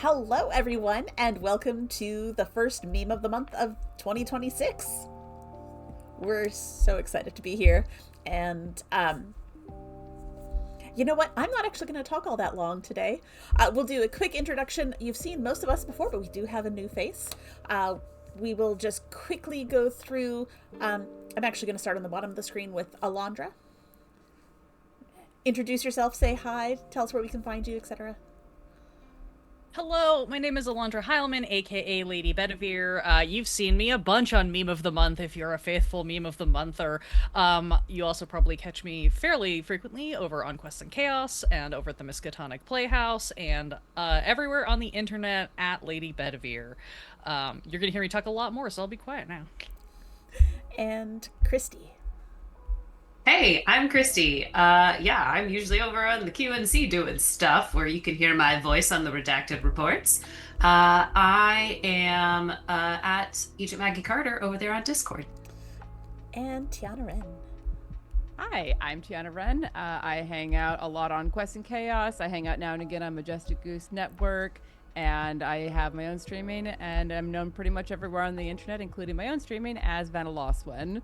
Hello, everyone, and welcome to the first meme of the month of 2026. We're so excited to be here, and you know what? I'm not actually going to talk all that long today. We'll do a quick introduction. You've seen most of us before, but we do have a new face. We will just quickly go through. I'm actually going to start on the bottom of the screen with Alondra. Introduce yourself, say hi, tell us where we can find you, etc. Hello, my name is Alondra Heilman, aka Lady Bedivere. You've seen me a bunch on Meme of the Month if you're a faithful Meme of the Monther. You also probably catch me fairly frequently over on Quests and Chaos and over at the Miskatonic Playhouse and everywhere on the internet at Lady Bedivere. You're gonna hear me talk a lot more, so I'll be quiet now. And Christy. Hey, I'm Christy. Yeah, I'm usually over on the QNC doing stuff where you can hear my voice on the redacted reports. I am at Egypt Maggie Carter over there on Discord. And Tiana Wren. Hi, I'm Tiana Wren. I hang out a lot on Quest and Chaos. I hang out now and again on Majestic Goose Network, and I have my own streaming, and I'm known pretty much everywhere on the internet, including my own streaming, as Vanna Loswin.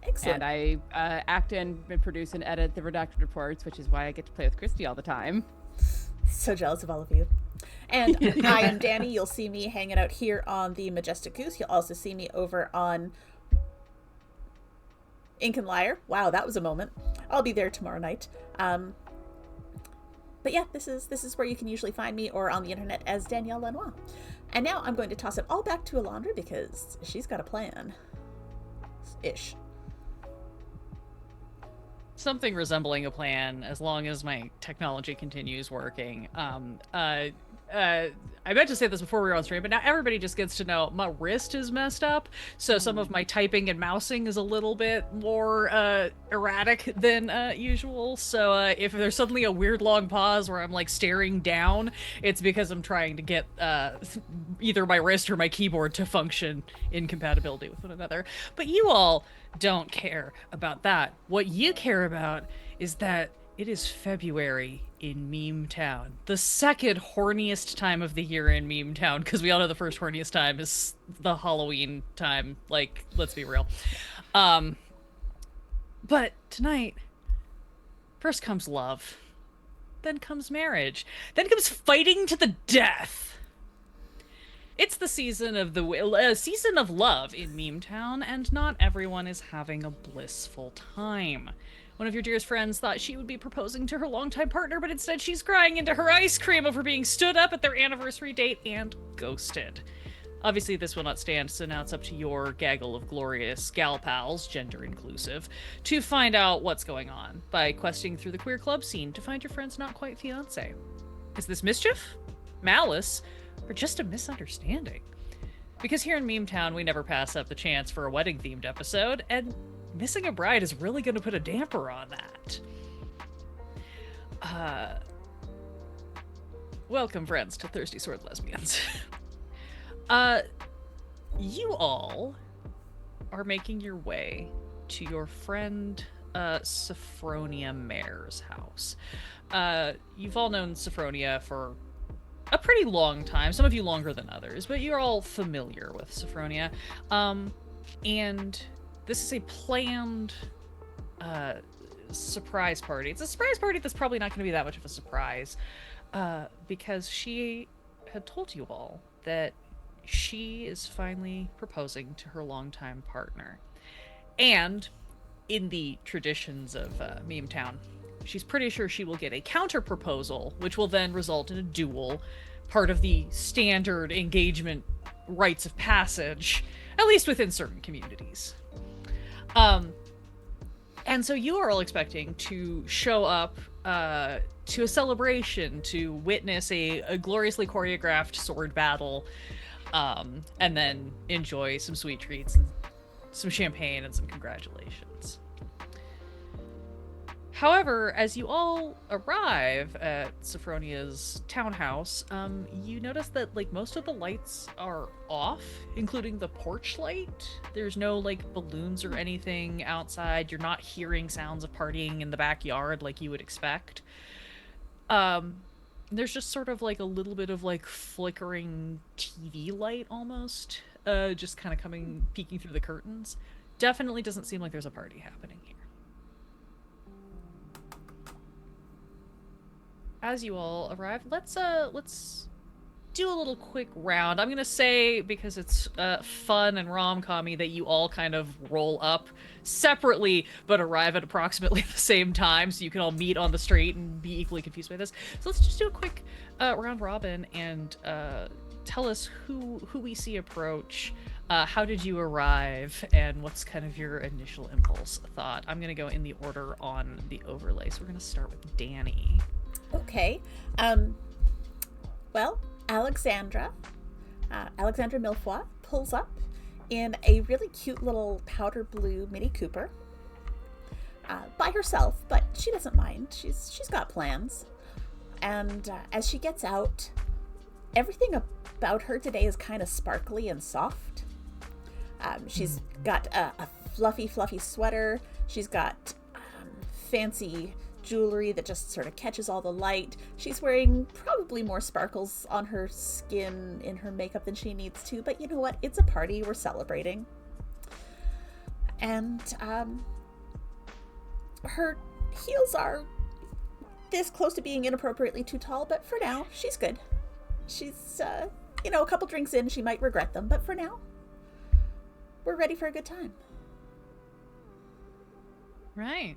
Excellent. And I act and produce and edit the redacted reports, which is why I get to play with Christy all the time. So jealous of all of you. And I am Danny. You'll see me hanging out here on the Majestic Goose. You'll also see me over on Ink and Lyre. Wow, that was a moment. I'll be there tomorrow night. But yeah, this is where you can usually find me, or on the internet as Danielle Lenoir. And now I'm going to toss it all back to Alondra because she's got a plan. Ish. Something resembling a plan, as long as my technology continues working. I meant to say this before we were on stream, but now everybody just gets to know my wrist is messed up, so some of my typing and mousing is a little bit more erratic than usual. So if there's suddenly a weird long pause where I'm like staring down, it's because I'm trying to get either my wrist or my keyboard to function in compatibility with one another. But you all don't care about that. What you care about is that it is February in Meme Town, the second horniest time of the year in Meme Town, because we all know the first horniest time is the Halloween time. Like, let's be real. But tonight, first comes love, then comes marriage, then comes fighting to the death. It's the season of the season of love in Meme Town, and not everyone is having a blissful time. One of your dearest friends thought she would be proposing to her longtime partner, but instead she's crying into her ice cream over being stood up at their anniversary date and ghosted. Obviously, this will not stand, so now it's up to your gaggle of glorious gal pals, gender inclusive, to find out what's going on by questing through the queer club scene to find your friend's not quite fiance. Is this mischief, malice, or just a misunderstanding? Because here in Meme Town, we never pass up the chance for a wedding-themed episode, and missing a bride is really going to put a damper on that. Welcome, friends, to Thirsty Sword Lesbians. You all are making your way to your friend, Sophronia Mare's house. You've all known Sophronia for a pretty long time, some of you longer than others, but you're all familiar with Sophronia. And this is a planned surprise party. It's a surprise party that's probably not going to be that much of a surprise, because she had told you all that she is finally proposing to her longtime partner. And in the traditions of Meme Town, she's pretty sure she will get a counter proposal, which will then result in a duel, part of the standard engagement rites of passage, at least within certain communities. And so you are all expecting to show up to a celebration, to witness a gloriously choreographed sword battle, and then enjoy some sweet treats and some champagne and some congratulations. However, as you all arrive at Sophronia's townhouse, you notice that like most of the lights are off, including the porch light. There's no like balloons or anything outside. You're not hearing sounds of partying in the backyard like you would expect. There's just sort of like a little bit of like flickering TV light almost, just kind of peeking through the curtains. Definitely doesn't seem like there's a party happening here. As you all arrive, let's do a little quick round. I'm gonna say, because it's fun and rom-commy, that you all kind of roll up separately but arrive at approximately the same time, so you can all meet on the street and be equally confused by this. So let's just do a quick round robin and tell us who we see approach. How did you arrive, and what's kind of your initial impulse thought? I'm gonna go in the order on the overlay, so we're gonna start with Danny. Okay. Well, Alexandra Milfoy pulls up in a really cute little powder blue Mini Cooper by herself, but she doesn't mind. She's got plans. And as she gets out, everything about her today is kind of sparkly and soft. She's got a fluffy sweater. She's got fancy jewelry that just sort of catches all the light. She's wearing probably more sparkles on her skin in her makeup than she needs to, but you know what? It's a party. We're celebrating. And her heels are this close to being inappropriately too tall, but for now, she's good. She's, a couple drinks in, she might regret them, but for now, we're ready for a good time. Right.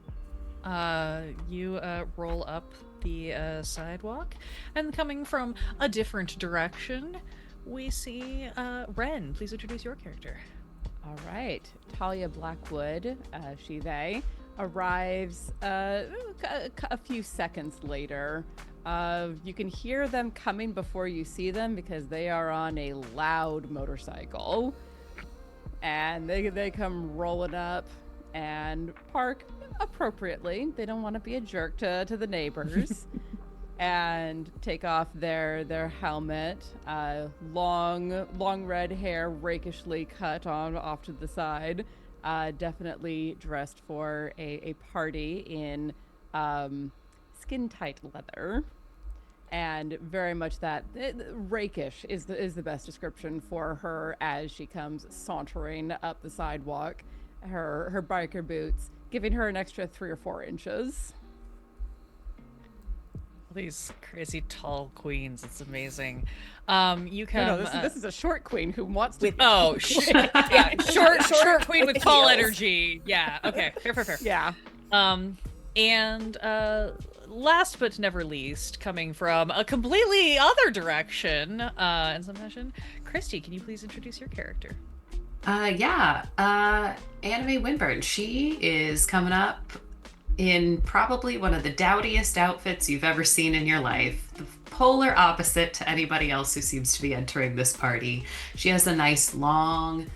You roll up the sidewalk, and coming from a different direction, we see Ren. Please introduce your character. All right. Talia Blackwood, they, arrives a few seconds later. You can hear them coming before you see them because they are on a loud motorcycle. And they come rolling up and park appropriately. They don't want to be a jerk to the neighbors. And take off their helmet, long red hair rakishly cut off to the side, definitely dressed for a party in skin tight leather, and very much that rakish is the best description for her as she comes sauntering up the sidewalk, her biker boots giving her an extra 3 or 4 inches. These crazy tall queens, it's amazing. You can. No, this is a short queen who wants to. Short queen with tall heels. energy. Yeah. Okay. Fair. Yeah. And last but never least, coming from a completely other direction, in some fashion, Christy, can you please introduce your character? Anime Winburn. She is coming up in probably one of the dowdiest outfits you've ever seen in your life. The polar opposite to anybody else who seems to be entering this party. She has a nice, long,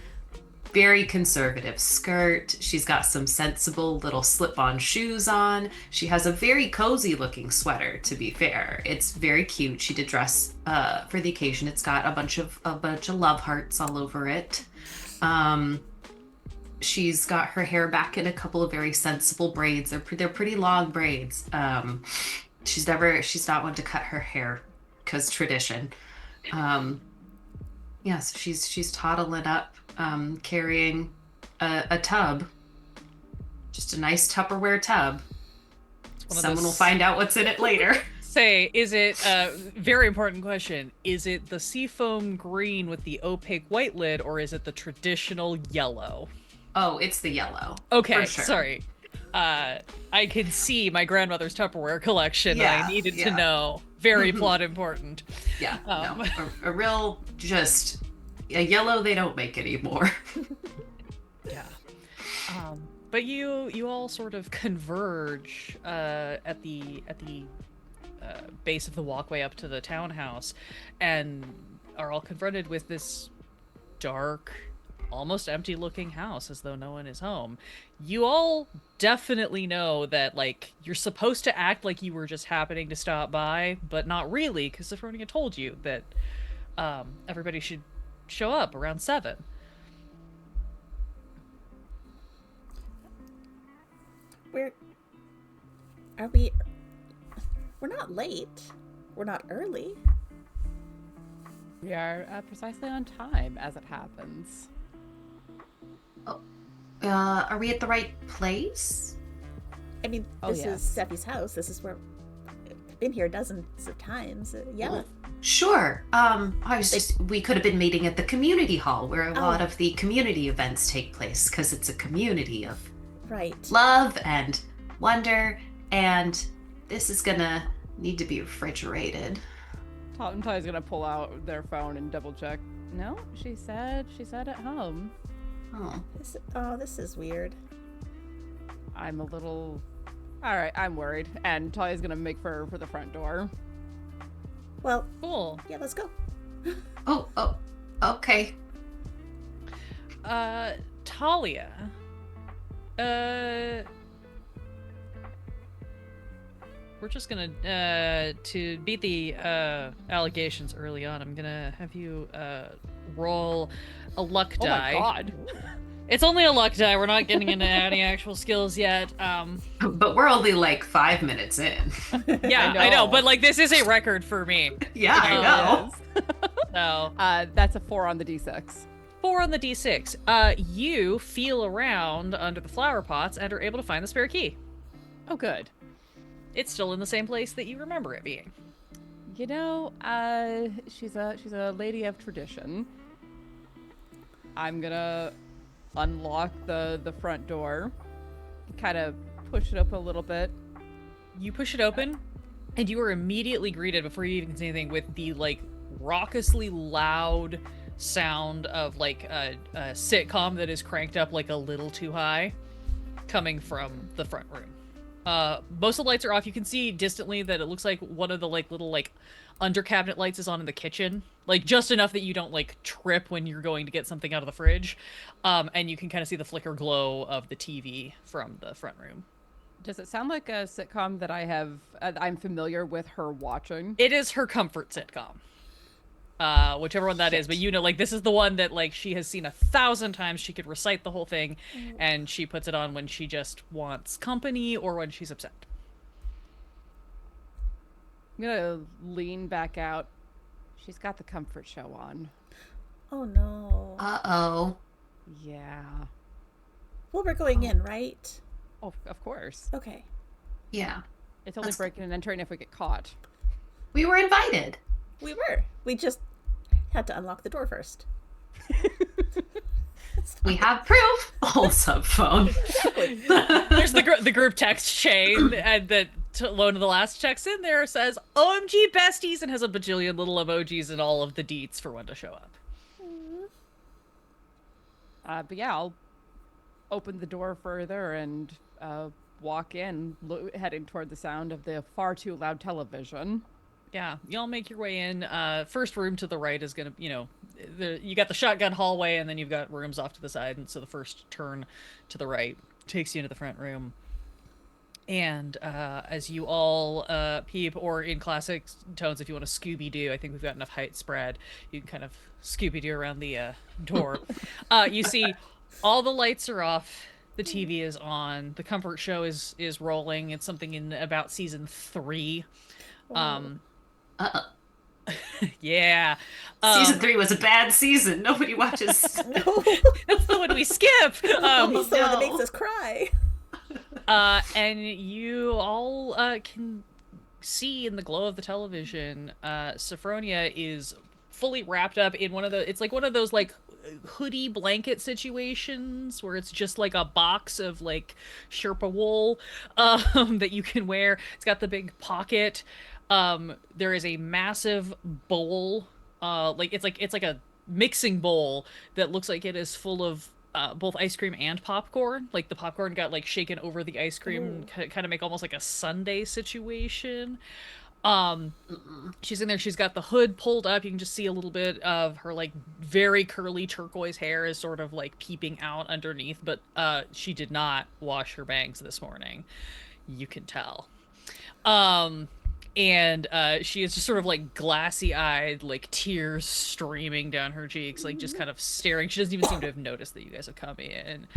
very conservative skirt. She's got some sensible little slip-on shoes on. She has a very cozy looking sweater, to be fair. It's very cute. She did dress for the occasion. It's got a bunch of love hearts all over it. She's got her hair back in a couple of very sensible braids. They're pretty long braids. She's not one to cut her hair because tradition. So she's toddling up, carrying a tub, just a nice Tupperware tub. Someone will find out what's in it later. Is it very important question? Is it the seafoam green with the opaque white lid, or is it the traditional yellow? Oh, it's the yellow. Okay, for sure. Sorry. I can see my grandmother's Tupperware collection. Yeah, I needed to know. Very plot important. Yeah, a real, just a yellow they don't make anymore. Yeah. But you all sort of converge at the base of the walkway up to the townhouse, and are all confronted with this dark, almost empty looking house, as though no one is home. You all definitely know that, like, you're supposed to act like you were just happening to stop by, but not really, because Sophronia told you that everybody should show up around 7. We're not late. we're not early. We are precisely on time, as it happens. Are we at the right place? I mean, Oh, this is yes. Seffi's house. This is where I've been here dozens of times. Yeah. Well, sure. We could have been meeting at the community hall where a lot of the community events take place because it's a community of Right. love and wonder, and this is gonna need to be refrigerated. Tot and Ty's gonna pull out their phone and double check. No, she said at home. Oh. This is weird. I'm a little. All right, I'm worried, and Talia's gonna make for the front door. Well, Cool. yeah, let's go. Oh, okay. Talia. We're just gonna, to beat the allegations early on, I'm gonna have you roll a luck Oh die. my god! It's only a luck die. We're not getting into any actual skills yet. But we're only like 5 minutes in. Yeah, I know, but like this is a record for me. Yeah, I know. So That's a 4 on the d6. 4 on the d6. You feel around under the flower pots and are able to find the spare key. Oh, good. It's still in the same place that you remember it being. You know, she's a lady of tradition. I'm gonna unlock the front door, kind of push it up a little bit. You push it open, and you are immediately greeted before you even can say anything with the like raucously loud sound of like a sitcom that is cranked up like a little too high, coming from the front room. Most of the lights are off. You can see distantly that it looks like one of the like little like under cabinet lights is on in the kitchen, like just enough that you don't like trip when you're going to get something out of the fridge. And you can kind of see the flicker glow of the TV from the front room. Does it sound like a sitcom that I'm familiar with her watching? It is her comfort sitcom. Whichever one that is, but you know, like this is the one that like she has seen 1,000 times. She could recite the whole thing, and she puts it on when she just wants company or when she's upset. I'm gonna lean back out. She's got the comfort show on. Oh no. Uh-oh. Yeah. Well, we're going in, right? Oh, of course. Okay. Yeah. It's only breaking and entering if we get caught. We were invited. We were. We just had to unlock the door first. We have proof. Old sub phone. There's the group text chain, and that Lone of the Last checks in there, says OMG besties, and has a bajillion little emojis and all of the deets for when to show up. But yeah, I'll open the door further and walk in, heading toward the sound of the far too loud television. Yeah, y'all make your way in. First room to the right is gonna, you know, you got the shotgun hallway, and then you've got rooms off to the side, and so the first turn to the right takes you into the front room. And as you all peep, or in classic tones, if you want to Scooby-Doo, I think we've got enough height spread. You can kind of Scooby-Doo around the door. You see all the lights are off. The TV is on. The comfort show is rolling. It's something in about season 3. Yeah. Season 3 was a bad season. Nobody watches. No. That's the one we skip. It's the one that makes us cry. And you all can see in the glow of the television, Sophronia is fully wrapped up in it's like one of those like hoodie blanket situations where it's just like a box of like Sherpa wool that you can wear. It's got the big pocket. There is a massive bowl, it's like a mixing bowl that looks like it is full of both ice cream and popcorn. Like the popcorn got like shaken over the ice cream, kind of make almost like a sundae situation. She's in there. She's got the hood pulled up. You can just see a little bit of her like very curly turquoise hair is sort of like peeping out underneath, but she did not wash her bangs this morning. You can tell. And she is just sort of like glassy-eyed, like tears streaming down her cheeks, like just kind of staring. She doesn't even seem to have noticed that you guys have come in.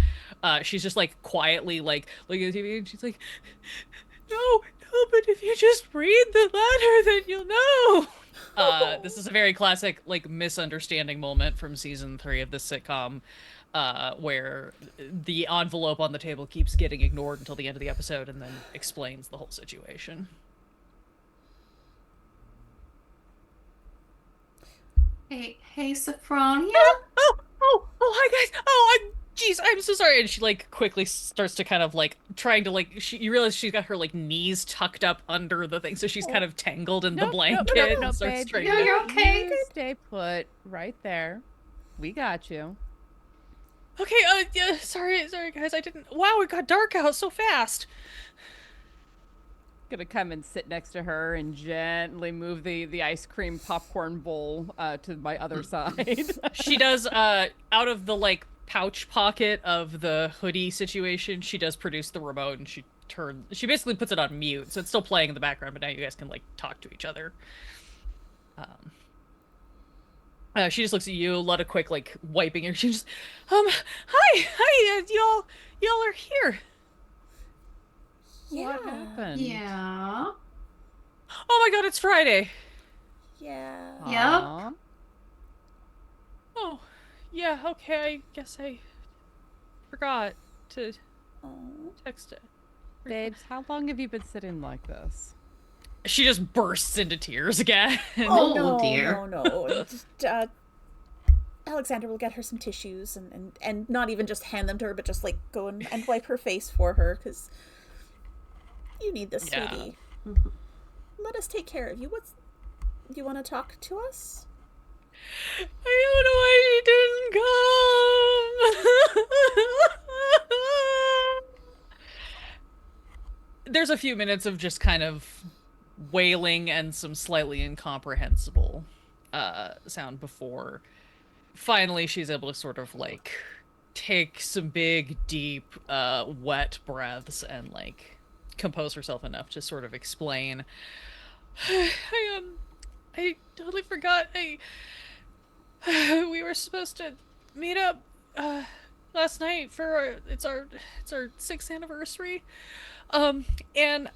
She's just like quietly like looking at the TV, and she's like, No, but if you just read the letter, then you'll know. This is a very classic, like, misunderstanding moment from season 3 of this sitcom, where the envelope on the table keeps getting ignored until the end of the episode and then explains the whole situation. Hey, Sophronia. Hi guys. Oh, I'm so sorry. And she like quickly starts to kind of like trying to like you realize she's got her like knees tucked up under the thing, so she's kind of tangled in the blanket and starts babe. trying No, to. you're okay. You stay put right there. We got you. Okay, yeah, sorry guys, I didn't. Wow, it got dark out so fast. Gonna come and sit next to her and gently move the ice cream popcorn bowl to my other side. She does out of the like pouch pocket of the hoodie situation, she does produce the remote and she basically puts it on mute, so it's still playing in the background, but now you guys can like talk to each other. She just looks at you, a lot of quick like wiping her. She just hi, y'all are here. What happened? Yeah. Oh my god, it's Friday. Yeah. Yep. Aw. Oh, yeah, okay, I guess I forgot to Oh. text it. Babes, how long have you been sitting like this? She just bursts into tears again. Oh, no, dear. no. Just, Alexander will get her some tissues and not even just hand them to her, but just like go and wipe her face for her, because you need this, Yeah. sweetie. Let us take care of you. You want to talk to us? I don't know why she didn't come. There's a few minutes of just kind of wailing and some slightly incomprehensible sound before finally she's able to sort of like take some big, deep, wet breaths and like compose herself enough to sort of explain. I totally forgot. We were supposed to meet up last night for our 6th anniversary. And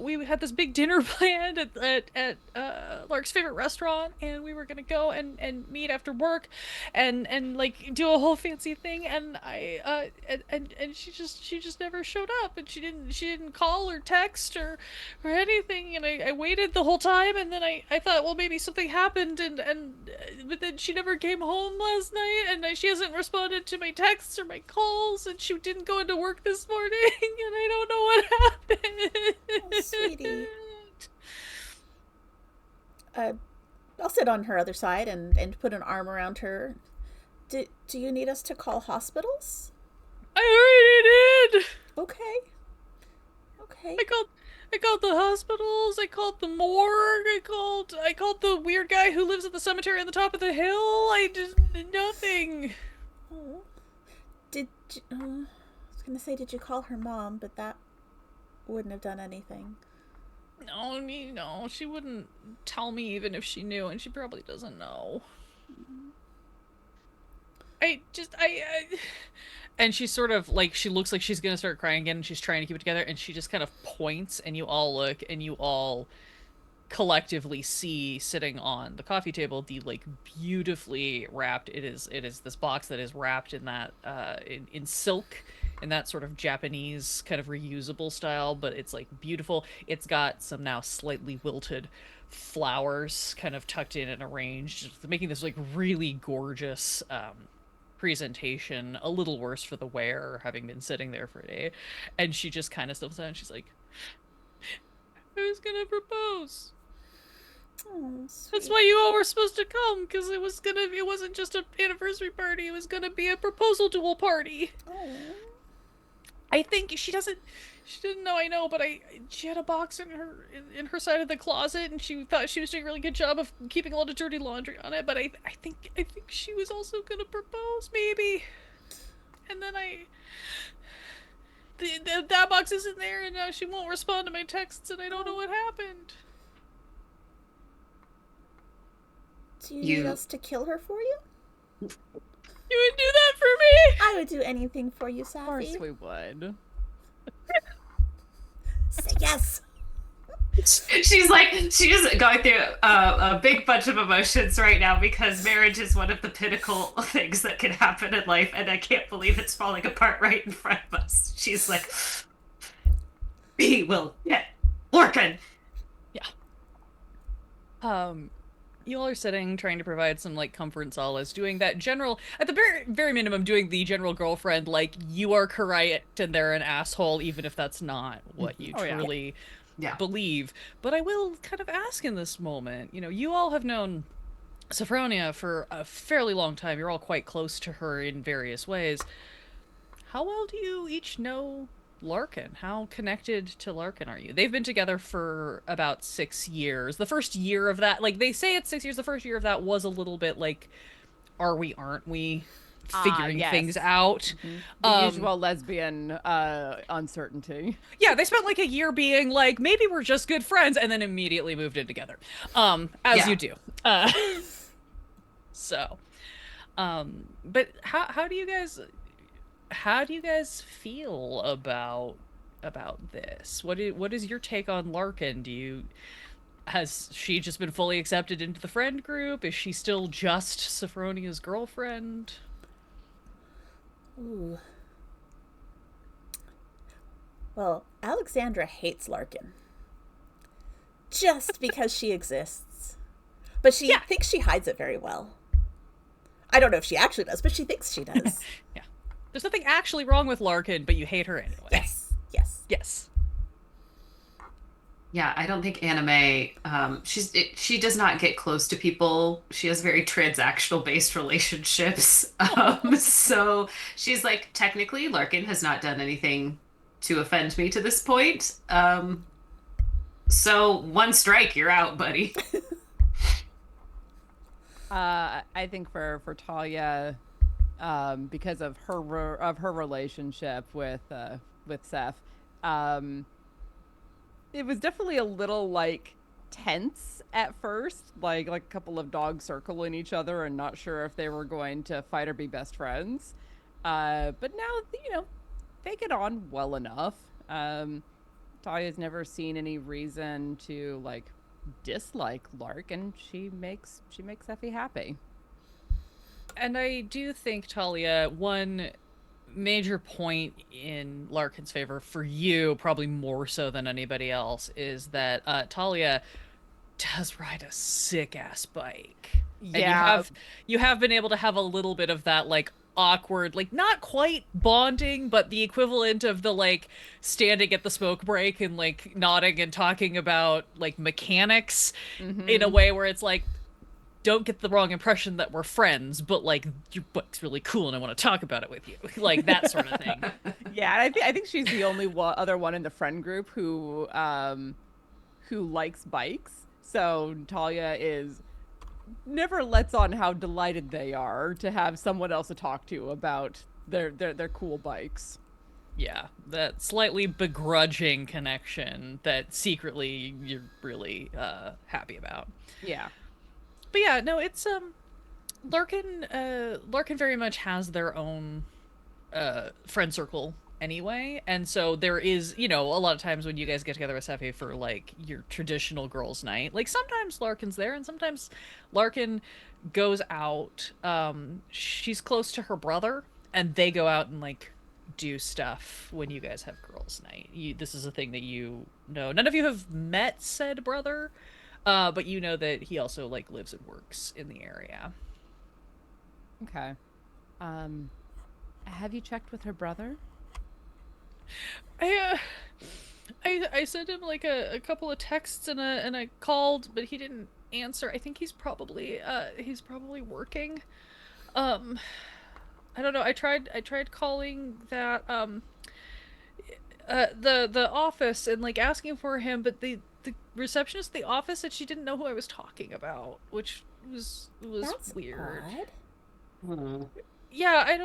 we had this big dinner planned at Lark's favorite restaurant, and we were gonna go and meet after work and like do a whole fancy thing, and and she just never showed up, and she didn't call or text or anything, and I waited the whole time, and then I thought, well, maybe something happened, but then she never came home last night, and she hasn't responded to my texts or my calls, and she didn't go into work this morning, and I don't know what happened. Oh, sweetie. I'll sit on her other side and put an arm around her. Do you need us to call hospitals? I already did. Okay. I called the hospitals. I called the morgue. I called the weird guy who lives at the cemetery on the top of the hill. I just nothing. Oh. I was gonna say, did you call her mom? But that wouldn't have done anything. No, she wouldn't tell me even if she knew, and she probably doesn't know. And she sort of, like, she looks like she's gonna start crying again, and she's trying to keep it together, and she just kind of points, and you all look, and you all collectively see sitting on the coffee table the, like, beautifully wrapped, it is this box that is wrapped in that, in silk, in that sort of Japanese kind of reusable style, but it's like beautiful. It's got some now slightly wilted flowers kind of tucked in and arranged, making this like really gorgeous presentation. A little worse for the wearer, having been sitting there for a day. And she just kind of steps down and she's like, I was gonna propose. Oh, That's why you all were supposed to come, because it wasn't just an anniversary party, it was gonna be a proposal duel party. Oh. I think she didn't know, I know, but she had a box in her side of the closet, and she thought she was doing a really good job of keeping a lot of dirty laundry on it, but I think she was also gonna propose, maybe. And then that box isn't there, and now she won't respond to my texts, and I don't know what happened. Do you need us to kill her for you? You would do that for me? I would do anything for you, Safi. Of course we would. Say yes. Yes. She's going through a big bunch of emotions right now because marriage is one of the pinnacle things that can happen in life, and I can't believe it's falling apart right in front of us. She's like, we will get Lorcan. You all are sitting, trying to provide some like comfort and solace, doing that general, at the very, very minimum, doing the general girlfriend, like, you are correct and they're an asshole, even if that's not what you truly believe. But I will kind of ask in this moment, you all have known Sophronia for a fairly long time. You're all quite close to her in various ways. How well do you each know Larkin? How connected to Larkin are you? They've been together for about 6 years. The first year of that, like, they say it's 6 years. The first year of that was a little bit like, are we, aren't we? Figuring things out. The usual lesbian uncertainty. Yeah, they spent like a year being like, maybe we're just good friends, and then immediately moved in together. As you do. But how do you guys feel about this? What is your take on Larkin? Has she just been fully accepted into the friend group? Is she still just Sophronia's girlfriend? Ooh. Well, Alexandra hates Larkin. Just because she exists. But she thinks she hides it very well. I don't know if she actually does, but she thinks she does. Yeah. There's nothing actually wrong with Larkin, but you hate her anyway. Yes. Yeah, I don't think anime, she does not get close to people. She has very transactional based relationships. So she's like, technically, Larkin has not done anything to offend me to this point. So one strike, you're out, buddy. I think for Talia, because of her relationship with Seth, it was definitely a little like tense at first, like a couple of dogs circling each other and not sure if they were going to fight or be best friends. But now, they get on well enough. Talia's never seen any reason to like dislike Lark, and she makes Effie happy. And I do think, Talia, one major point in Larkin's favor for you, probably more so than anybody else, is that Talia does ride a sick-ass bike. Yeah. And you have been able to have a little bit of that, like, awkward, like, not quite bonding, but the equivalent of the, like, standing at the smoke break and, like, nodding and talking about, like, mechanics in a way where it's like, don't get the wrong impression that we're friends, but like, your bike's really cool and I want to talk about it with you. Like that sort of thing. Yeah, and I think she's the only other one in the friend group who likes bikes. So Talia never lets on how delighted they are to have someone else to talk to about their cool bikes. Yeah, that slightly begrudging connection that secretly you're really happy about. Yeah. But yeah, no, it's Larkin very much has their own friend circle anyway, and so there is, a lot of times when you guys get together with Seffi for like your traditional girls' night, like sometimes Larkin's there and sometimes Larkin goes out. She's close to her brother, and they go out and like do stuff when you guys have girls' night. This is a thing that you know. None of you have met said brother. But you know that he also like lives and works in the area. Okay. Have you checked with her brother? I sent him like a couple of texts and I called, but he didn't answer. I think he's probably working. I don't know. I tried calling that the office and like asking for him, but the receptionist at the office said she didn't know who I was talking about, which was That's weird. Odd. Yeah, I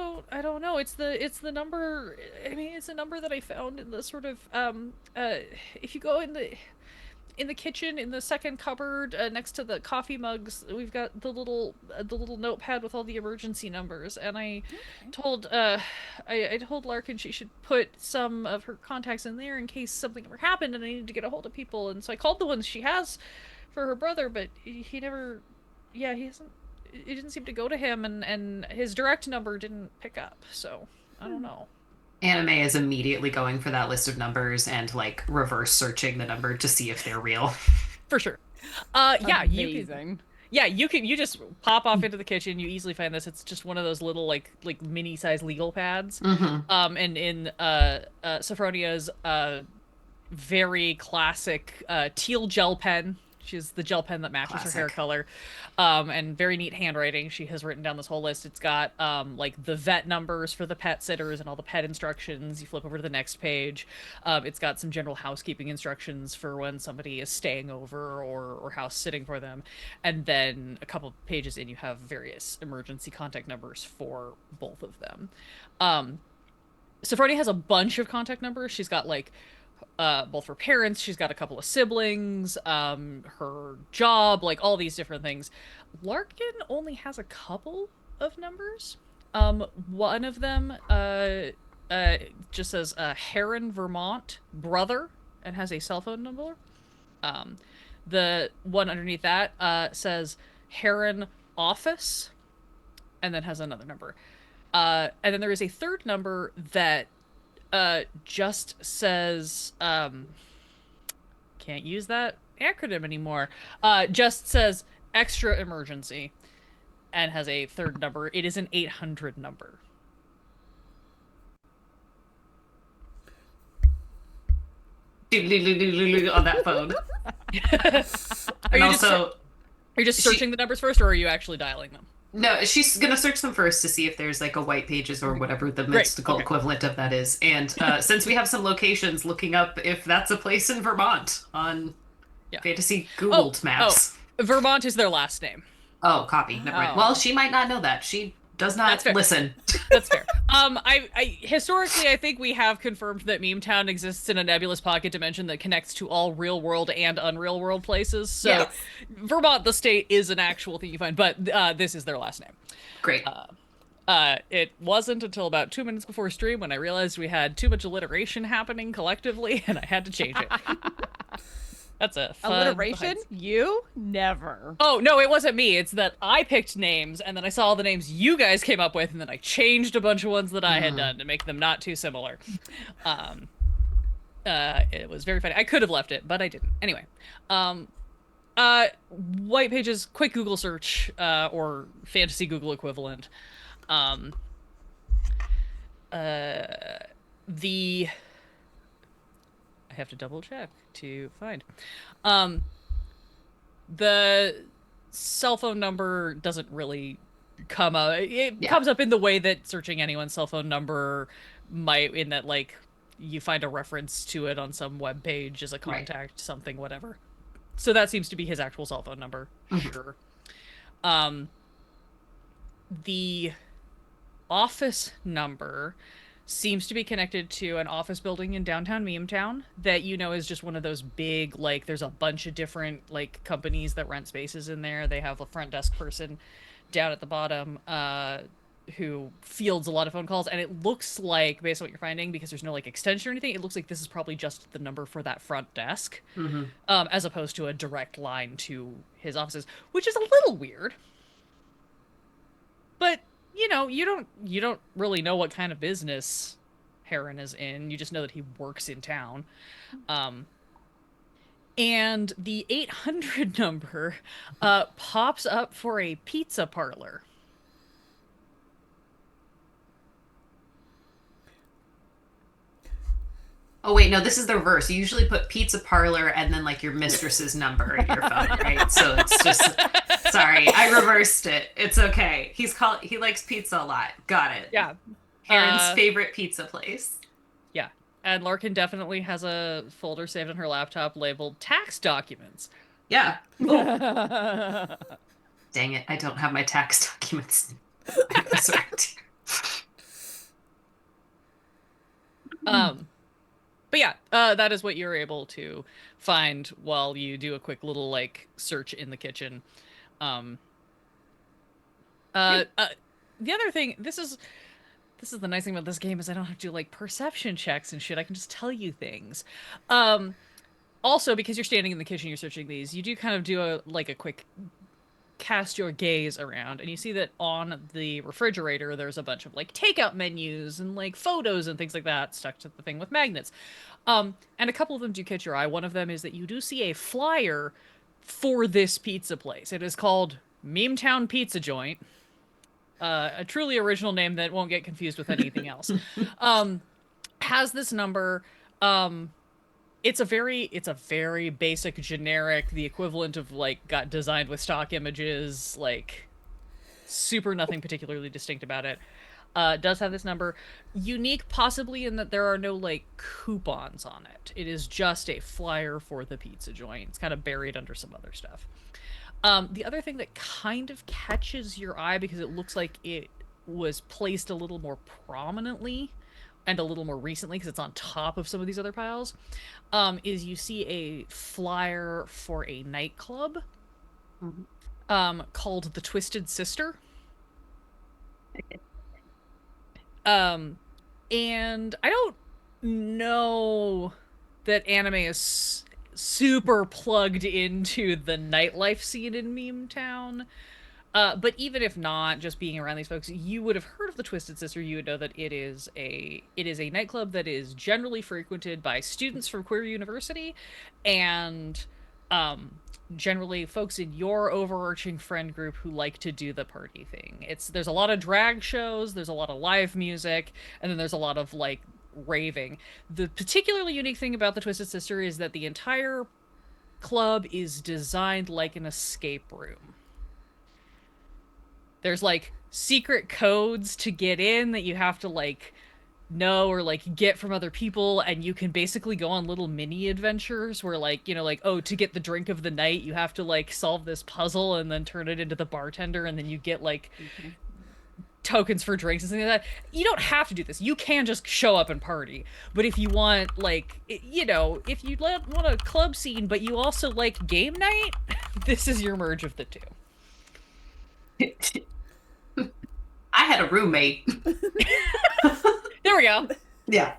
don't know. It's the number. I mean, it's a number that I found in the sort of if you go in the in the kitchen, in the second cupboard, next to the coffee mugs, we've got the little notepad with all the emergency numbers. And I told I told Larkin she should put some of her contacts in there in case something ever happened and I needed to get a hold of people. And so I called the ones she has for her brother, but he never. Yeah, he hasn't. It didn't seem to go to him, and his direct number didn't pick up. So I don't know. Anime is immediately going for that list of numbers and like reverse searching the number to see if they're real. For sure. Yeah, Amazing. you just pop off into the kitchen. You easily find this. It's just one of those little like mini size legal pads. And in Sophronia's very classic teal gel pen. She's the gel pen that matches her hair color. And very neat handwriting. She has written down this whole list. It's got like the vet numbers for the pet sitters and all the pet instructions. You flip over to the next page. It's got some general housekeeping instructions for when somebody is staying over or house sitting for them. And then a couple pages in, you have various emergency contact numbers for both of them. Sophronia has a bunch of contact numbers. She's got like both her parents, she's got a couple of siblings, her job, like all these different things. Larkin only has a couple of numbers. One of them just says Heron, Vermont, brother, and has a cell phone number. The one underneath that says Heron, office, and then has another number. And then there is a third number that just says can't use that acronym anymore. Just says extra emergency and has a third number. It is an 800 number. On that phone. Are you just searching the numbers first, or are you actually dialing them? No, she's gonna search them first to see if there's like a white pages or whatever the mystical equivalent of that is. And since we have some locations, looking up if that's a place in Vermont on Fantasy Googled Maps. Oh, Vermont is their last name. Oh, copy. Never mind. Well, she might not know that. She does not listen. That's fair. I historically, I think we have confirmed that Meme Town exists in a nebulous pocket dimension that connects to all real world and unreal world places. So, Vermont, the state, is an actual thing you find, but this is their last name. Great. It wasn't until about 2 minutes before stream when I realized we had too much alliteration happening collectively, and I had to change it. That's a fun alliteration. You never. Oh no, it wasn't me. It's that I picked names, and then I saw all the names you guys came up with, and then I changed a bunch of ones that I had done to make them not too similar. It was very funny. I could have left it, but I didn't. Anyway, white pages, quick Google search, or fantasy Google equivalent. I have to double check to find. The cell phone number doesn't really come up. It comes up in the way that searching anyone's cell phone number might, in that like you find a reference to it on some web page as a contact, something, whatever. So that seems to be his actual cell phone number. Sure. The office number seems to be connected to an office building in downtown Meme Town that is just one of those big, like, there's a bunch of different like companies that rent spaces in there. They have a front desk person down at the bottom who fields a lot of phone calls, and it looks like, based on what you're finding, because there's no like extension or anything, it looks like this is probably just the number for that front desk, as opposed to a direct line to his offices, which is a little weird. But you don't really know what kind of business Heron is in. You just know that he works in town. And the 800 number pops up for a pizza parlor. Oh, wait, no, this is the reverse. You usually put pizza parlor and then like your mistress's number in your phone, right? So it's just, sorry, I reversed it. It's okay. He likes pizza a lot. Got it. Yeah. Heron's favorite pizza place. Yeah. And Larkin definitely has a folder saved on her laptop labeled tax documents. Yeah. Oh. Dang it, I don't have my tax documents. That's right. But yeah, that is what you're able to find while you do a quick little like search in the kitchen. Um, uh, Great. uh, the other thing, this is the nice thing about this game is I don't have to do like perception checks and shit. I can just tell you things. Um, Also, because you're standing in the kitchen, you're searching these. You do kind of do a quick cast your gaze around, and you see that on the refrigerator there's a bunch of like takeout menus and like photos and things like that stuck to the thing with magnets. And a couple of them do catch your eye. One of them is that you do see a flyer for this pizza place. It is called Memetown Pizza Joint. A truly original name that won't get confused with anything else. Um, has this number. It's a very basic generic, the equivalent of like got designed with stock images, like super nothing particularly distinct about it. Does have this number, unique possibly in that there are no like coupons on it. It is just a flyer for the pizza joint. It's kind of buried under some other stuff. The other thing that kind of catches your eye because it looks like it was placed a little more prominently and a little more recently because it's on top of some of these other piles, is you see a flyer for a nightclub called the Twisted Sister. And I don't know that anime is super plugged into the nightlife scene in Meme Town. But even if not, just being around these folks, you would have heard of the Twisted Sister. You would know that it is a nightclub that is generally frequented by students from Queer University, and generally folks in your overarching friend group who like to do the party thing. There's a lot of drag shows, there's a lot of live music, and then there's a lot of like raving. The particularly unique thing about the Twisted Sister is that the entire club is designed like an escape room. There's like secret codes to get in that you have to like know or like get from other people, and you can basically go on little mini adventures where like, like, oh, to get the drink of the night you have to like solve this puzzle and then turn it into the bartender, and then you get like tokens for drinks and things like that. You don't have to do this. You can just show up and party. But if you want like, if you want a club scene but you also like game night, this is your merge of the two. I had a roommate. There we go. Yeah.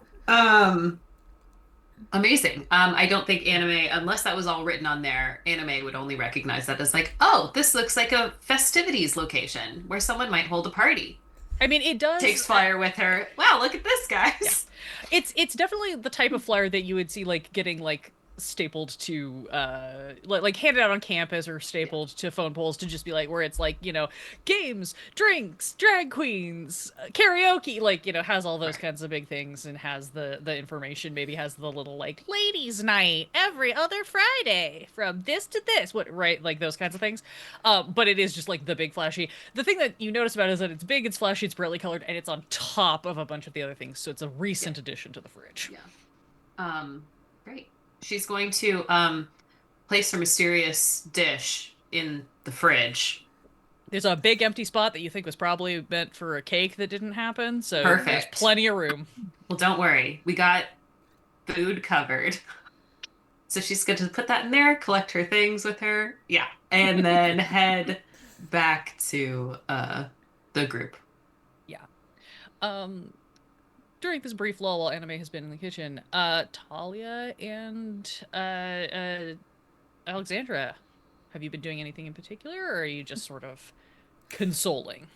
Amazing. I don't think anime, unless that was all written on there, anime would only recognize that as like, oh, this looks like a festivities location where someone might hold a party. I mean, it does. Takes flyer with her. Wow, look at this, guys. Yeah. It's definitely the type of flyer that you would see like getting like stapled to like handed out on campus or stapled to phone poles to just be like where it's like, games, drinks, drag queens, karaoke, like, has all those kinds of big things, and has the information, maybe has the little like ladies night every other Friday from this to this, right, like those kinds of things. But it is just like the big flashy. The thing that you notice about it is that it's big, it's flashy, it's brightly colored, and it's on top of a bunch of the other things, so it's a recent addition to the fridge. Great. She's going to place her mysterious dish in the fridge. There's a big empty spot that you think was probably meant for a cake that didn't happen, so Perfect. There's plenty of room. Well, don't worry. We got food covered. So she's going to put that in there, collect her things with her. Yeah. And then head back to the group. Yeah. During this brief lull while anime has been in the kitchen, Talia and Alexandra, have you been doing anything in particular, or are you just sort of consoling?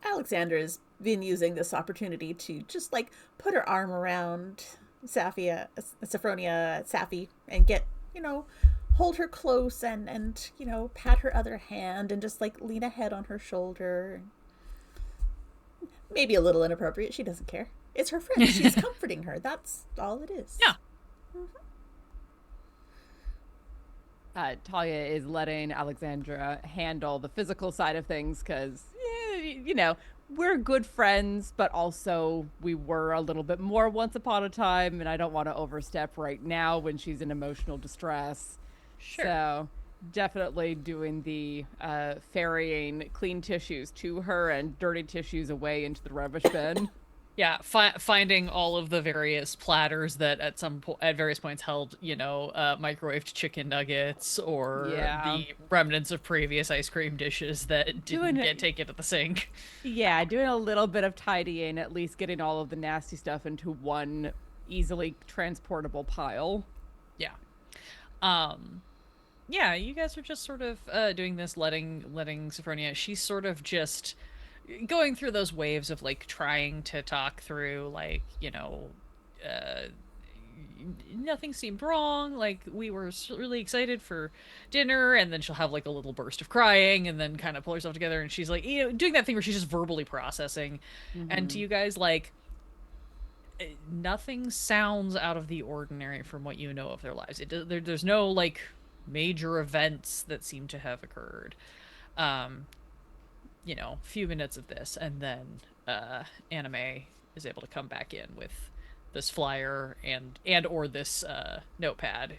Alexandra's been using this opportunity to just like put her arm around Sophronia, Sapphi, and get, hold her close and pat her other hand and just like lean a head on her shoulder. Maybe a little inappropriate. She doesn't care. It's her friend. She's comforting her. That's all it is. Yeah. Talia is letting Alexandra handle the physical side of things because, we're good friends, but also we were a little bit more once upon a time, and I don't want to overstep right now when she's in emotional distress. Sure. So definitely doing the ferrying clean tissues to her and dirty tissues away into the rubbish bin. Yeah, finding all of the various platters that at various points held, microwaved chicken nuggets or Yeah. the remnants of previous ice cream dishes that Doing didn't get it. taken to the sink. Yeah, doing a little bit of tidying, at least getting all of the nasty stuff into one easily transportable pile. Yeah. Um, yeah, you guys are just sort of doing this, letting Sophronia. She's sort of just going through those waves of like trying to talk through like uh nothing seemed wrong, like we were really excited for dinner, and then she'll have like a little burst of crying and then kind of pull herself together, and she's like doing that thing where she's just verbally processing. And to Mm-hmm. you guys, like, nothing sounds out of the ordinary from what you know of their lives. There's no like major events that seem to have occurred. um few minutes of this, and then Anime is able to come back in with this flyer and or this notepad.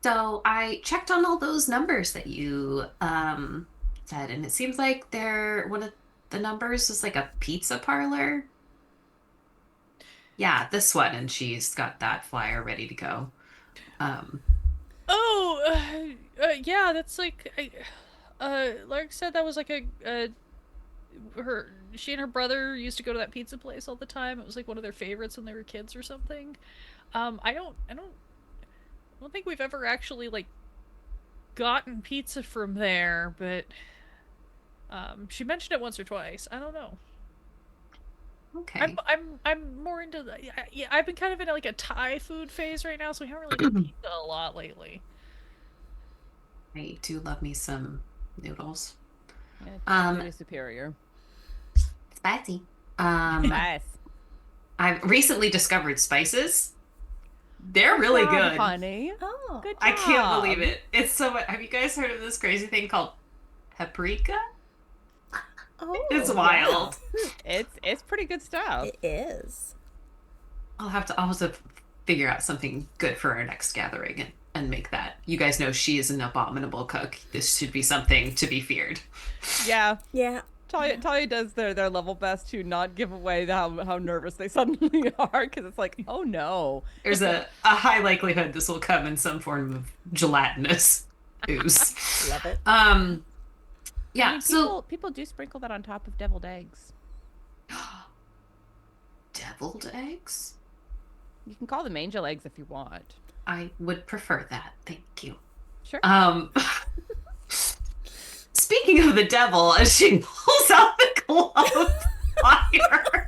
So I checked on all those numbers that you said, and it seems like they're one of the numbers is like a pizza parlor. Yeah, this one, and she's got that flyer ready to go. Um, Oh, yeah, that's like Lark said that was like her she and her brother used to go to that pizza place all the time. It was like one of their favorites when they were kids or something. I don't think we've ever actually like gotten pizza from there, but she mentioned it once or twice. I don't know. I'm okay. I'm I'm more into the yeah. I've been kind of in like a Thai food phase right now, so we haven't really done pizza a lot lately. I do love me some noodles. Yeah, Thai food Um, is superior. spicy. Nice. I've recently discovered spices. They're Good really job, good. honey. Oh. Good I can't believe job. it. It's so much. Have you guys heard of this crazy thing called paprika? It's Oh, yeah. wild. It's pretty good stuff. It is. I'll have to figure out something good for our next gathering and make that. You guys know she is an abominable cook. This should be something to be feared. Yeah. Yeah. Talia does their level best to not give away how nervous they suddenly are, because it's like, oh no. There's a high likelihood this will come in some form of gelatinous ooze. Love it. I Yeah, mean, so people do sprinkle that on top of deviled eggs. deviled eggs? You can call them angel eggs if you want. I would prefer that. Thank you. Sure. Um, speaking of the devil, as she pulls out the glove of fire.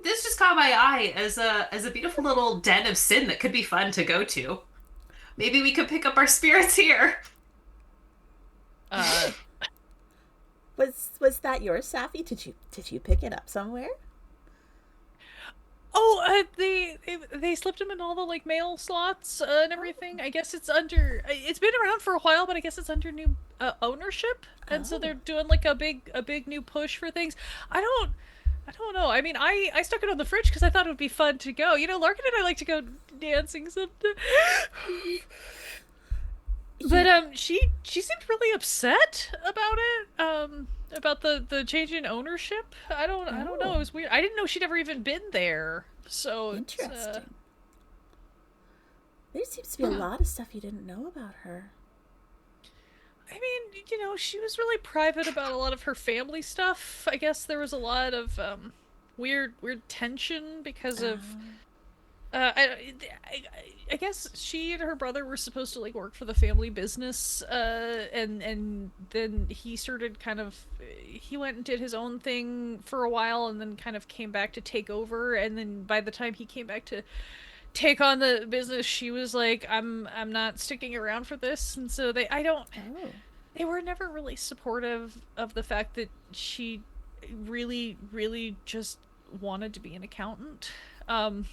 This just caught my eye as a beautiful little den of sin that could be fun to go to. Maybe we could pick up our spirits here. Uh, Was that yours, Safi? Did you pick it up somewhere? oh, they slipped him in all the like mail slots and everything. I guess it's under. It's been around for a while, but I guess it's under new ownership, and so Oh. they're doing like a big new push for things. I don't know. I mean, I stuck it on the fridge because I thought it would be fun to go. Larkin and I like to go dancing sometimes. But she seemed really upset about it. About the change in ownership. I don't know. It Oh. was weird. I didn't know she'd ever even been there. So it's Interesting. There seems to be a lot of stuff you didn't know about her. I mean, she was really private about a lot of her family stuff. I guess there was a lot of weird tension because of Um, I guess she and her brother were supposed to like work for the family business, and then he went and did his own thing for a while, and then kind of came back to take over. And then by the time he came back to take on the business, she was like, I'm not sticking around for this. And so oh. they were never really supportive of the fact that she really just wanted to be an accountant. Um,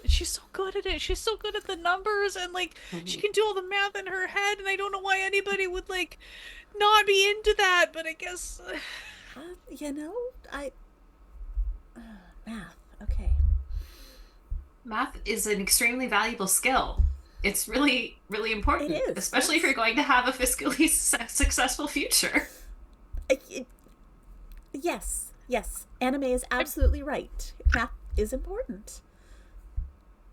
she's so good at it. She's so good at the numbers, and like she can do all the math in her head. And I don't know why anybody would like not be into that, but I guess. You know, I math. Okay. Math is an extremely valuable skill. It's really, really important, It is. especially if you're going to have a fiscally successful future. Yes, yes. Anime is absolutely right. Math is important.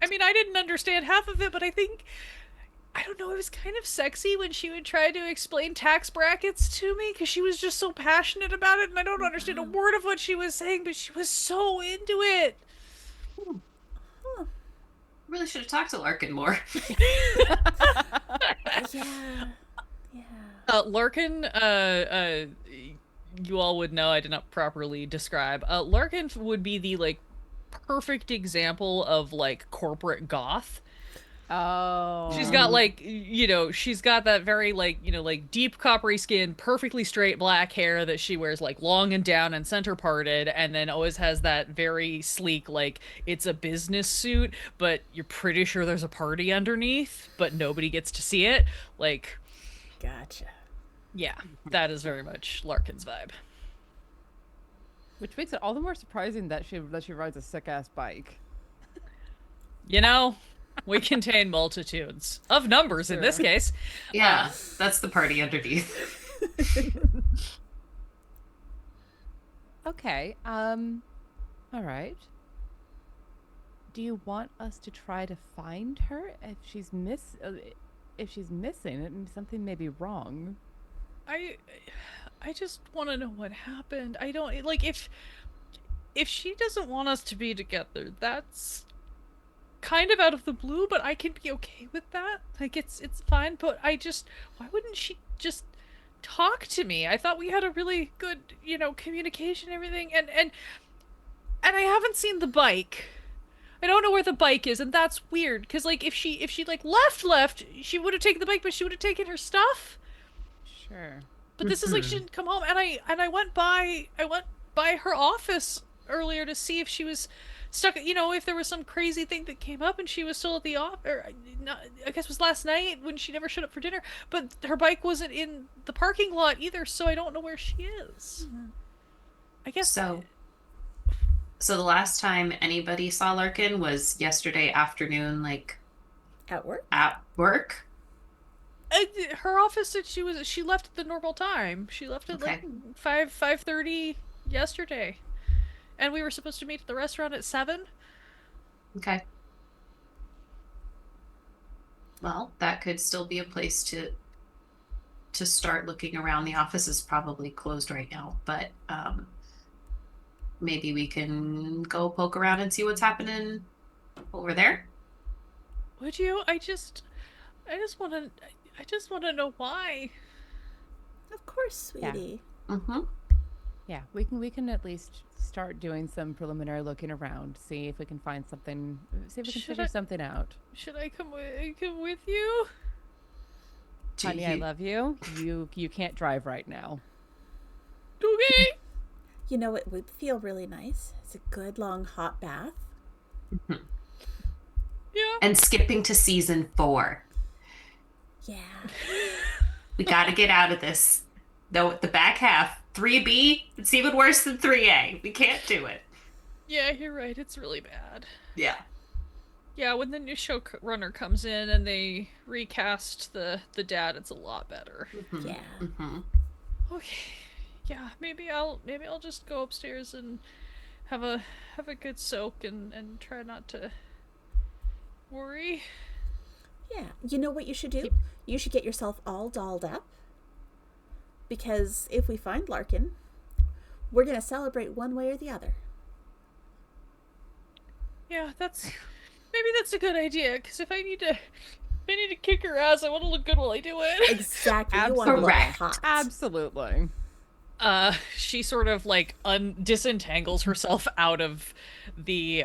I mean, I didn't understand half of it, but I don't know, it was kind of sexy when she would try to explain tax brackets to me because she was just so passionate about it, and I don't understand a word of what she was saying, but she was so into it. Huh. Really should have talked to Larkin more. Yeah. Yeah. Larkin, you all would know I did not properly describe. Larkin would be the, like, perfect example of, like, corporate goth. Oh. She's got, like, you know, she's got that very, like, you know, like, deep coppery skin, perfectly straight black hair that she wears, like, long and down and center parted, and then always has that very sleek, like, it's a business suit, but you're pretty sure there's a party underneath, but nobody gets to see it. Like, Gotcha. yeah, that is very much Larkin's vibe. Which makes it all the more surprising that she rides a sick ass bike. You know, we contain multitudes of numbers in this Sure. case. Yeah, that's the party underneath. Okay. All right. Do you want us to try to find her if she's missing? It means something may be wrong. I just want to know what happened. I don't like if she doesn't want us to be together. That's kind of out of the blue, but I can be okay with that. Like it's fine, but why wouldn't she just talk to me? I thought we had a really good, you know, communication and everything, and I haven't seen the bike. I don't know where the bike is, and that's weird because like if she like left, she would have taken the bike, but she would have taken her stuff. Sure. But this is like she didn't come home, and I went by her office earlier to see if she was stuck. You know, if there was some crazy thing that came up, and she was still at the office. Or not, I guess it was last night when she never showed up for dinner. But her bike wasn't in the parking lot either, so I don't know where she is. I guess So the last time anybody saw Larkin was yesterday afternoon, like At work? at work. her office said she left at the normal time. She left at like Okay. 5:30 yesterday, and we were supposed to meet at the restaurant at 7. Okay. Well, that could still be a place to start looking around. The office is probably closed right now, but maybe we can go poke around and see what's happening over there. Would you? I just want to know why. Of course, Yeah. sweetie. Mm-hmm. Yeah, we can at least start doing some preliminary looking around, see if we can find something, see if we can Should figure something out. Should I come with you? Honey, I love you. You can't drive right now. Okay. You know what would feel really nice? It's a good long hot bath. Yeah. And skipping to season 4. Yeah. We got to get out of this. No, the back half, 3B, it's even worse than 3A. We can't do it. Yeah, you're right. It's really bad. Yeah. Yeah, when the new showrunner comes in and they recast the dad, it's a lot better. Mm-hmm. Yeah. Mm-hmm. Okay. Yeah, maybe I'll just go upstairs and have a good soak and try not to worry. Yeah. You know what you should do? You should get yourself all dolled up. Because if we find Larkin, we're going to celebrate one way or the other. Yeah, maybe that's a good idea. Because if I need to kick her ass, I want to look good while I do it. Exactly. You want to look Correct. hot. Absolutely. She sort of like disentangles herself out of the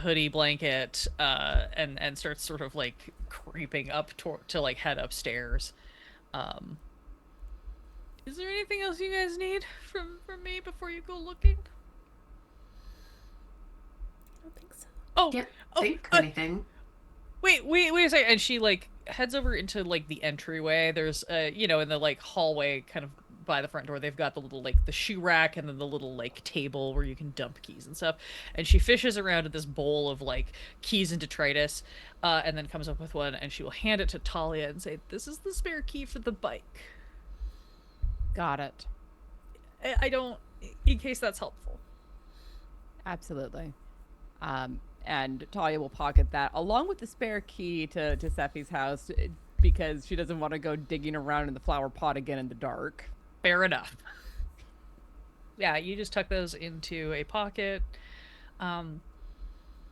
hoodie blanket, and starts sort of like creeping up to like head upstairs. Is there anything else you guys need from me before you go looking? I don't think so. Oh, Can't oh, think anything. wait a second. And she like heads over into like the entryway. There's in the like hallway kind of by the front door. They've got the little like the shoe rack and then the little like table where you can dump keys and stuff. And she fishes around at this bowl of like keys and detritus, and then comes up with one, and she will hand it to Talia and say, "This is the spare key for the bike." Got it. I don't, in case that's helpful. Absolutely. And Talia will pocket that along with the spare key to Sephi's house because she doesn't want to go digging around in the flower pot again in the dark. Fair enough. Yeah, you just tuck those into a pocket.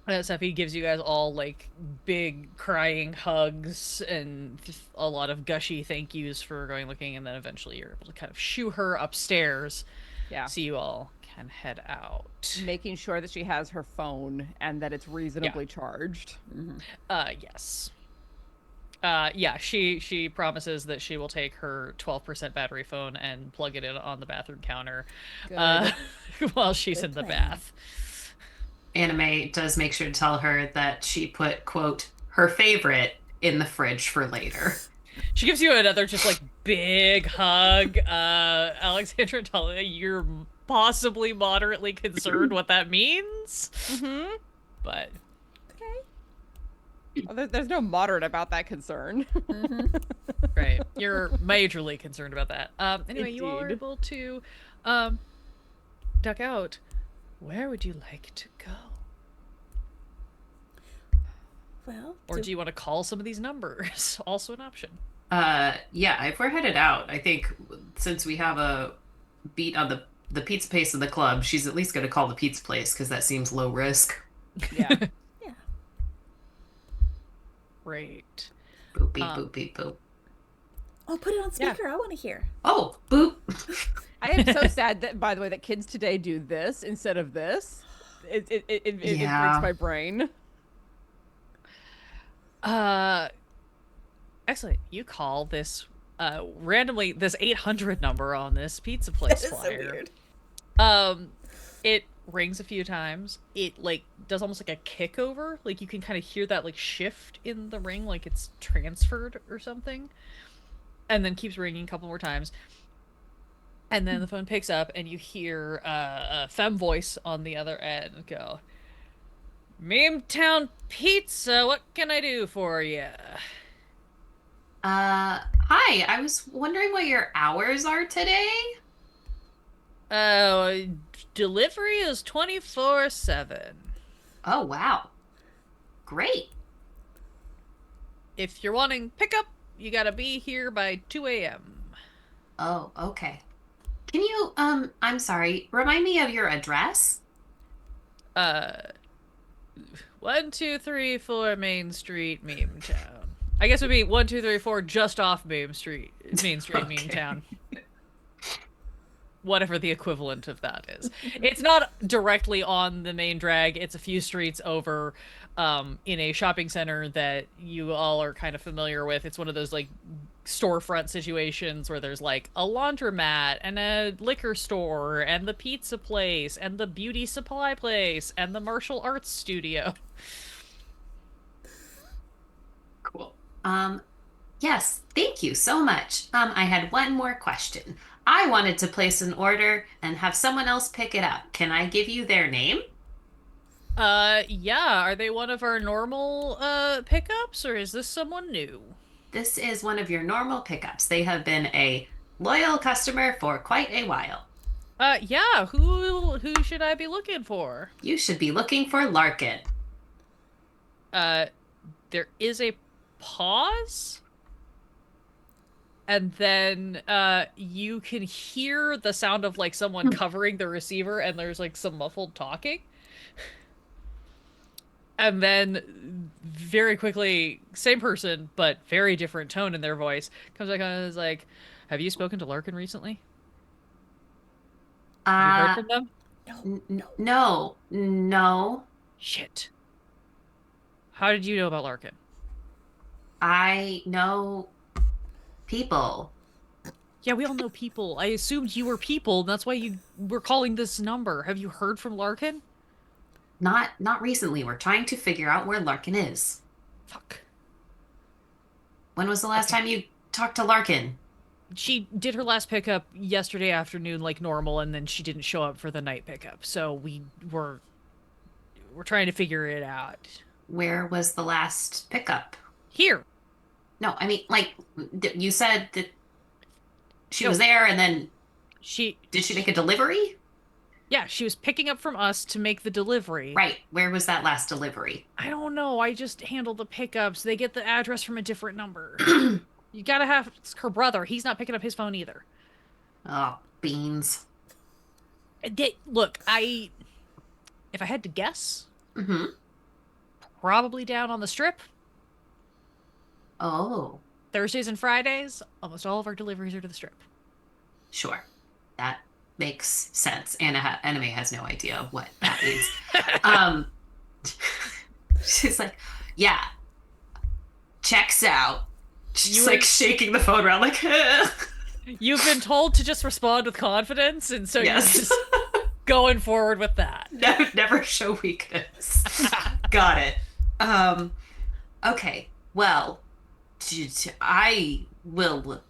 Sephi gives you guys all like big crying hugs and a lot of gushy thank yous for going looking, and then eventually you're able to kind of shoo her upstairs. Yeah. So you all can head out. Making sure that she has her phone and that it's reasonably charged. Yes. Yeah, she promises that she will take her 12% battery phone and plug it in on the bathroom counter while she's Good in the plan. bath. Anime does make sure to tell her that she put, quote, her favorite in the fridge for later. She gives you another just like big hug. Alexandra and Talia, you're possibly moderately concerned what that means. Mm-hmm. But Okay. Well, there's no moderate about that concern. right, you're majorly concerned about that. Anyway, you all are Indeed. able to duck out. Where would you like to go? Well, Or do you want to call some of these numbers? Also an option. Yeah, if we're headed out, I think since we have a beat on the pizza place of the club, she's at least going to call the pizza place because that seems low risk. Yeah. yeah. Great. Boop, beep, boop, beep, boop. Oh, put it on speaker. I want to hear. Oh, boop. I am so sad that, by the way, that kids today do this instead of this. It Yeah. breaks my brain. Excellent. You call this randomly this 800 number on this pizza place That is so flyer. weird. It rings a few times. It like does almost like a kick over. Like you can kind of hear that like shift in the ring, like it's transferred or something. And then keeps ringing a couple more times. And then the phone picks up and you hear a femme voice on the other end go, "Meme Town Pizza, what can I do for you?" Hi, I was wondering what your hours are today? Delivery is 24/7. Oh, wow. Great. If you're wanting pickup, you gotta be here by 2 a.m. Oh, okay. Can you, I'm sorry, remind me of your address? 1234 Main Street, Meme Town. I guess it would be 1234 just off Main Street, Meme Okay. Town. Whatever the equivalent of that is. It's not directly on the main drag. It's a few streets over in a shopping center that you all are kind of familiar with. It's one of those like storefront situations where there's like a laundromat and a liquor store and the pizza place and the beauty supply place and the martial arts studio. Cool. Yes, thank you so much. I had one more question. I wanted to place an order and have someone else pick it up. Can I give you their name? Yeah, are they one of our normal pickups or is this someone new? This is one of your normal pickups. They have been a loyal customer for quite a while. Yeah, who should I be looking for? You should be looking for Larkin. There is a pause, and then you can hear the sound of like someone covering the receiver, and there's like some muffled talking. And then very quickly, same person, but very different tone in their voice, comes back on and is like, "Have you spoken to Larkin recently? Have you heard from them?" No. Shit. How did you know about Larkin? I know people. Yeah, we all know people. I assumed you were people, and that's why you were calling this number. Have you heard from Larkin? Not recently. We're trying to figure out where Larkin is. Fuck. When was the last time you talked to Larkin? She did her last pickup yesterday afternoon like normal, and then she didn't show up for the night pickup. So we're trying to figure it out. Where was the last pickup? Here. No, I mean, like, you said that she No. was there, and then She did she make a delivery? Yeah, she was picking up from us to make the delivery. Right. Where was that last delivery? I don't know. I just handle the pickups. They get the address from a different number. You gotta have it's her brother. He's not picking up his phone either. Oh, beans. Look, if I had to guess, Mm-hmm. probably down on the strip. Oh, Thursdays and Fridays, almost all of our deliveries are to the strip. sure. That makes sense. Anime has no idea what that means. um, she's like, yeah, checks out. She's like shaking the phone around, like, You've been told to just respond with confidence, and so yes. you're just going forward with that. Never show weakness. Got it. Okay. Well, I will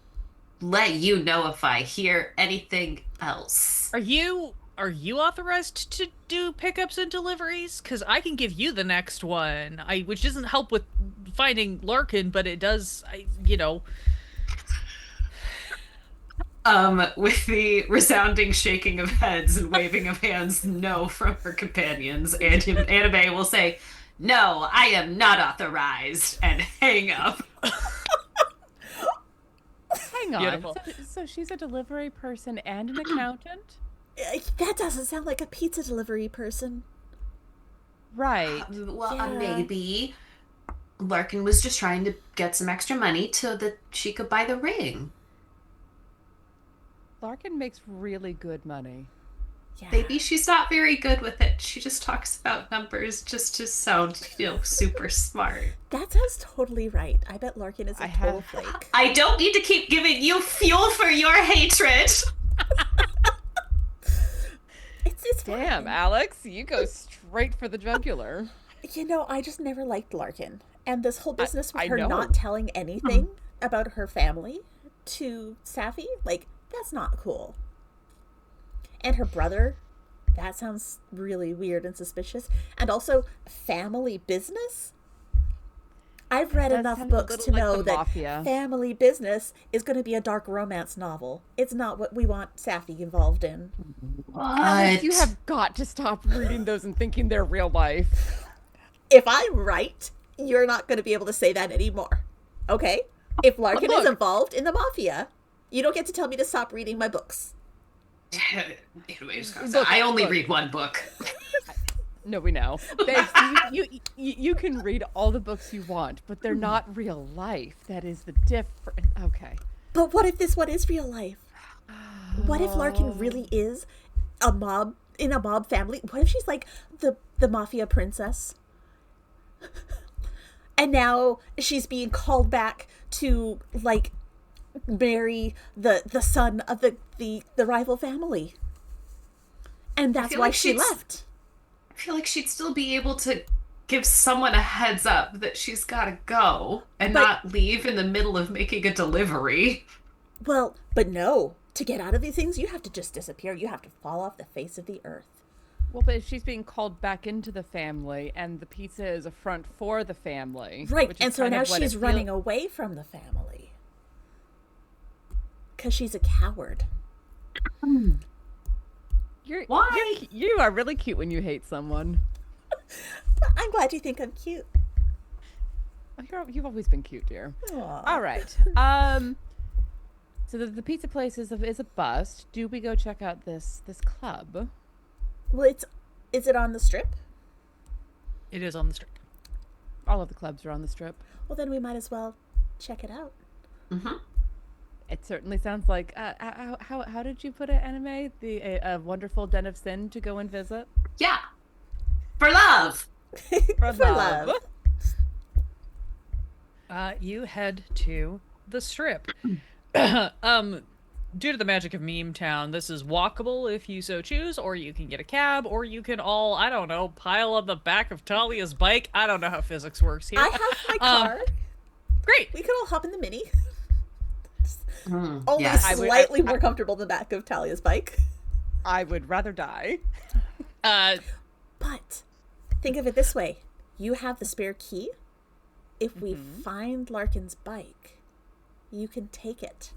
let you know if I hear anything else. Are you authorized to do pickups and deliveries? Because I can give you the next one. Which doesn't help with finding Larkin, but it does. With the resounding shaking of heads and waving of hands, no from her companions, and Anime will say, "No, I am not authorized," and hang up. Hang on. Beautiful. So she's a delivery person and an accountant? That doesn't sound like a pizza delivery person. Right. Well, Yeah. maybe Larkin was just trying to get some extra money so that she could buy the ring. Larkin makes really good money. Yeah. Maybe she's not very good with it. She just talks about numbers just to sound, super smart. That sounds totally right. I bet Larkin is a total flake. I don't need to keep giving you fuel for your hatred. It's Damn, fine. Alex, you go straight for the jugular. I just never liked Larkin. And this whole business with I her know. not telling anything about her family to Safi, that's not cool. And her brother, that sounds really weird and suspicious. And also, family business? I've read That enough sounds a books to little like know the that mafia. family business is going to be a dark romance novel. It's not what we want Safi involved in. Alex, you have got to stop reading those and thinking they're real life. If I'm right, you're not going to be able to say that anymore. Okay? If Larkin is Look. involved in the mafia, you don't get to tell me to stop reading my books. Anyways, Look, I only look. read one book. No, we know. Babes, you can read all the books you want, but they're not real life. That is the difference. Okay. But what if this one is real life? What if Larkin really is a mob family? What if she's like the mafia princess? And now she's being called back to marry the son of the rival family. And that's feel why like she she's- left. I feel like she'd still be able to give someone a heads up that she's got to go and But- not leave in the middle of making a delivery. Well, but no. To get out of these things, you have to just disappear. You have to fall off the face of the earth. Well, but if she's being called back into the family, and the pizza is a front for the family. Right, which is and so kind now of what it she's running away from the family. Because she's a coward. You are really cute when you hate someone. I'm glad you think I'm cute. You've always been cute, dear. Aw. All right. So the pizza place is a bust. Do we go check out this club? Well, is it on the strip? It is on the strip. All of the clubs are on the strip. Well, then we might as well check it out. Mm-hmm. It certainly sounds like. How did you put it, Anime? A wonderful den of sin to go and visit. Yeah. For love. For love. You head to the strip. Due to the magic of Meme Town, this is walkable if you so choose, or you can get a cab, or you can all, I don't know, pile on the back of Talia's bike. I don't know how physics works here. I have my car. Great. We could all hop in the Mini. Only Yes. slightly more comfortable than the back of Talia's bike. I would rather die. But think of it this way. You have the spare key. If we find Larkin's bike, you can take it.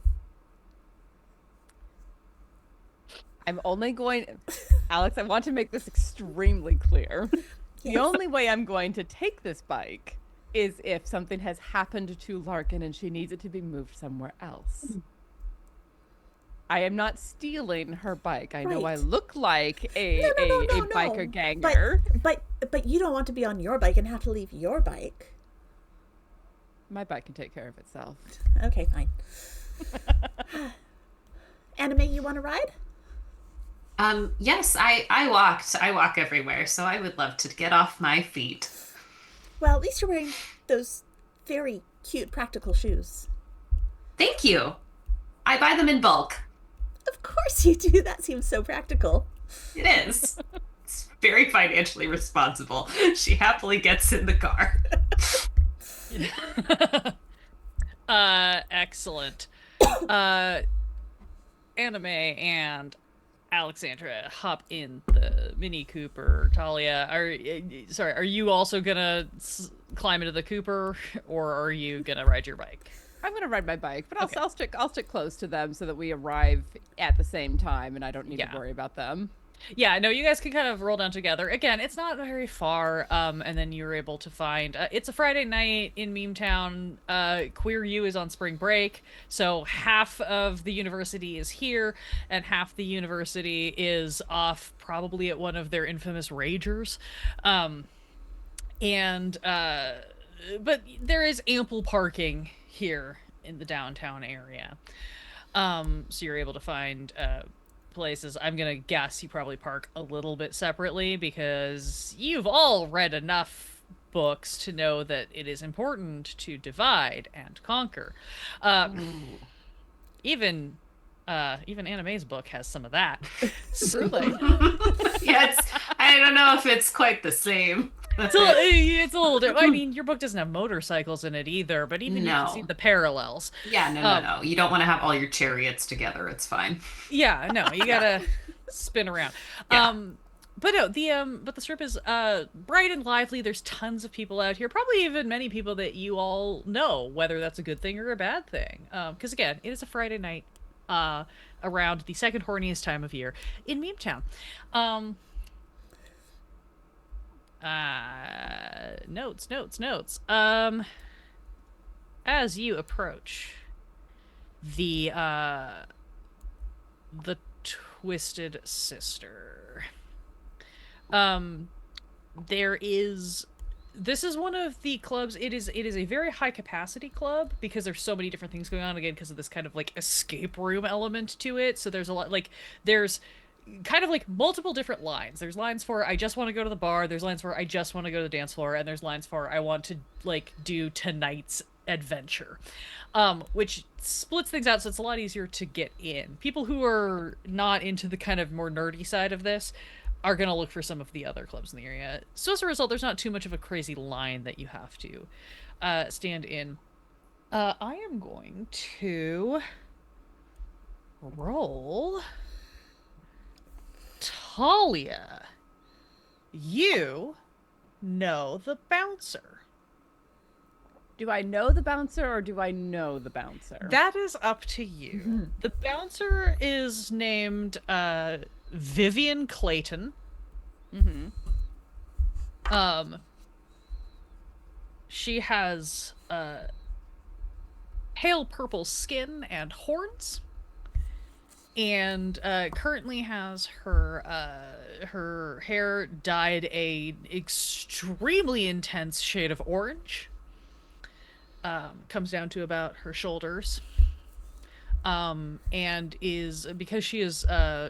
I'm only going... Alex, I want to make this extremely clear. The only way I'm going to take this bike is if something has happened to Larkin and she needs it to be moved somewhere else. I am not stealing her bike. I know I Right. look like a biker But, ganger. but you don't want to be on your bike and have to leave your bike. My bike can take care of itself. Okay, fine. Anime, you want to ride? Yes, I walked. I walk everywhere, so I would love to get off my feet. Well, at least you're wearing those very cute practical shoes. Thank you. I buy them in bulk. Of course you do. That seems so practical. It is. It's very financially responsible. She happily gets in the car. Excellent. Anime and Alexandra hop in the Mini Cooper. Talia, are you also gonna climb into the Cooper, or are you gonna ride your bike? I'm gonna ride my bike, but Okay. I'll stick close to them so that we arrive at the same time and I don't need Yeah. to worry about them. Yeah, no, you guys can kind of roll down together. Again, it's not very far, and then you're able to find... it's a Friday night in Meme Town. Queer U is on spring break, so half of the university is here, and half the university is off probably at one of their infamous ragers. But there is ample parking here in the downtown area. So you're able to find... places. I'm gonna guess you probably park a little bit separately because you've all read enough books to know that it is important to divide and conquer. Even Anime's book has some of that. Truly. Yeah, I don't know if it's quite the same. It's a little different. I mean, your book doesn't have motorcycles in it either, but even you can see the parallels. Yeah, no. You don't want to have all your chariots together. It's fine. Yeah, no, you gotta spin around. Yeah. But no, but the strip is bright and lively. There's tons of people out here, probably even many people that you all know, whether that's a good thing or a bad thing. Because again, it is a Friday night around the second horniest time of year in Meme Town. Notes. As you approach the Twisted Sister, this is one of the clubs. It is a very high capacity club because there's so many different things going on, again because of this kind of like escape room element to it. So there's a lot, like there's kind of like multiple different lines. There's lines for I just want to go to the bar, there's lines for I just want to go to the dance floor, and there's lines for I want to like do tonight's adventure, which splits things out so it's a lot easier to get in. People who are not into the kind of more nerdy side of this are going to look for some of the other clubs in the area. So as a result, there's not too much of a crazy line that you have to stand in. I am going to roll Talia. You know the bouncer. Do I know the bouncer or do I know the bouncer? That is up to you. The bouncer is named Vivian Clayton. She has pale purple skin and horns, and currently has her hair dyed a extremely intense shade of orange. Comes down to about her shoulders. And is, because she is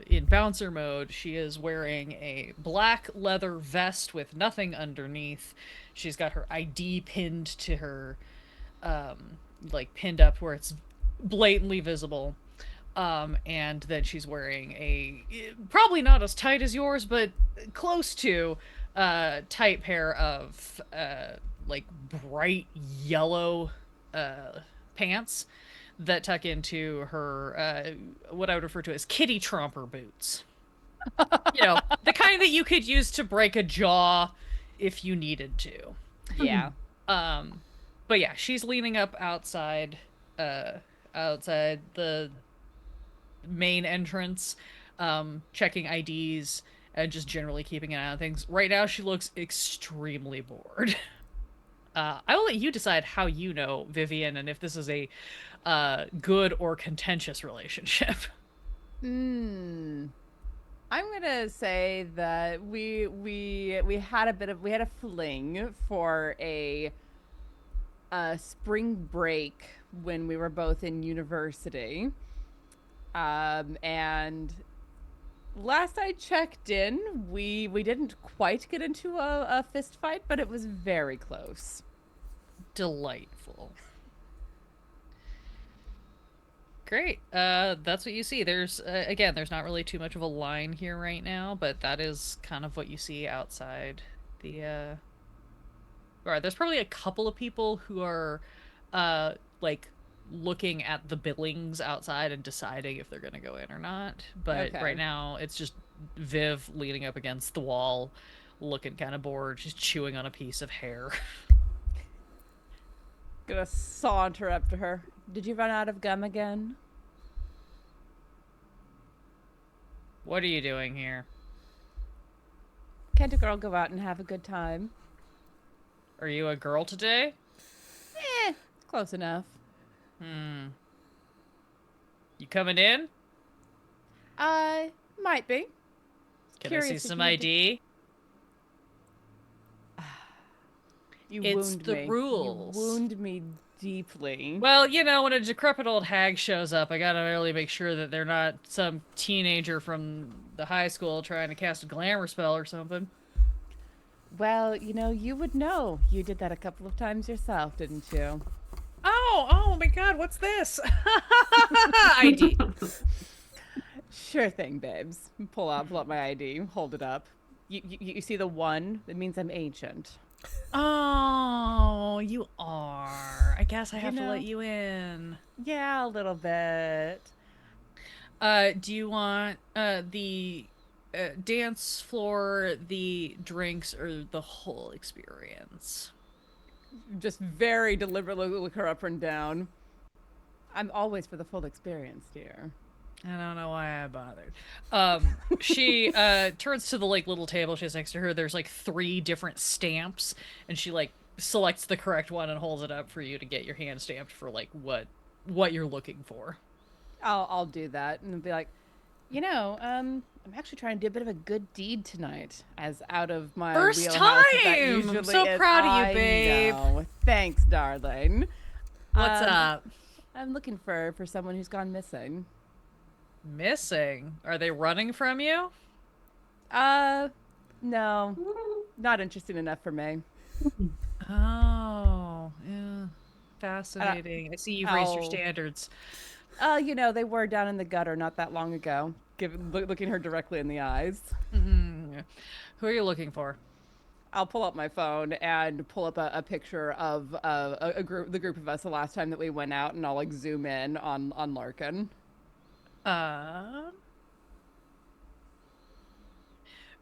in bouncer mode, she is wearing a black leather vest with nothing underneath. She's got her ID pinned to her, like pinned up where it's blatantly visible. And then she's wearing a, probably not as tight as yours, but close to, tight pair of, like bright yellow, pants that tuck into her what I would refer to as kitty tromper boots. You know, the kind that you could use to break a jaw if you needed to. Yeah. But yeah, she's leaning up uh outside the main entrance, checking IDs and just generally keeping an eye on things. Right now she looks extremely bored. I will let you decide how you know Vivian and if this is a good or contentious relationship. Hmm. I'm gonna say that we had a fling for a spring break when we were both in university. And last I checked in, we didn't quite get into a fist fight, but it was very close. Delightful. Great. That's what you see. There's again, there's not really too much of a line here right now, but that is kind of what you see outside the Right, there's probably a couple of people who are like looking at the billings outside and deciding if they're going to go in or not. But Okay. right now it's just Viv leaning up against the wall, looking kind of bored, just chewing on a piece of hair. Gonna saunter up to her. Did you run out of gum again? What are you doing here? Can't a girl go out and have a good time? Are you a girl today? Close enough. Hmm. You coming in? Might be. Can I Curious see if some you would- ID? You It's wound the me. rules. You wound me deeply. Well, you know, when a decrepit old hag shows up, I gotta really make sure that they're not some teenager from the high school trying to cast a glamour spell or something. Well, you would know. You did that a couple of times yourself, didn't you? Oh my god, what's this? ID. Sure thing, babes. Pull up my ID. Hold it up. You see the one? That means I'm ancient. Oh, you are. I guess I You have to know. let you in. Yeah, a little bit. Do you want the dance floor, the drinks, or the whole experience? Just very deliberately look her up and down. I'm always for the full experience, dear. I don't know why I bothered. She turns to the like little table she has next to her. There's like 3 different stamps, and she like selects the correct one and holds it up for you to get your hand stamped for like what you're looking for. I'll do that and be like, I'm actually trying to do a bit of a good deed tonight, as out of my First wheelhouse as that time! I'm usually so is. proud of you, I babe. know. Thanks, darling. What's Um, up? I'm looking for someone who's gone missing. Missing? Are they running from you? No, not interesting enough for me. Oh, yeah. Fascinating. I see you've raised your I'll- standards. They were down in the gutter not that long ago. Looking her directly in the eyes. Mhm. Who are you looking for? I'll pull up my phone and pull up a picture of the group of us the last time that we went out, and I'll like zoom in on Larkin.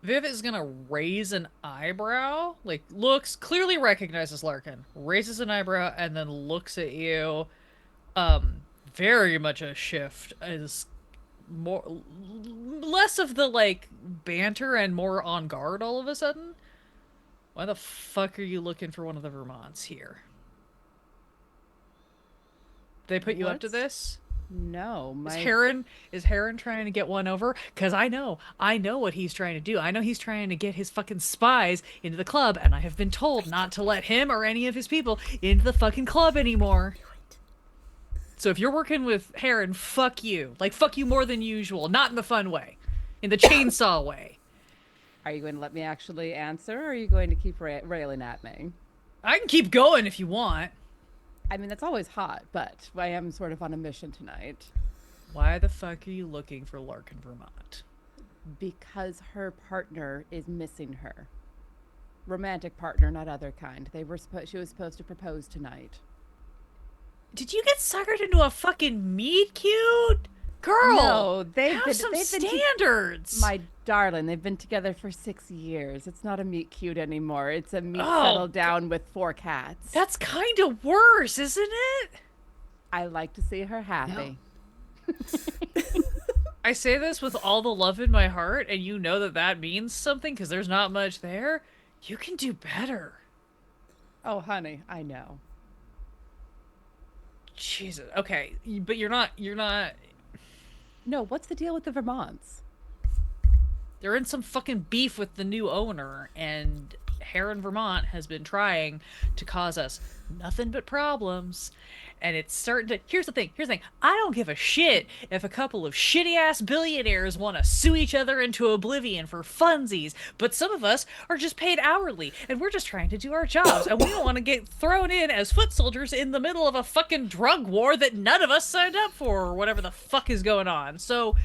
Viv is gonna raise an eyebrow, like looks, clearly recognizes Larkin, raises an eyebrow, and then looks at you. Very much a shift, is more less of the like banter and more on guard all of a sudden. Why the fuck are you looking for one of the Vermonts here? They put you up to What? this? No, Is Heron trying to get one over? Because I know what he's trying to do. I know he's trying to get his fucking spies into the club, and I have been told not to let him or any of his people into the fucking club anymore. So if you're working with Heron, fuck you. Like, fuck you more than usual. Not in the fun way. In the chainsaw way. Are you going to let me actually answer, or are you going to keep railing at me? I can keep going if you want. I mean, that's always hot, but I am sort of on a mission tonight. Why the fuck are you looking for Larkin, Vermont? Because her partner is missing her. Romantic partner, not other kind. She was supposed to propose tonight. Did you get suckered into a fucking meat cute? Girl, No, they've have been some they've been standards. my darling, they've been together for 6 years. It's not a meet cute anymore. It's a meet Oh, settled down with 4 cats. that's kind of worse, isn't it? I like to see her happy. I say this with all the love in my heart, and you know that that means something because there's not much there. You can do better. Oh, honey, I know. Jesus. Okay, but you're not. No, what's the deal with the Vermonts? They're in some fucking beef with the new owner, and Heron, Vermont has been trying to cause us nothing but problems. And it's starting to. Here's the thing. I don't give a shit if a couple of shitty ass billionaires want to sue each other into oblivion for funsies, but some of us are just paid hourly, and we're just trying to do our jobs, and we don't want to get thrown in as foot soldiers in the middle of a fucking drug war that none of us signed up for, or whatever the fuck is going on. So,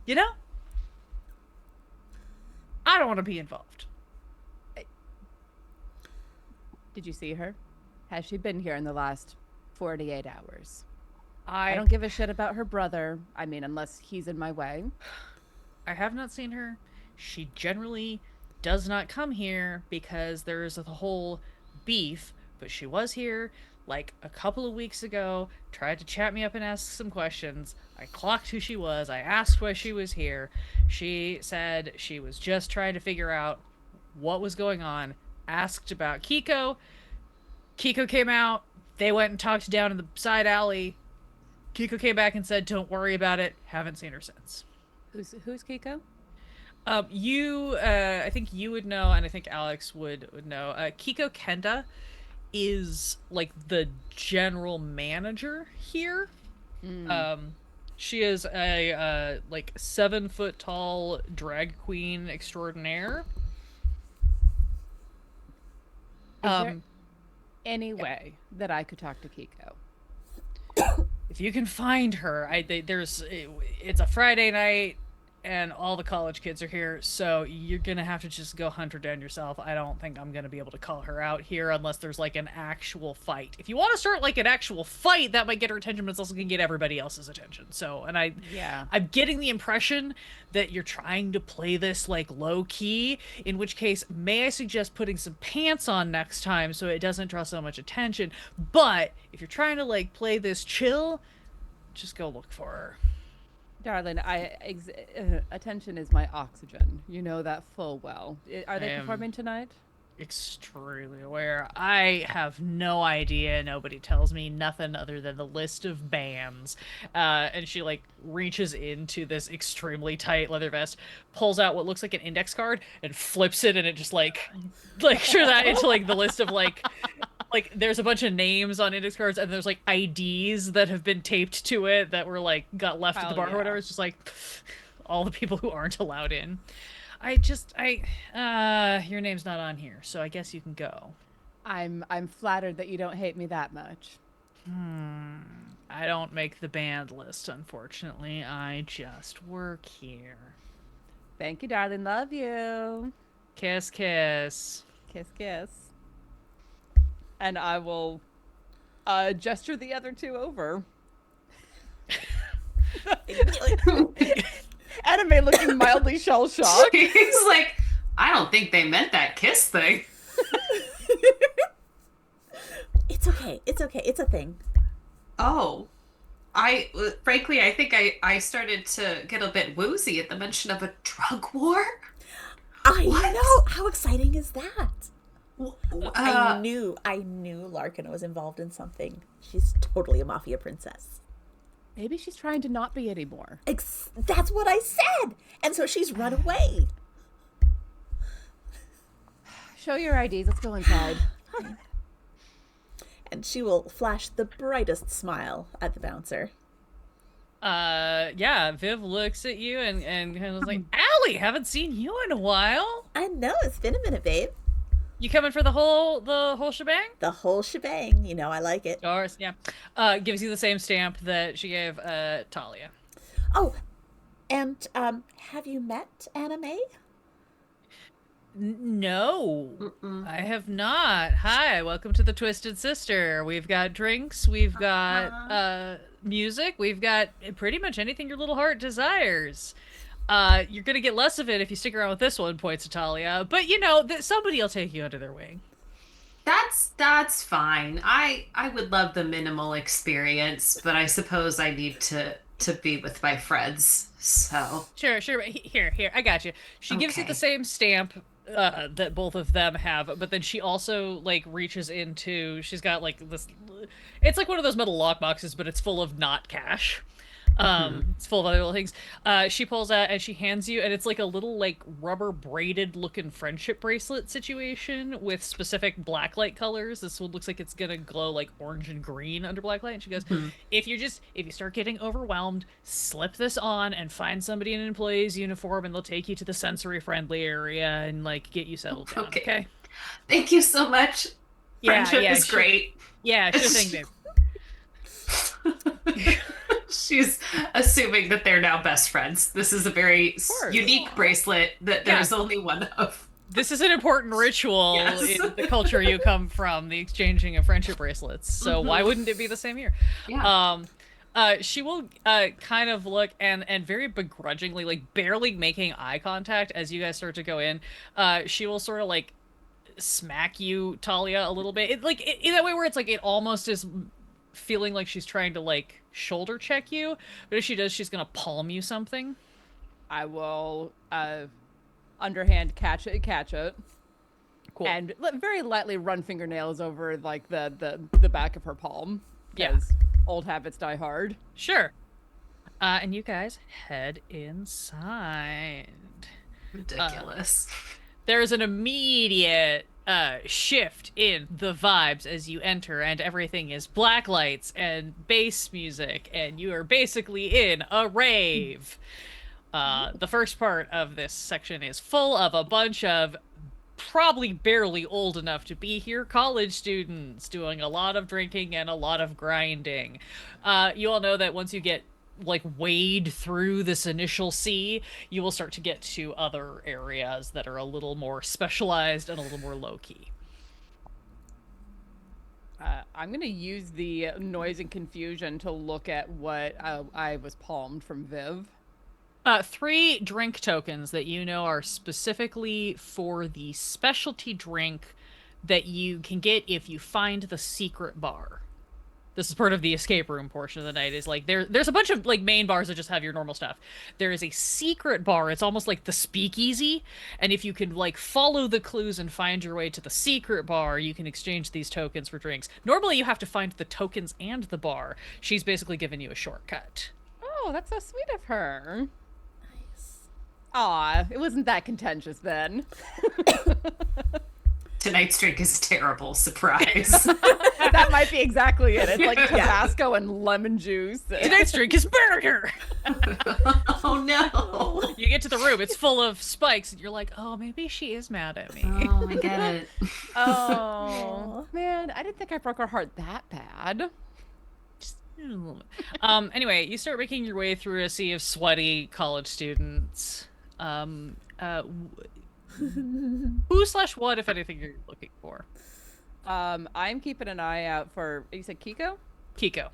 you know, I don't want to be involved. Did you see her? Has she been here in the last 48 hours? I I don't give a shit about her brother. I mean, unless he's in my way. I have not seen her. She generally does not come here because there's a whole beef, but she was here like a couple of weeks ago, tried to chat me up and ask some questions. I clocked who she was. I asked why she was here. She said she was just trying to figure out what was going on, asked about Kiko. Kiko came out. They went and talked down in the side alley. Kiko came back and said, "Don't worry about it." Haven't seen her since. Who's Kiko? I think you would know, and I think Alex would know. Kiko Kenda is like the general manager here. She is a like 7 foot tall drag queen extraordinaire. Is there any way that I could talk to Kiko? If you can find her, it's a Friday night and all the college kids are here, so you're gonna have to just go hunt her down yourself. I don't think I'm gonna be able to call her out here unless there's like an actual fight. If you want to start like an actual fight, that might get her attention, but it's also gonna get everybody else's attention. So, Yeah. I'm getting the impression that you're trying to play this like low key, in which case, may I suggest putting some pants on next time so it doesn't draw so much attention. But if you're trying to like play this chill, just go look for her. Darling, attention is my oxygen. You know that full well. Are they I am performing tonight? extremely aware. I have no idea. Nobody tells me nothing other than the list of bands. And she like reaches into this extremely tight leather vest, pulls out what looks like an index card, and flips it, and it just like sure that into like the list of like there's a bunch of names on index cards, and there's like IDs that have been taped to it that were like got left at the bar or whatever. It's just like all the people who aren't allowed in. Your name's not on here, so I guess you can go. I'm flattered that you don't hate me that much. I don't make the band list, unfortunately. I just work here. Thank you, darling. Love you. Kiss, kiss. Kiss, kiss. And I will gesture the other two over. Anime looking mildly shell-shocked. He's like, I don't think they meant that kiss thing. It's okay. It's okay. It's a thing. Oh. Frankly, I think I started to get a bit woozy at the mention of a drug war. I What? know. How exciting is that? I Uh, knew Larkin was involved in something. She's totally a mafia princess. Maybe she's trying to not be anymore. That's what I said. And so she's run away. Show your IDs. Let's go inside. And she will flash the brightest smile at the bouncer. Yeah, Viv looks at you and kind of like, Allie, haven't seen you in a while. I know, it's been a minute, babe. You coming for the whole shebang? The whole shebang. You know, I like it. Of course, yeah. Gives you the same stamp that she gave Talia. Oh, and have you met Anna May? No, Mm-mm. I have not. Hi, welcome to the Twisted Sister. We've got drinks, we've got music, we've got pretty much anything your little heart desires. You're gonna get less of it if you stick around with this one, points Italia. But you know that somebody will take you under their wing. That's fine. I would love the minimal experience, but I suppose I need to be with my friends. So, Sure, sure. Here, I got you. She gives you the okay. same stamp that both of them have, but then she also like reaches into. She's got like this. It's like one of those metal lock boxes, but it's full of not cash. Hmm. It's full of other little things. She pulls out and she hands you, and it's like a little like rubber braided looking friendship bracelet situation with specific blacklight colors. This one looks like it's gonna glow like orange and green under blacklight. And she goes, Hmm. if you start getting overwhelmed, slip this on and find somebody in an employee's uniform, and they'll take you to the sensory friendly area and like get you settled down. Okay. Okay? Thank you so much. Yeah, Friendship yeah, is sure. great. Yeah, sure thing, babe. She's assuming that they're now best friends. This is a very course. unique bracelet that Yeah. there's only one of. This is an important ritual Yes. in the culture you come from, the exchanging of friendship bracelets. So why Mhm. wouldn't it be the same here? Yeah. She will kind of look and very begrudgingly, like barely making eye contact as you guys start to go in. She will sort of like smack you, Talia, a little bit. In that way where it's like it almost is feeling like she's trying to like shoulder check you, but if she does, she's gonna palm you something. I will underhand catch it, Cool. and very lightly run fingernails over like the back of her palm. Yeah. Because old habits die hard. Sure. And you guys head inside. Ridiculous. There's an immediate shift in the vibes as you enter, and everything is black lights and bass music, and you are basically in a rave. The first part of this section is full of a bunch of probably barely old enough to be here college students doing a lot of drinking and a lot of grinding. You all know that once you get like wade through this initial sea, you will start to get to other areas that are a little more specialized and a little more low key. I'm gonna use the noise and confusion to look at what I was palmed from Viv. 3 drink tokens that you know are specifically for the specialty drink that you can get if you find the secret bar. This is part of the escape room portion of the night. Is like there's a bunch of like main bars that just have your normal stuff. There is a secret bar. It's almost like the speakeasy, and if you can like follow the clues and find your way to the secret bar, you can exchange these tokens for drinks. Normally you have to find the tokens and the bar. She's basically given you a shortcut. Oh, that's so sweet of her. Nice. Aw, it wasn't that contentious then. Tonight's drink is terrible. Surprise. That might be exactly it. It's like Tabasco and lemon juice. Tonight's drink is burger. Oh no. You get to the room, it's full of spikes, and you're like, oh, maybe she is mad at me. Oh, I get it. Oh, man, I didn't think I broke her heart that bad. Anyway, you start making your way through a sea of sweaty college students. Who/what, if anything, you're looking for? I'm keeping an eye out for. You said Kiko? Kiko.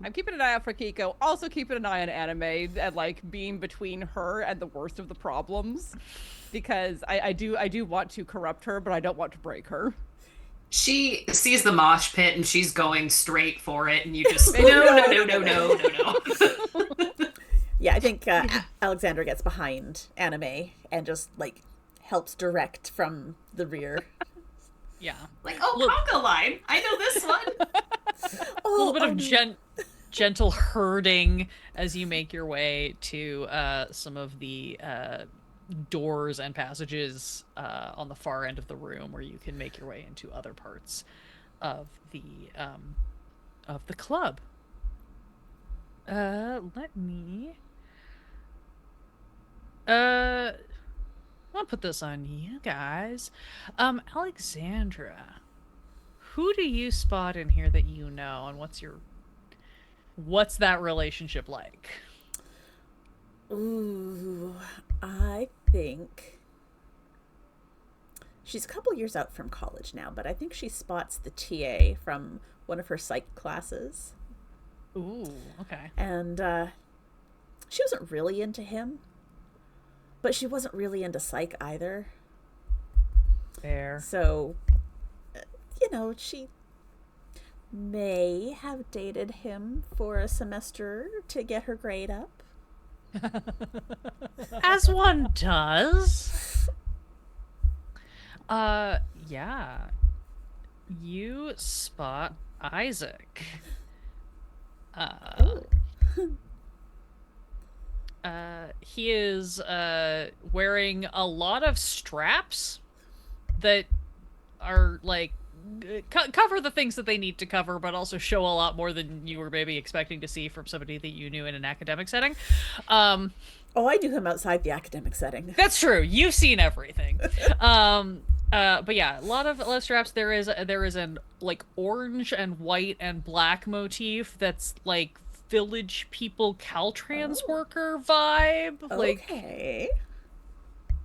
I'm keeping an eye out for Kiko. Also keeping an eye on Anime and like being between her and the worst of the problems, because I do want to corrupt her, but I don't want to break her. She sees the mosh pit and she's going straight for it, and you just no. Yeah, I think Alexandra gets behind Anime and just like helps direct from the rear. Yeah. Like, oh, conga line. I know this one. A little bit of gentle herding as you make your way to some of the doors and passages on the far end of the room, where you can make your way into other parts of the club. Let me. I'll put this on you guys. Alexandra, who do you spot in here that you know, and what's that relationship like? Ooh, I think She's a couple years out from college now, but I think she spots the TA from one of her psych classes. Ooh, okay. And she wasn't really into him, but she wasn't really into psych either. Fair. So, she may have dated him for a semester to get her grade up. As one does. Yeah. You spot Isaac. He is wearing a lot of straps that are like cover the things that they need to cover, but also show a lot more than you were maybe expecting to see from somebody that you knew in an academic setting. Oh, I knew him outside the academic setting. That's true. You've seen everything. But yeah, a lot of straps. There is an like orange and white and black motif that's like village people Caltrans worker vibe. Okay.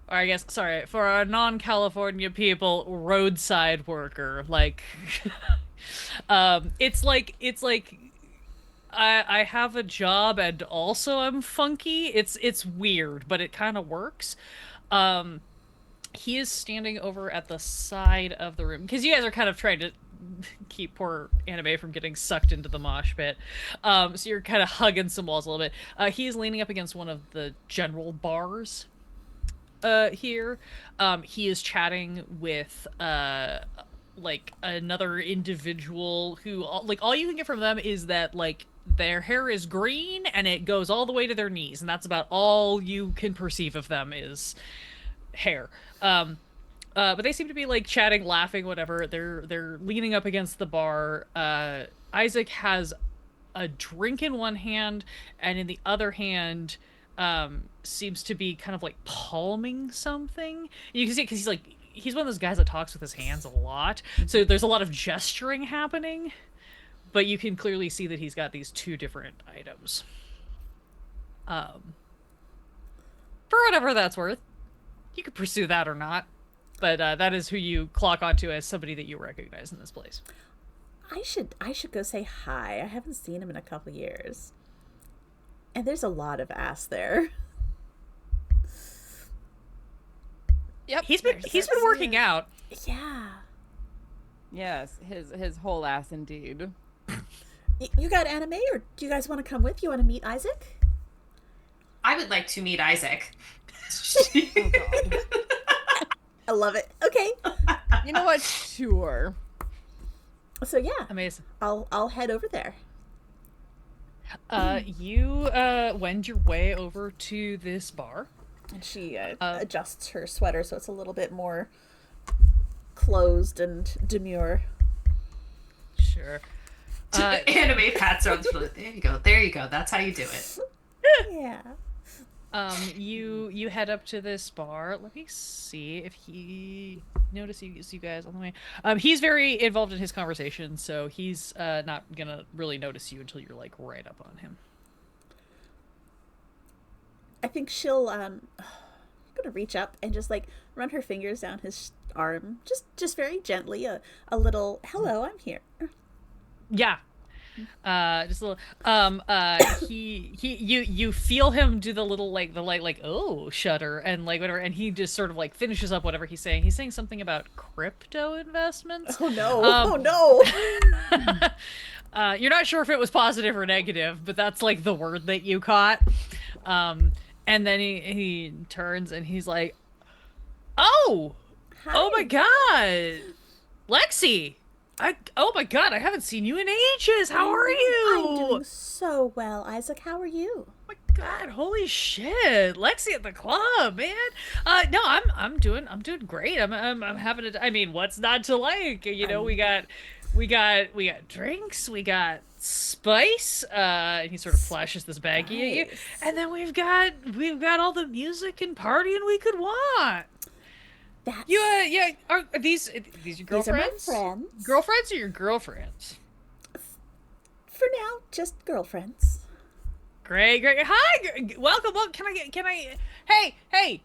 Or I guess, sorry, for our non-California people, roadside worker. Like, it's like I have a job and also I'm funky. It's weird, but it kind of works. He is standing over at the side of the room because you guys are kind of trying to keep poor Anime from getting sucked into the mosh pit. So you're kind of hugging some walls a little bit. He's leaning up against one of the general bars here. He is chatting with like another individual who like all you can get from them is that like their hair is green and it goes all the way to their knees, and that's about all you can perceive of them is hair. But they seem to be like chatting, laughing, whatever. They're leaning up against the bar. Isaac has a drink in one hand, and in the other hand seems to be kind of like palming something. You can see because he's one of those guys that talks with his hands a lot, so there's a lot of gesturing happening, but you can clearly see that he's got these two different items. For whatever that's worth, you could pursue that or not, but that is who you clock onto as somebody that you recognize in this place. I should go say hi. I haven't seen him in a couple years. And there's a lot of ass there. Yep. He's been working out. Yeah. Yes, his whole ass indeed. You got Anime, or do you guys want to come with? You want to meet Isaac? I would like to meet Isaac. Oh, God. I love it. Okay. You know what? Sure. So yeah, Amazing. I'll head over there. You wend your way over to this bar. And she adjusts her sweater so it's a little bit more closed and demure. Sure. Anime pats her on the shoulder. There you go. That's how you do it. Yeah. You head up to this bar. Let me see if he notices you guys on the way. He's very involved in his conversation, so he's not gonna really notice you until you're like right up on him. I think she'll gonna reach up and just like run her fingers down his arm, just very gently, a little hello, I'm here. Yeah. Just a little you feel him do the little like oh shudder and like whatever, and he just sort of like finishes up whatever he's saying. He's saying something about crypto investments. Oh no. You're not sure if it was positive or negative, but that's like the word that you caught. And then he turns and he's like, oh my god, Lexi. Oh my god, I haven't seen you in ages. How are you? I'm doing so well, Isaac. How are you? Oh my god, holy shit. Lexi at the club, man. No, I'm doing great. I'm having I mean, what's not to like? You know, we got drinks, we got spice, and he sort of flashes this baggie at you. And then we've got all the music and partying we could want. That's... Yeah. Are these your girlfriends? These are my friends. Girlfriends or your girlfriends? For now, just girlfriends. Great. Hi, welcome. Can I? Hey,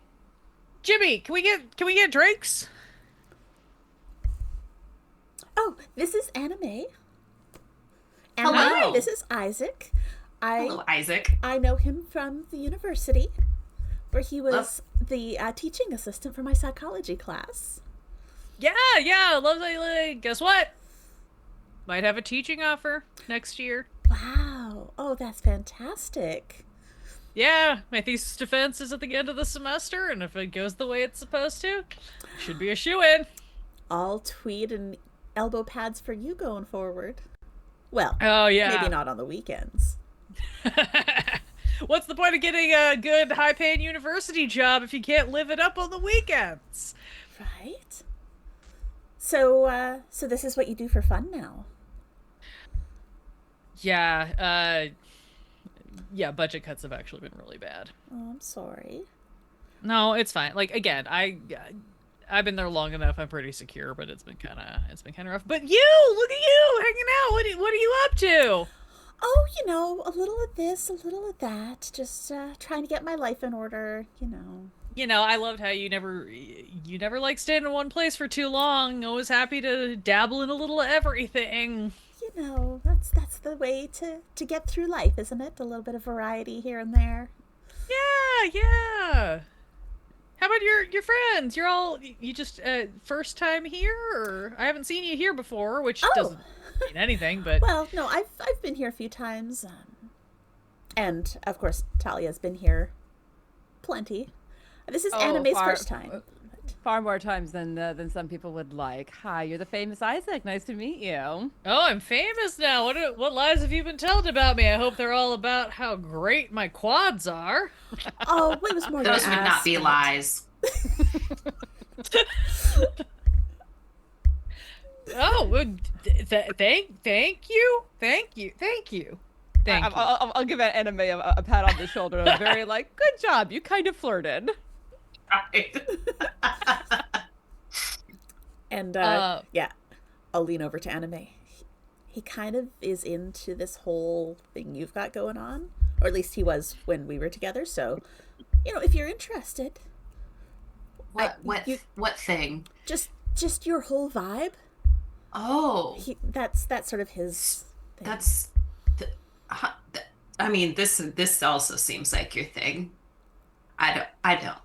Jimmy, can we get drinks? Oh, this is Anime. And Hello. hi, this is Isaac. Hello, Isaac. I know him from the university, where he was the teaching assistant for my psychology class. Yeah, lovely. Guess what? Might have a teaching offer next year. Wow. Oh, that's fantastic. Yeah, my thesis defense is at the end of the semester, and if it goes the way it's supposed to, should be a shoo-in. All tweed and elbow pads for you going forward. Well, Oh, yeah. maybe not on the weekends. What's the point of getting a good, high-paying university job if you can't live it up on the weekends? Right? So this is what you do for fun now. Yeah, budget cuts have actually been really bad. Oh, I'm sorry. No, it's fine. Like, again, I've been there long enough. I'm pretty secure, but it's been kind of rough. But you, look at you hanging out. What are you up to? Oh, a little of this, a little of that. Just trying to get my life in order, I loved how you never like staying in one place for too long. Always happy to dabble in a little of everything. That's the way to get through life, isn't it? A little bit of variety here and there. Yeah. How about your friends? You just first time here, or I haven't seen you here before, which doesn't mean anything, but Well, no, I've been here a few times, and of course Talia's been here plenty. This is Anime's first time. Far more times than some people would like. Hi, you're the famous Isaac. Nice to meet you. oh, I'm famous now. What lies have you been telling about me? I hope they're all about how great my quads are. Oh, it was more Those your would not be ass. lies. Oh, well, thank you. I'll give that anime a pat on the shoulder. A very good job. You kind of flirted. Right. And yeah, I'll lean over to Anime. He kind of is into this whole thing you've got going on, or at least he was when we were together. So, if you're interested, What thing? just your whole vibe. Oh, That's sort of his thing. that's. I mean, this also seems like your thing. I don't.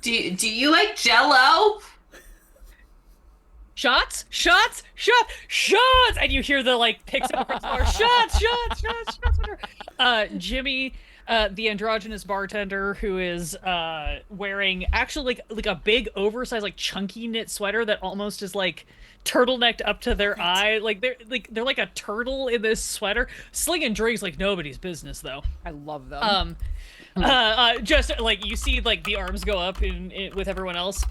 Do you like Jell-O? Shots, and you hear the picks up across the bar. Shots. Jimmy, the androgynous bartender who is wearing actually like a big oversized chunky knit sweater that almost is turtlenecked up to their eye. They're like a turtle in this sweater, slinging drinks like nobody's business though. I love them. Just you see the arms go up in with everyone else,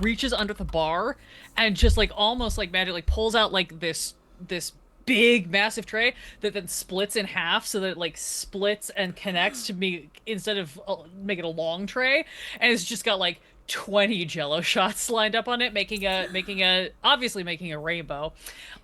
reaches under the bar and just almost like magic pulls out this big massive tray that then splits in half so that it splits and connects to me instead of make it a long tray, and it's just got 20 Jell-O shots lined up on it, making a rainbow.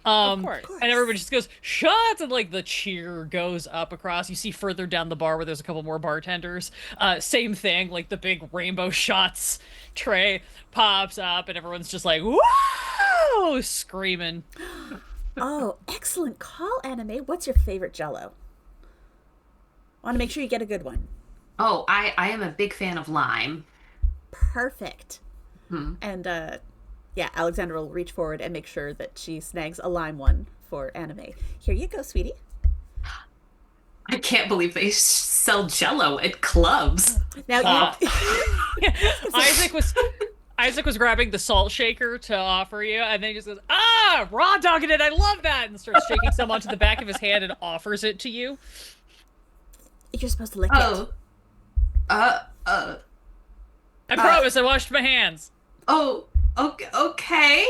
Of course. And everybody just goes shots, and the cheer goes up across. You see further down the bar where there's a couple more bartenders. Same thing, the big rainbow shots tray pops up, and everyone's just whoa, screaming. Oh, excellent call, Anime. What's your favorite Jell-O? Want to make sure you get a good one. Oh, I am a big fan of lime. Perfect. And yeah, Alexandra will reach forward and make sure that she snags a lime one for Anime. Here you go, sweetie. I can't believe they sell Jell-O at clubs. Now Isaac was grabbing the salt shaker to offer you, and then he just goes, raw dogging it, I love that, and starts shaking some onto the back of his hand and offers it to you. you're supposed to lick it. I promise, I washed my hands. Oh, okay.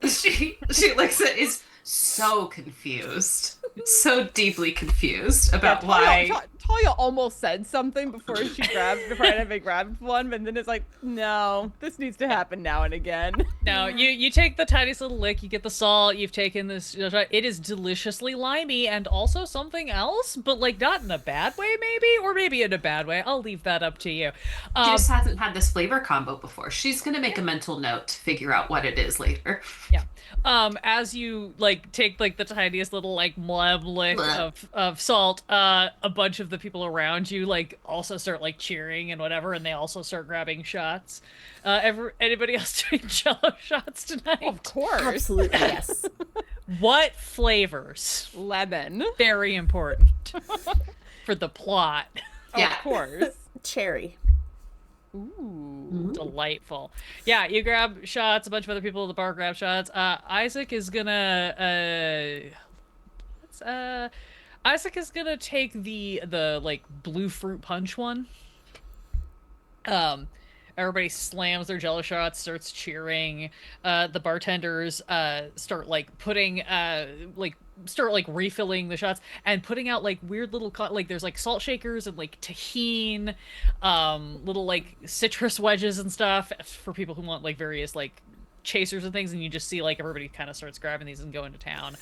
She looks at is so confused, so deeply confused about why. Talia almost said something before Annabelle grabbed one, but then it's like, no, this needs to happen now and again. No, you take the tiniest little lick, you get the salt, you've taken this, it is deliciously limey and also something else, but like not in a bad way maybe, or maybe in a bad way. I'll leave that up to you. She just hasn't had this flavor combo before. She's gonna make a mental note to figure out what it is later. Yeah. As you like take like the tiniest little like bleb lick of salt, a bunch of the people around you like also start like cheering and whatever, and they also start grabbing shots. Anybody else doing Jello shots tonight? Of course. Absolutely, yes. What flavors? Lemon. Very important for the plot. Yeah. Of course. Cherry. Ooh. Delightful. Yeah, you grab shots, a bunch of other people at the bar grab shots. Isaac is gonna take the like blue fruit punch one. Everybody slams their Jello shots, starts cheering. The bartenders start like putting start like refilling the shots and putting out like weird little like there's like salt shakers and like tahine, little like citrus wedges and stuff for people who want like various like chasers and things, and you just see like everybody kind of starts grabbing these and going to town.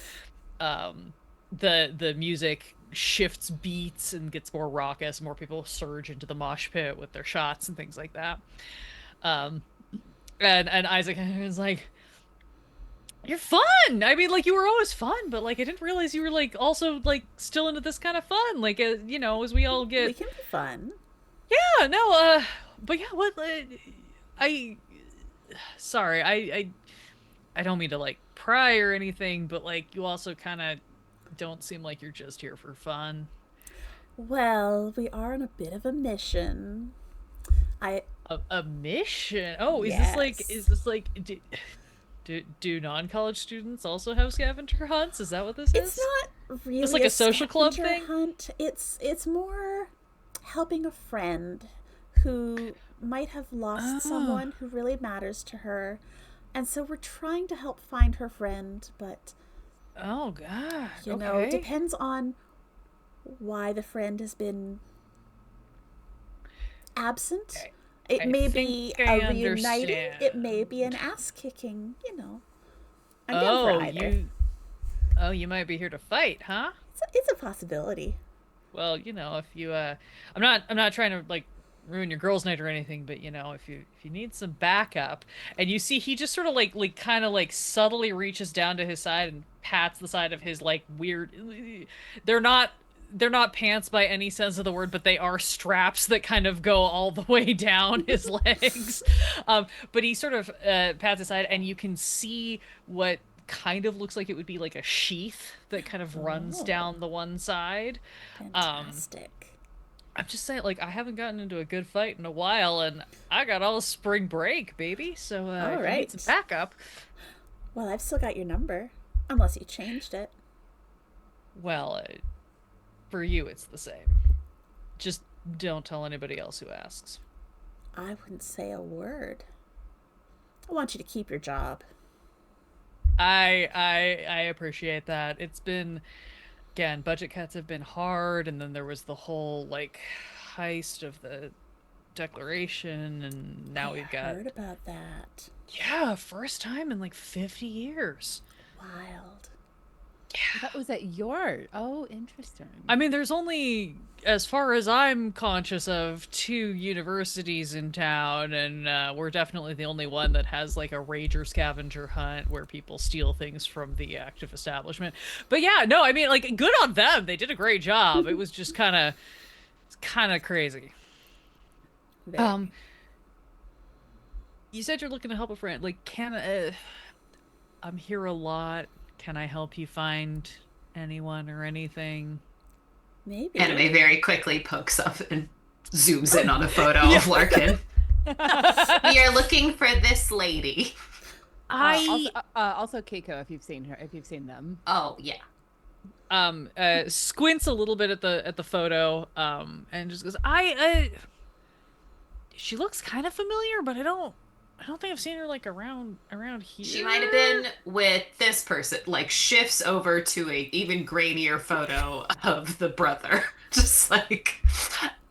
The music shifts beats and gets more raucous. More people surge into the mosh pit with their shots and things like that. And Isaac is like, "You're fun. I mean, like you were always fun, but like I didn't realize you were like also like still into this kind of fun. Like you know, as we all get." We can be fun. Yeah. No. But yeah. What? Sorry. I don't mean to like pry or anything, but like you also kind of don't seem like you're just here for fun. Well, we are on a bit of a mission. A mission? Oh, Yes. is this like do non-college students also have scavenger hunts? Is that what this It's is? not really It's like a social club scavenger thing? hunt. It's more helping a friend who might have lost someone who really matters to her. And so we're trying to help find her friend, but Oh god. you know, it depends on why the friend has been absent. It I may think be I a reuniting. understand. It may be an ass kicking. You know, I'm down for either. You might be here to fight, huh? It's a possibility. Well, you know, if you I'm not trying to like ruin your girls' night or anything, but you know, if you need some backup, and you see he just sort of like kind of like subtly reaches down to his side and pats the side of his like weird. They're not pants by any sense of the word, but they are straps that kind of go all the way down his legs. But he sort of pats his side, and you can see what kind of looks like it would be like a sheath that kind of runs down the one side. Fantastic. I'm just saying, like, I haven't gotten into a good fight in a while, and I got all spring break, baby. So, if you right. need some backup. Well, I've still got your number, unless you changed it. Well, for you, it's the same. Just don't tell anybody else who asks. I wouldn't say a word. I want you to keep your job. I appreciate that. It's been, again, budget cuts have been hard, and then there was the whole like heist of the Declaration, and now we've got Heard about that. first time in like 50 years. Wild. That was at your. Oh, interesting. I mean, there's only, as far as I'm conscious of, 2 universities in town, and we're definitely the only one that has like a rager scavenger hunt where people steal things from the active establishment. But yeah, no, I mean, like, good on them. They did a great job. It was just kind of crazy. Very. You said you're looking to help a friend. Like, I'm here a lot. Can I help you find anyone or anything? Maybe. Anime very quickly pokes up and zooms in on a photo of Larkin. We are looking for this lady. Also Keiko, if you've seen her, if you've seen them. Oh yeah. Squints a little bit at the photo, and just goes, she looks kind of familiar, but I don't I don't think I've seen her like around here. She might have been with this person, like shifts over to a even grainier photo of the brother. Just like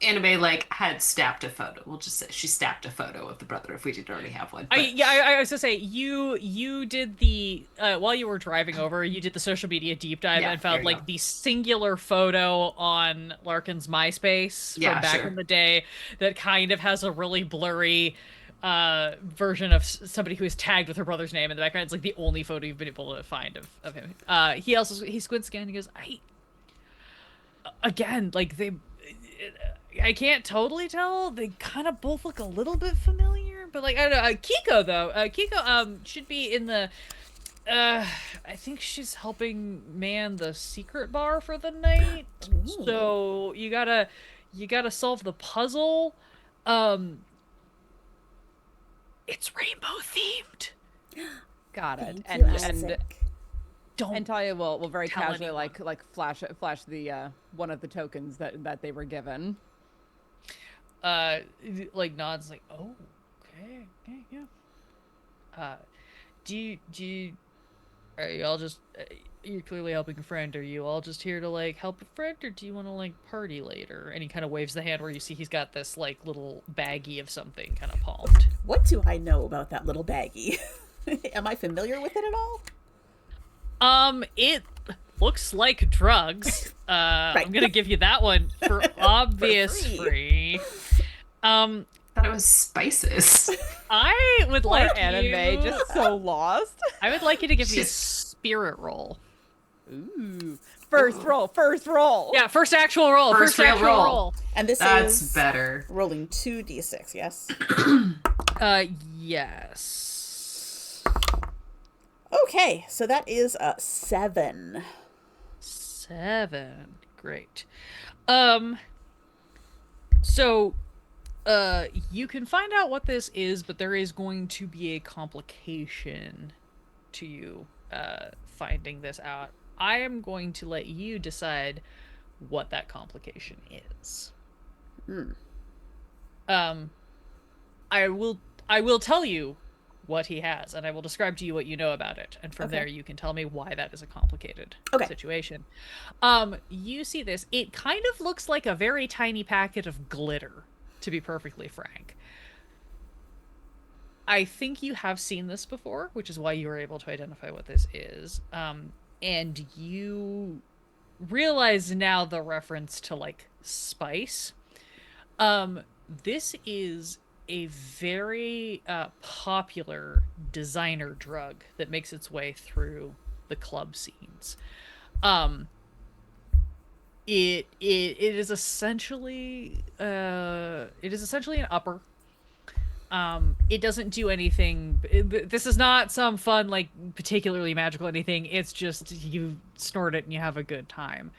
anime like had snapped a photo. We'll just say she snapped a photo of the brother if we didn't already have one. But I was gonna say you did the while you were driving over, you did the social media deep dive Yeah, and there found you like go. the singular photo on Larkin's MySpace from Yeah, back sure. in the day that kind of has a really blurry version of somebody who is tagged with her brother's name in the background. It's like the only photo you've been able to find of him. He squints again and he goes, I again, like I can't totally tell. They kind of both look a little bit familiar, but like I don't know. Kiko though, Kiko should be in the. I think she's helping man the secret bar for the night. Ooh. So you gotta solve the puzzle. Um, it's rainbow themed. Got it. Thank you, And Isaac. Don't Talia will very tell casually anyone. like flash the one of the tokens that they were given. like nods like, oh, okay, yeah. Do you are you all just you're clearly helping a friend. Are you all just here to like help a friend, or do you want to like party later? And he kind of waves the hand where you see he's got this like little baggie of something kind of palmed. What do I know about that little baggie? Am I familiar with it at all? It looks like drugs. I'm gonna give you that one for obvious free. free. Thought it was spices. I would Poor like anime, you. just so lost. I would like you to give me a She's- spirit roll. Ooh. First roll. Yeah, first actual roll. First real actual roll. And this That's is better. rolling 2d6, yes? Yes. Okay, so that is a 7. 7. Great. So, you can find out what this is, but there is going to be a complication to you, finding this out. I am going to let you decide what that complication is. I will tell you what he has, and I will describe to you what you know about it, and from Okay. there you can tell me why that is a complicated Okay. situation. You see this. It kind of looks like a very tiny packet of glitter, to be perfectly frank. I think you have seen this before, which is why you were able to identify what this is. And you realize now the reference to like spice. This is a very popular designer drug that makes its way through the club scenes. It is essentially an upper. It doesn't do anything. This is not some fun, like particularly magical anything. It's just you snort it and you have a good time.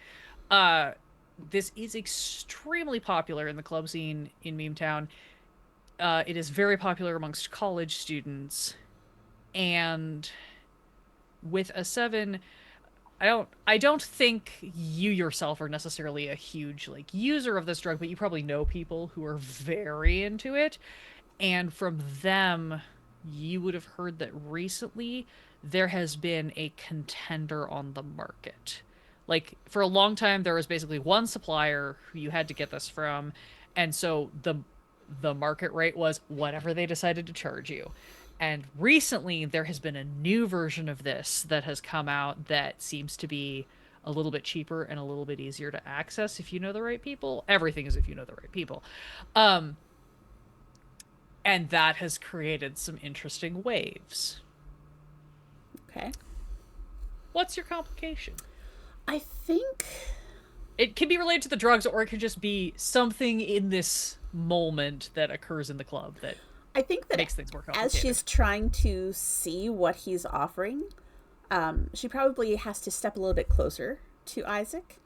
This is extremely popular in the club scene in Meme Town. It is very popular amongst college students, and with a 7, I don't think you yourself are necessarily a huge like user of this drug, but you probably know people who are very into it. And from them, you would have heard that recently there has been a contender on the market. Like, for a long time, there was basically one supplier who you had to get this from. And so the market rate was whatever they decided to charge you. And recently, there has been a new version of this that has come out that seems to be a little bit cheaper and a little bit easier to access if you know the right people. Everything is if you know the right people. And that has created some interesting waves. Okay. What's your complication? I think It can be related to the drugs, or it could just be something in this moment that occurs in the club that that makes things more as complicated. she's trying to see what he's offering, she probably has to step a little bit closer to Isaac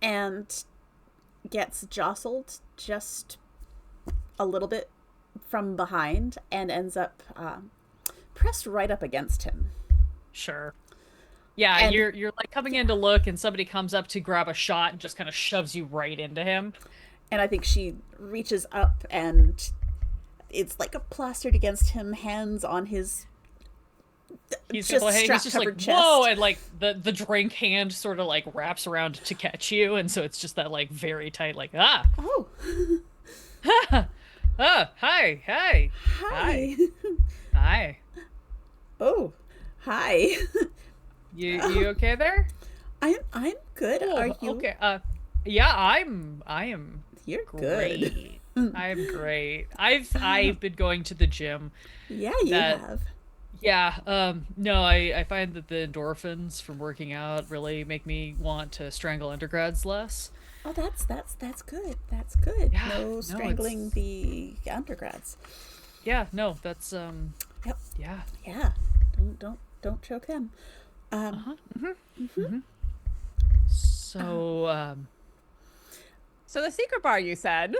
and gets jostled just a little bit from behind and ends up pressed right up against him. Sure. Yeah, And- you're like coming in to look, and somebody comes up to grab a shot and just kind of shoves you right into him. And I think she reaches up and it's like a plastered against him, hands on his He's just like, strap he's just like, covered chest. whoa, and like the drink hand sort of like wraps around to catch you, and so it's just that like very tight, like Oh, hi, hi, hi. hi. Oh, hi. You okay there? I'm good. Cool. Are you? Okay. Yeah, I am You're great. good. I am great. I've been going to the gym. Yeah, you That have. Yeah, no, I find that the endorphins from working out really make me want to strangle undergrads less. Oh, that's good. That's good. Yeah, No no, strangling it's the undergrads. yeah, no, that's Yep. yeah. Yeah. Don't choke them. Uh-huh. So, So the secret bar you said.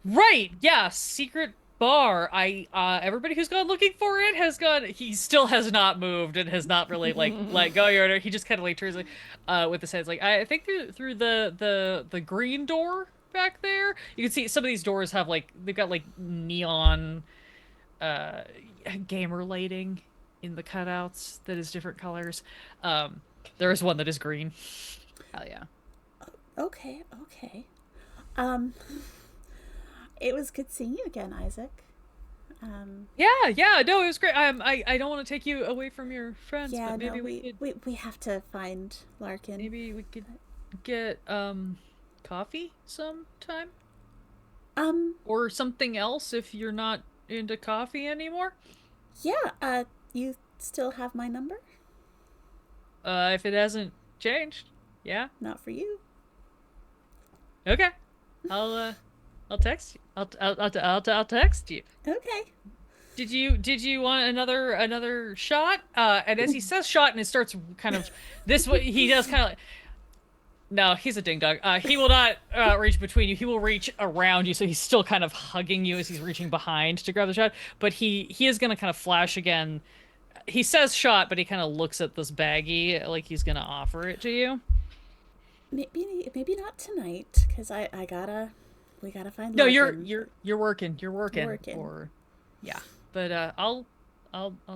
right, yeah, secret bar. Everybody who's gone looking for it has gone. He still has not moved and has not really like let go of your order. He just kind of like turns like, with his head like, I think through the green door back there. You can see some of these doors have like they've got like neon, uh, gamer lighting in the cutouts that is different colors. There is one that is green. Hell yeah. Okay. Okay. Um, it was good seeing you again, Isaac. Yeah, no, it was great. I don't want to take you away from your friends, Yeah. but maybe No, we have to find Larkin. we could get coffee sometime or something else if you're not into coffee anymore. Yeah. You still have my number? If it hasn't changed, yeah. Not for you. Okay, I'll text you. I'll text you. Okay. Did you want another shot? And as he says shot and it starts kind of this what he does kind of like, no, he's a ding dong. He will not reach between you. He will reach around you, so he's still kind of hugging you as he's reaching behind to grab the shot. But he is gonna kind of flash again. He says shot, but he kind of looks at this baggie like he's gonna offer it to you. Maybe not tonight, because we gotta find No, Larkin. you're working. You're working. Working. Or yeah. But I'll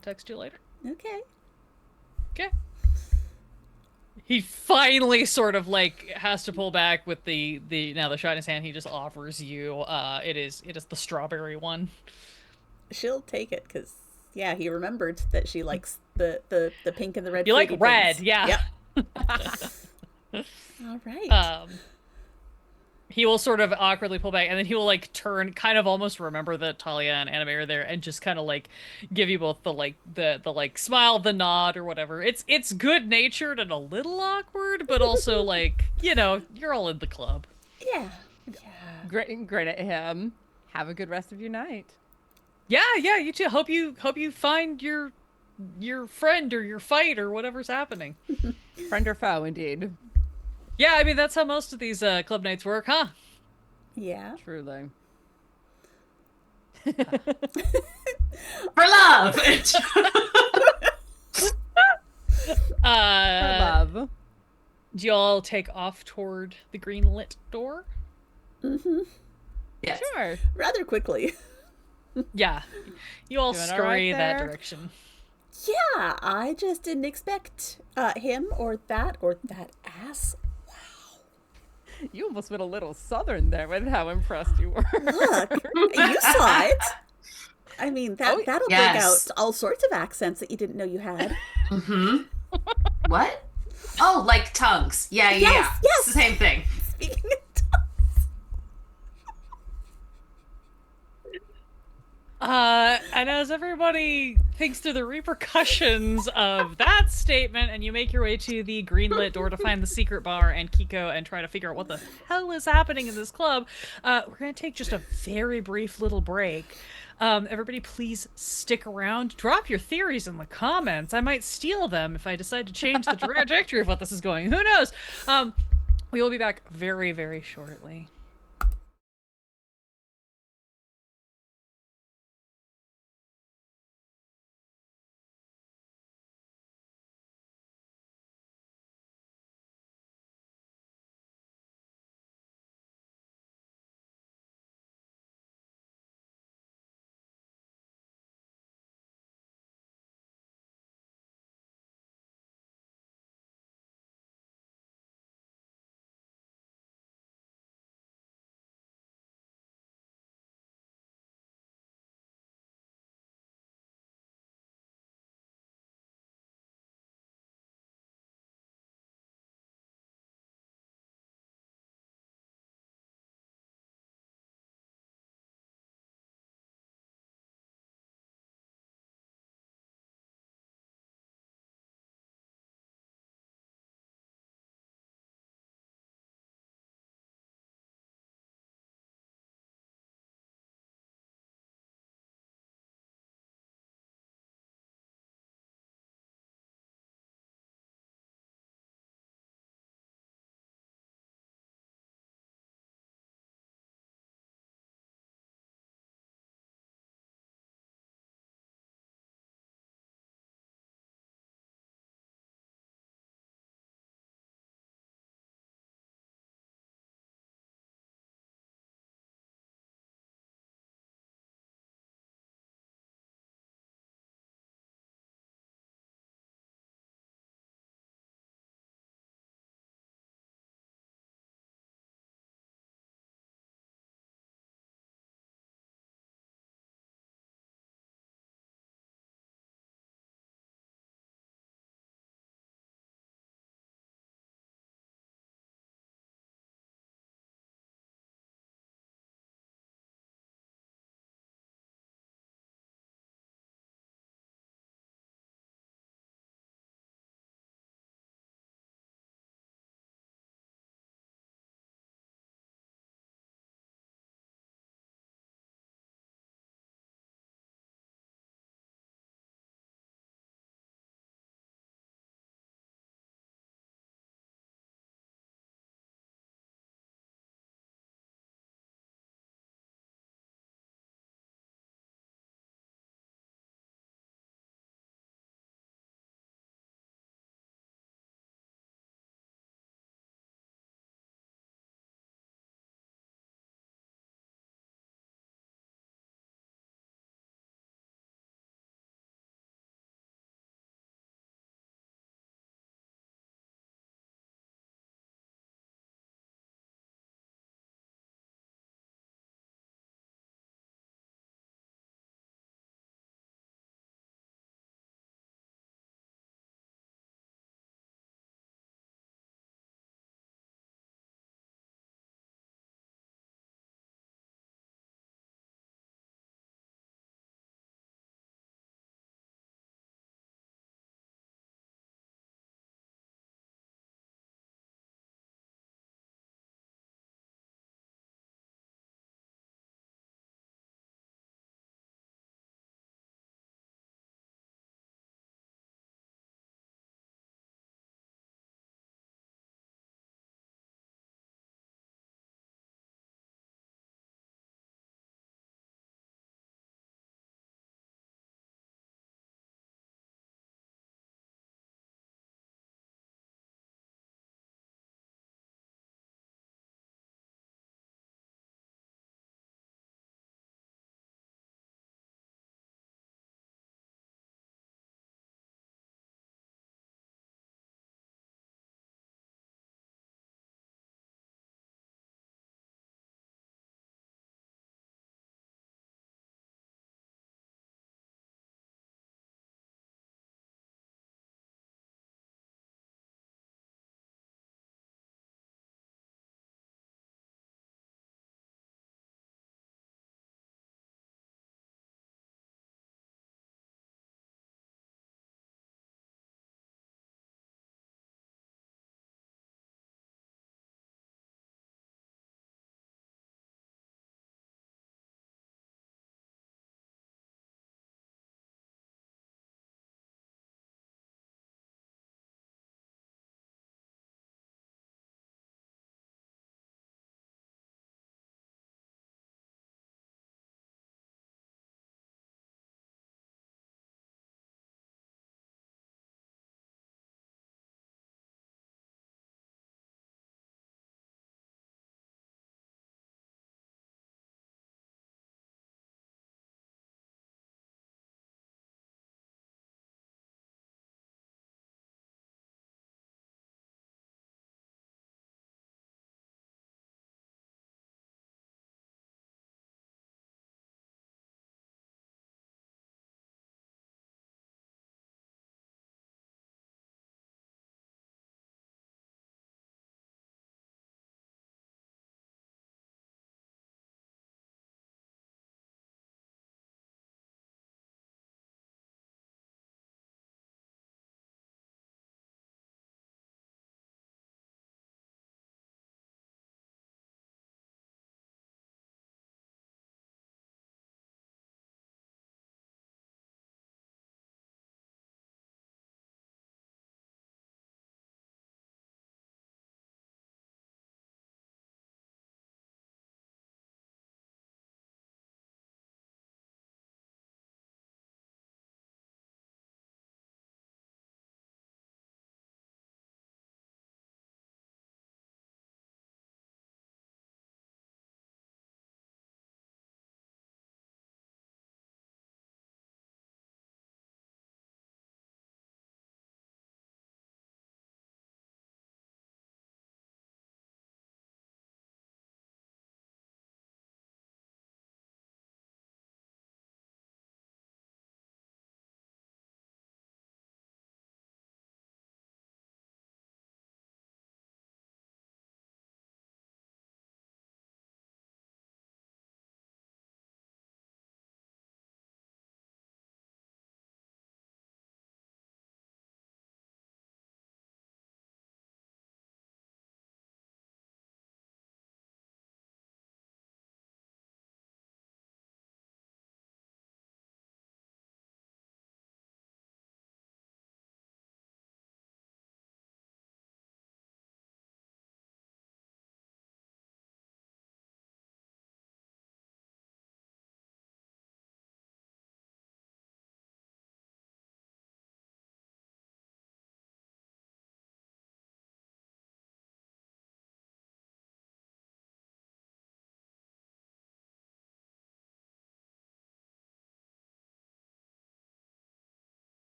text you later. Okay. Okay. He finally sort of like has to pull back with the now the shot in his hand. He just offers you. It is the strawberry one. She'll take it, because yeah, he remembered that she likes the pink and the red. You like fruity red, things. yeah. Yep. All right. He will sort of awkwardly pull back, and then he will like turn, kind of almost remember that Talia and Anime are there, and just kind of like give you both the like the like smile, the nod, or whatever. It's good natured and a little awkward, but also like you're all in the club. Yeah. Great at him. Have a good rest of your night. Yeah, you too. Hope you find your friend or your fight or whatever's happening. Friend or foe, indeed. Yeah, I mean that's how most of these club nights work, huh? Yeah. Truly. For love. For love. Do y'all take off toward the green lit door? Mm-hmm. Yes. Sure. Rather quickly. Yeah, you all Doing all scurry right that there? direction. Yeah, I just didn't expect him or that ass. You almost went a little southern there with how impressed you were. Look, you saw it. I mean, that'll yes. bring out all sorts of accents that you didn't know you had. Mm-hmm. What? Oh, like tongues. Yeah. Yes. It's the same thing. Speaking of tongues. And as everybody thinks through the repercussions of that statement, and you make your way to the greenlit door to find the secret bar and Kiko and try to figure out what the hell is happening in this club, we're going to take just a very brief little break. Everybody please stick around. Drop your theories in the comments. I might steal them if I decide to change the trajectory of what this is going. Who knows? We will be back very, very shortly.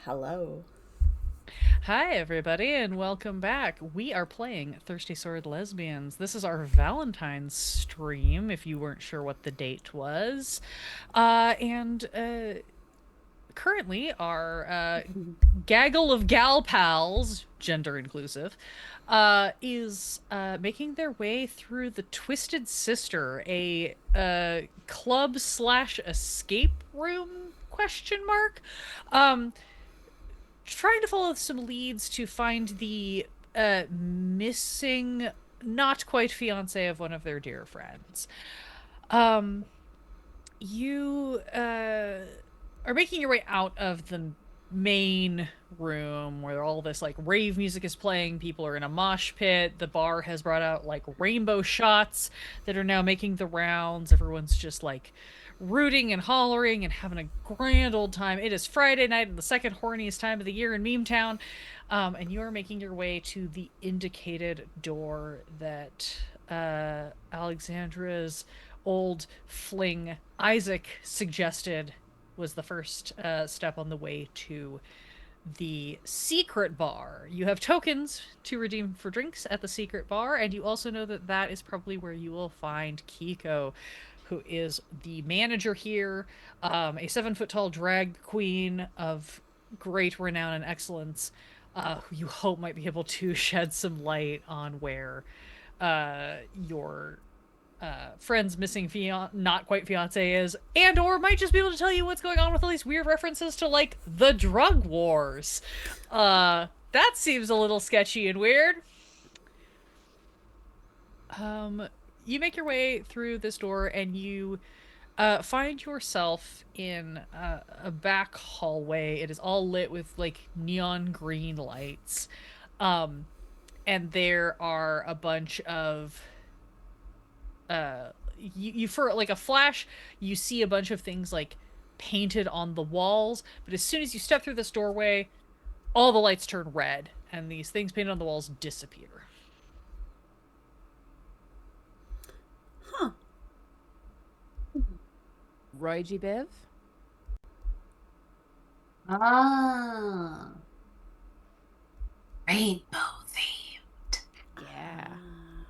Hello. Hi, everybody, and welcome back. We are playing Thirsty Sword Lesbians. This is our Valentines stream, if you weren't sure what the date was. And currently, our gaggle of gal pals, gender inclusive, is making their way through the Twisted Sister, a club slash escape room question mark. Trying to follow some leads to find the missing, not quite fiance of one of their dear friends. Um, you are making your way out of the main room where all this like rave music is playing. People are in a mosh pit. The bar has brought out like rainbow shots that are now making the rounds. Everyone's just like rooting and hollering and having a grand old time. It is Friday night, the second horniest time of the year in Meme Town, and you are making your way to the indicated door that Alexandra's old fling Isaac suggested was the first step on the way to the secret bar. You have tokens to redeem for drinks at the secret bar, and you also know that that is probably where you will find Kiko, who is the manager here, a 7-foot tall drag queen of great renown and excellence, who you hope might be able to shed some light on where your friend's missing not quite fiance is, and or might just be able to tell you what's going on with all these weird references to like the drug wars. That seems a little sketchy and weird. You make your way through this door and you find yourself in a back hallway. It is all lit with like neon green lights. And there are a bunch of you for like a flash, you see a bunch of things like painted on the walls, but as soon as you step through this doorway, all the lights turn red and these things painted on the walls disappear. Huh. Roy G. Biv? Ah. Rainbow themed. Yeah.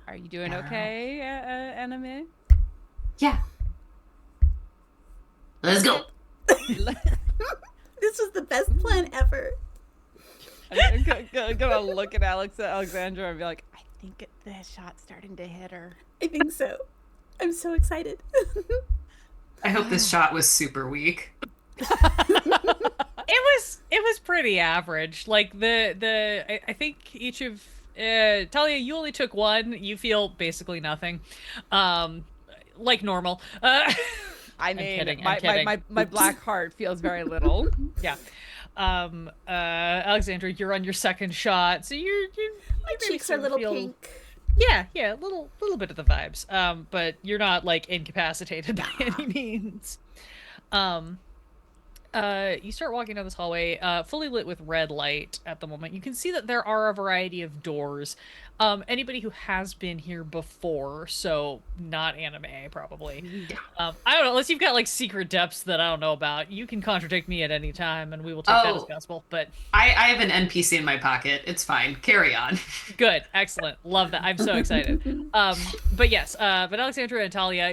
Are you doing okay, Anime? Yeah. Let's go. This was the best plan ever. I'm gonna look at Alexandra and be like, I think the shot's starting to hit her. I think so. I'm so excited. I hope this shot was super weak. It was pretty average. Like I think each of Talia, you only took one. You feel basically nothing. Like normal. I mean, kidding, I'm kidding. my black heart feels very little. Yeah. Alexandra, you're on your second shot, so My cheeks are a little pink. Yeah, a little bit of the vibes. But you're not like incapacitated by any means. You start walking down this hallway, fully lit with red light at the moment. You can see that there are a variety of doors. Anybody who has been here before, so not anime, probably. I don't know, unless you've got like secret depths that I don't know about. You can contradict me at any time, and we will take that as gospel. But I have an NPC in my pocket. It's fine. Carry on. good, excellent, love that. I'm so excited. But yes, but Alexandra and Talia,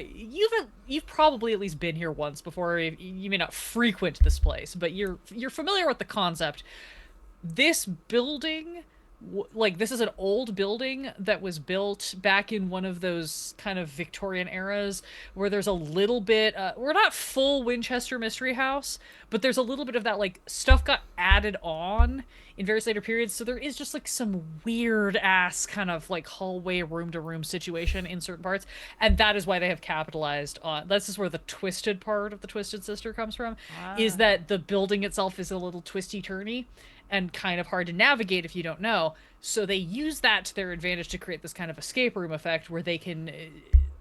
you've probably at least been here once before. You may not frequent this place, but you're familiar with the concept. This building, like, this is an old building that was built back in one of those kind of Victorian eras where there's a little bit we're not full Winchester Mystery House, but there's a little bit of that like stuff got added on in various later periods, so there is just like some weird ass kind of like hallway room to room situation in certain parts, and that is why they have capitalized on this is where the twisted part of the Twisted Sister comes from. Is that the building itself is a little twisty turny and kind of hard to navigate if you don't know. So they use that to their advantage to create this kind of escape room effect where they can,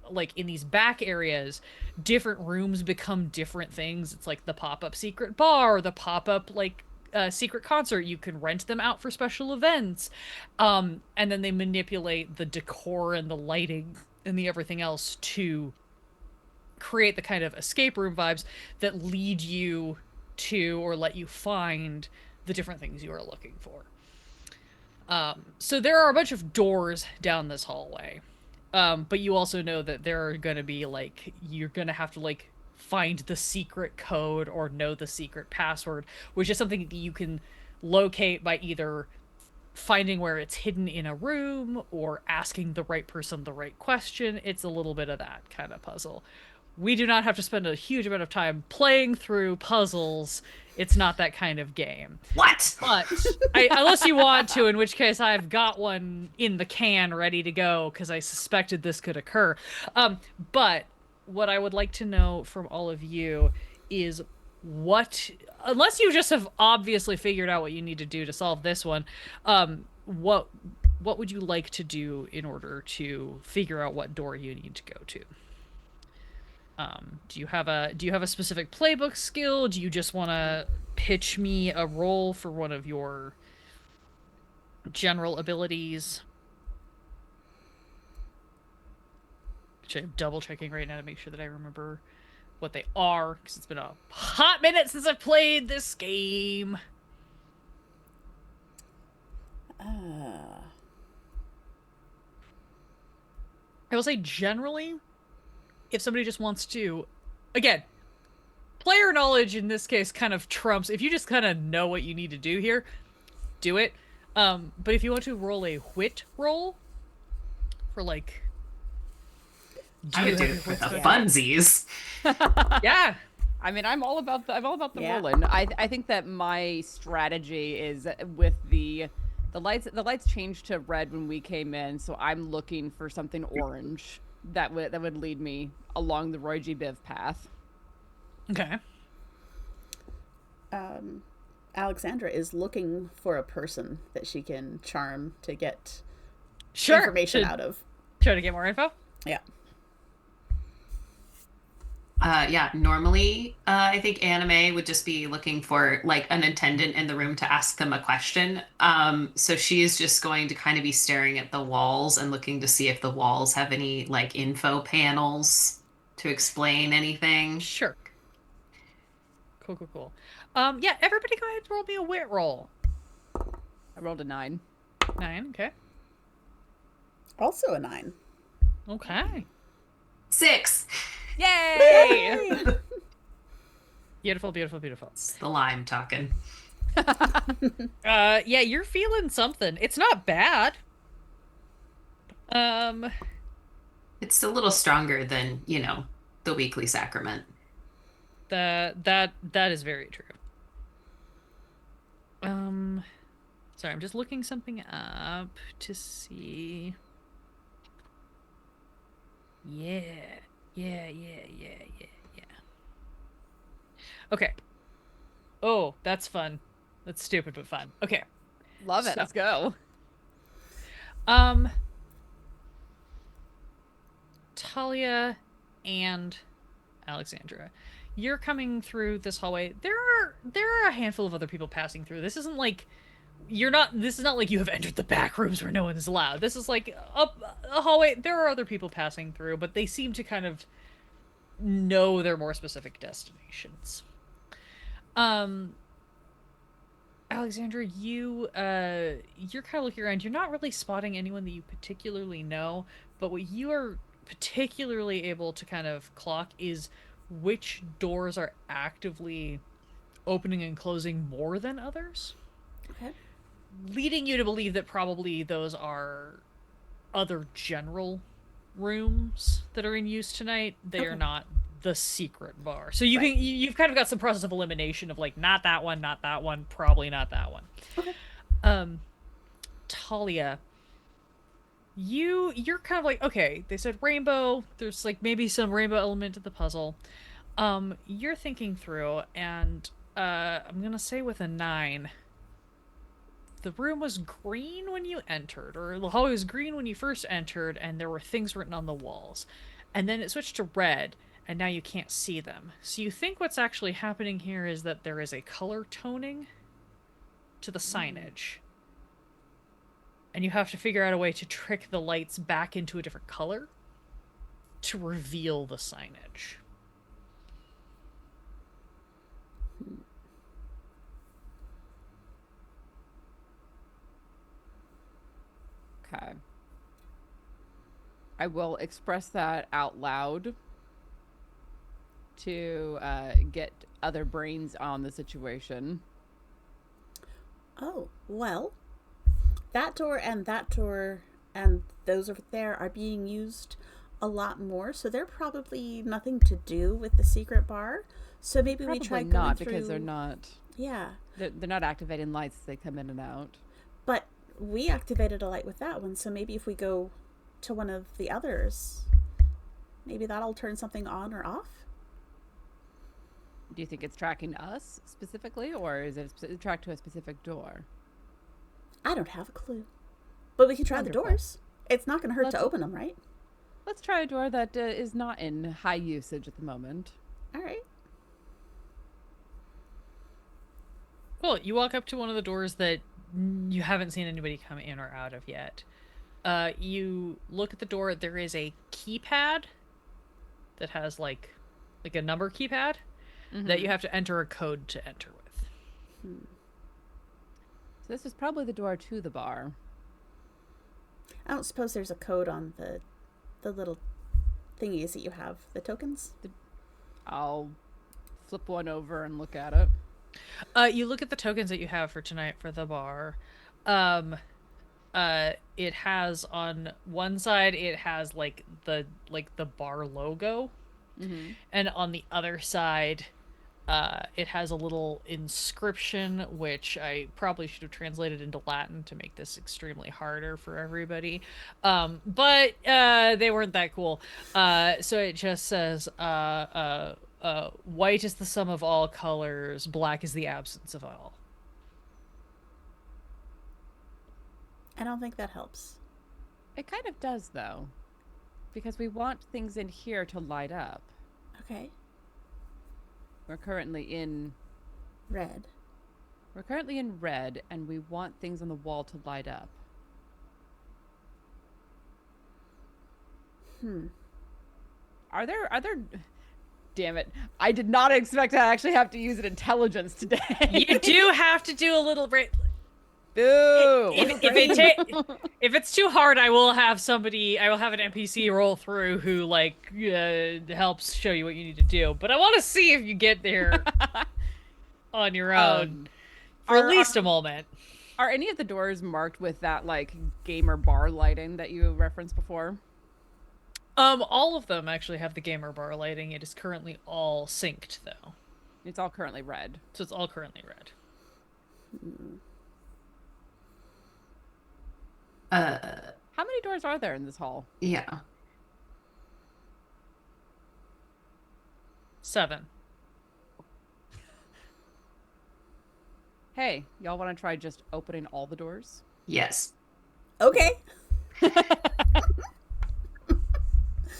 like, in these back areas, different rooms become different things. It's like the pop-up secret bar, or the pop-up, like, secret concert. You can rent them out for special events. And then they manipulate the decor and the lighting and the everything else to create the kind of escape room vibes that lead you to or let you find the different things you are looking for. So there are a bunch of doors down this hallway. But you also know that there are going to be, like, you're going to have to, like, find the secret code or know the secret password, which is something that you can locate by either finding where it's hidden in a room or asking the right person the right question. It's a little bit of that kind of puzzle. We do not have to spend a huge amount of time playing through puzzles. It's not that kind of game. What? But unless you want to, in which case I've got one in the can ready to go because I suspected this could occur. But what I would like to know from all of you is what, unless you just have obviously figured out what you need to do to solve this one, what would you like to do in order to figure out what door you need to go to? Do you have a specific playbook skill? Do you just want to pitch me a role for one of your general abilities? Which I'm double checking right now to make sure that I remember what they are, because it's been a hot minute since I've played this game. I will say generally, if somebody just wants to, again, player knowledge in this case kind of trumps. If you just kind of know what you need to do here, do it. But if you want to roll a wit roll for, like, I would do it for the funsies. Yeah. I mean, I'm all about the Yeah. rolling. I think that my strategy is with the lights. The lights changed to red when we came in, so I'm looking for something orange that would lead me along the Roy G. Biv path. Okay. Alexandra is looking for a person that she can charm to get Sure. information out of. Try to get more info. Yeah. Yeah, normally I think anime would just be looking for like an attendant in the room to ask them a question. So she is just going to kind of be staring at the walls and looking to see if the walls have any like info panels to explain anything. Sure. Cool. Yeah, everybody go ahead and roll me a wit roll. I rolled a 9. 9, okay. Also a 9. Okay. 6. Yay! Beautiful. It's the lime talking. Yeah, you're feeling something. It's not bad. It's a little stronger than, the weekly sacrament. That is very true. Sorry, I'm just looking something up to see. Yeah. Okay. Oh, that's fun. That's stupid but fun. Okay. Love it. So- Let's go. Talia and Alexandra, you're coming through this hallway. There are a handful of other people passing through. This isn't like this is not like you have entered the back rooms where no one is allowed. This is like up a hallway. There are other people passing through, but they seem to kind of know their more specific destinations. Alexandra, you're kind of looking around. You're not really spotting anyone that you particularly know, but what you are particularly able to kind of clock is which doors are actively opening and closing more than others. Okay. Leading you to believe that probably those are other general rooms that are in use tonight. They are not the secret bar. So you've kind of got some process of elimination of like not that one, probably not that one. Okay. Talia, you're kind of like, okay, they said rainbow, there's like maybe some rainbow element to the puzzle. You're thinking through, and I'm gonna say with a 9, the room was green when you entered, or the hallway was green when you first entered, and there were things written on the walls. And then it switched to red, and now you can't see them. So you think what's actually happening here is that there is a color toning to the signage. And you have to figure out a way to trick the lights back into a different color to reveal the signage. Okay. I will express that out loud to get other brains on the situation. Oh, well, that door and those over there are being used a lot more, so they're probably nothing to do with the secret bar. So maybe Probably we try going not through. because they're not. Yeah, They're not activating lights as they come in and out. but we activated a light with that one, so maybe if we go to one of the others, maybe that'll turn something on or off. Do you think it's tracking us specifically, or is it tracked to a specific door? I don't have a clue, but we can try Wonderful. the doors. It's not going to hurt to Let's- open them, right? Let's try a door that is not in high usage at the moment. All right. Cool. You walk up to one of the doors that you haven't seen anybody come in or out of yet. You look at the door. There is a keypad that has like a number keypad that you have to enter a code to enter with. So this is probably the door to the bar. I don't suppose there's a code on the little thingies that you have, the tokens. I'll flip one over and look at it. You look at the tokens that you have for tonight for the bar. It has on one side it has like the bar logo, and on the other side, it has a little inscription, which I probably should have translated into Latin to make this extremely harder for everybody. But they weren't that cool. So it just says, white is the sum of all colors, black is the absence of all. I don't think that helps. It kind of does, though, because we want things in here to light up. Okay. We're currently in Red. red, and we want things on the wall to light up. Are there Damn it. I did not expect to actually have to use an intelligence today. You do have to do a little break. Boo! If it's too hard, I will have an NPC roll through who like helps show you what you need to do. But I want to see if you get there on your own for at least a moment. Are any of the doors marked with that like gamer bar lighting that you referenced before? All of them actually have the gamer bar lighting. It is currently all synced though. It's all currently red. So it's all currently red. How many doors are there in this hall? Yeah. 7. Hey, y'all want to try just opening all the doors? Yes. Okay.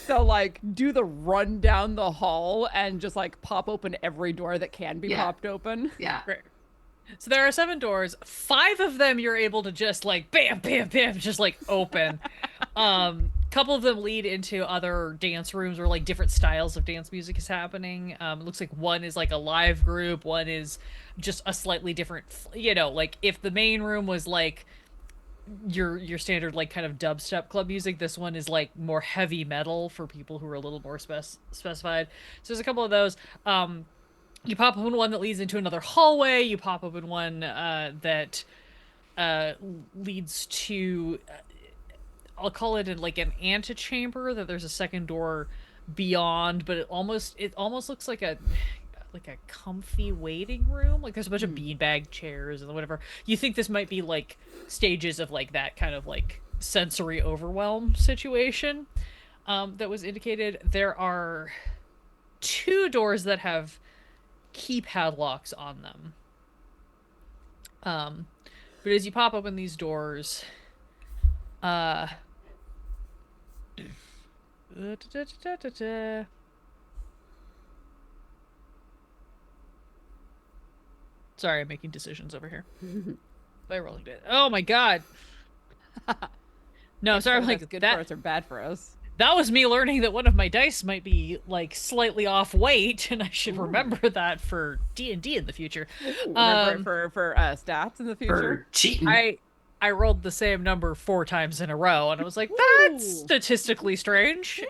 So, like, do the run down the hall and just, like, pop open every door that can be popped open? Yeah. Right. So there are 7 doors. 5 of them you're able to just like bam, bam, bam, just like open. Couple of them lead into other dance rooms where like different styles of dance music is happening. It looks like one is like a live group, one is just a slightly different. Like if the main room was like your standard like kind of dubstep club music, this one is like more heavy metal for people who are a little more specified. So there's a couple of those. You pop open one that leads into another hallway. You pop open one that leads to, I'll call it like an antechamber. That there's a second door beyond, but it almost looks like a comfy waiting room. Like there's a bunch of beanbag chairs and whatever. You think this might be like stages of like that kind of like sensory overwhelm situation that was indicated. There are 2 doors that have keypad locks on them. But as you pop open these doors, sorry, I'm making decisions over here. By rolling it. Oh my god. No, sorry, Whether like that's good that. for us or bad for us. That was me learning that one of my dice might be like slightly off weight, and I should remember that for D&D in the future. Remember it for stats in the future. For cheating. I rolled the same number 4 times in a row, and I was like, that's Ooh. statistically strange.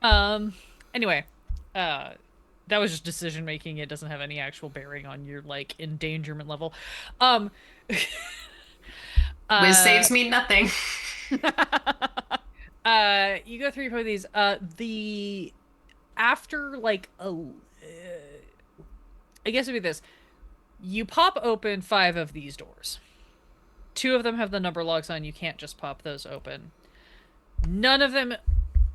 Yeah. Anyway, that was just decision making. It doesn't have any actual bearing on your like endangerment level. Um, Whiz saves me nothing. you go through of these. The after like a, I guess it'd be this. You pop open 5 of these doors. 2 of them have the number locks on. You can't just pop those open. None of them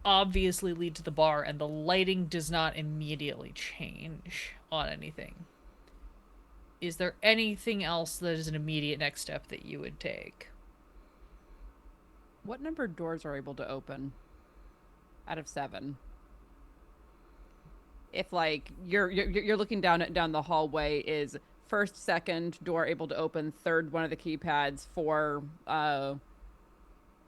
obviously lead to the bar, and the lighting does not immediately change on anything. Is there anything else that is an immediate next step that you would take? What number doors are able to open out of 7? If like you're looking down the hallway, is first, second door able to open, third one of the keypads, 4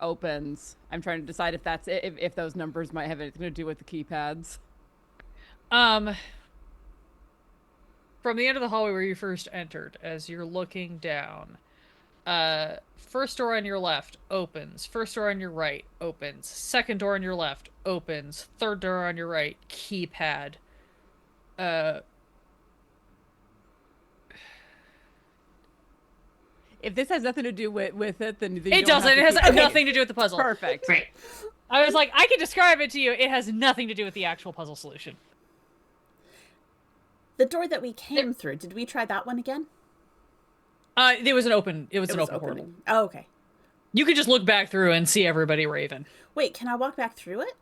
opens. I'm trying to decide if that's it, if those numbers might have anything to do with the keypads. From the end of the hallway where you first entered, as you're looking down, first door on your left opens, first door on your right opens, second door on your left opens, third door on your right, keypad. If this has nothing to do with it, then It doesn't. It has nothing to do with the puzzle. Perfect. Great. I was like, I can describe it to you. It has nothing to do with the actual puzzle solution. The door that we came through, did we try that one again? It was an open. It was an open open. portal. Oh, okay. You could just look back through and see everybody raving. Wait, can I walk back through it?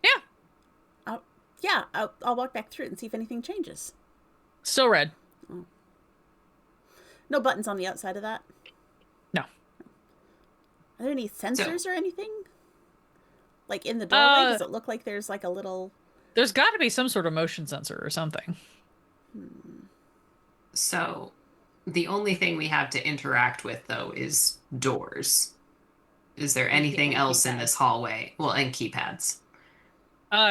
Yeah. Yeah, I'll walk back through it and see if anything changes. Still red. No buttons on the outside of that? No. Are there any sensors or anything? Like in the doorway? Does it look like there's like a little... There's got to be some sort of motion sensor or something. So the only thing we have to interact with, though, is doors. Is there anything else in this hallway? Well, and keypads.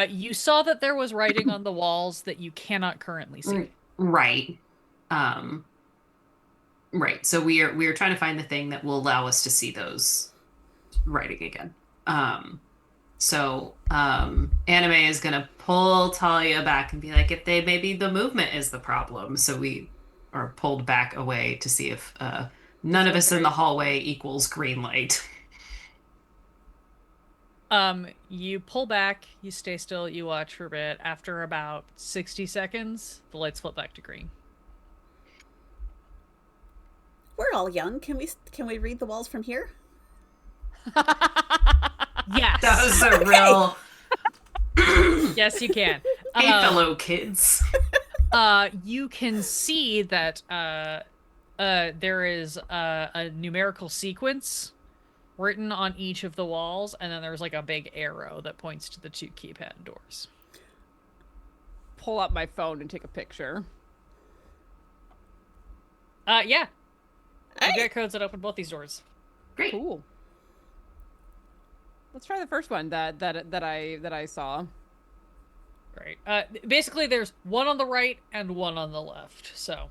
You saw that there was writing on the walls that you cannot currently see. Right. Right. So we are trying to find the thing that will allow us to see those writing again. So Anime is gonna pull Talia back and be like, if they maybe the movement is the problem. So we are pulled back away to see if none of us in the hallway equals green light. You pull back, you stay still, you watch for a bit. After about 60 seconds, the lights flip back to green. We're all young. Can we read the walls from here? Yes. That was a real Yes, you can. hey fellow kids. You can see that there is a numerical sequence written on each of the walls, and then there's like a big arrow that points to the 2 keypad doors. Pull up my phone and take a picture. Yeah. Hey. I've got codes that open both these doors. Great. Cool. Let's try the first one that I saw. Great. Basically, there's one on the right and one on the left. So,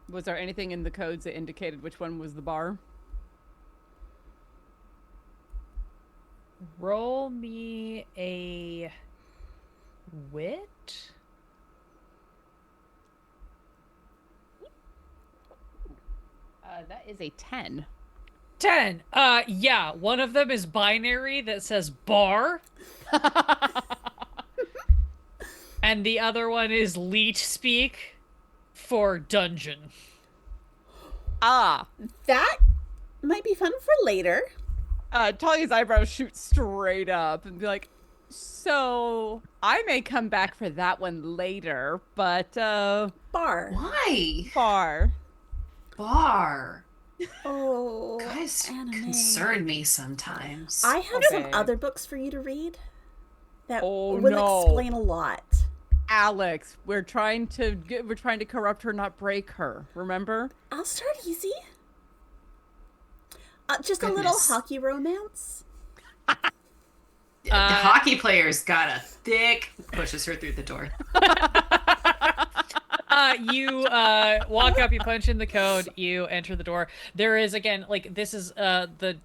Was there anything in the codes that indicated which one was the bar? roll me a wit. That is a 10. 10. Yeah, one of them is binary that says bar. And the other one is leech speak for dungeon. Ah. That might be fun for later. Talia's eyebrows shoot straight up and be like, so I may come back for that one later, but Bar. Why? bar. Oh, Guys Anime. concern me sometimes. I have some Okay. other books for you to read that Oh, will no. explain a lot. Alex, we're trying to corrupt her, not break her. Remember? I'll start easy. Just a little Goodness. hockey romance. The hockey player's got a thick pushes her through the door. You walk up, you punch in the code, you enter the door. There is, again, like, this is the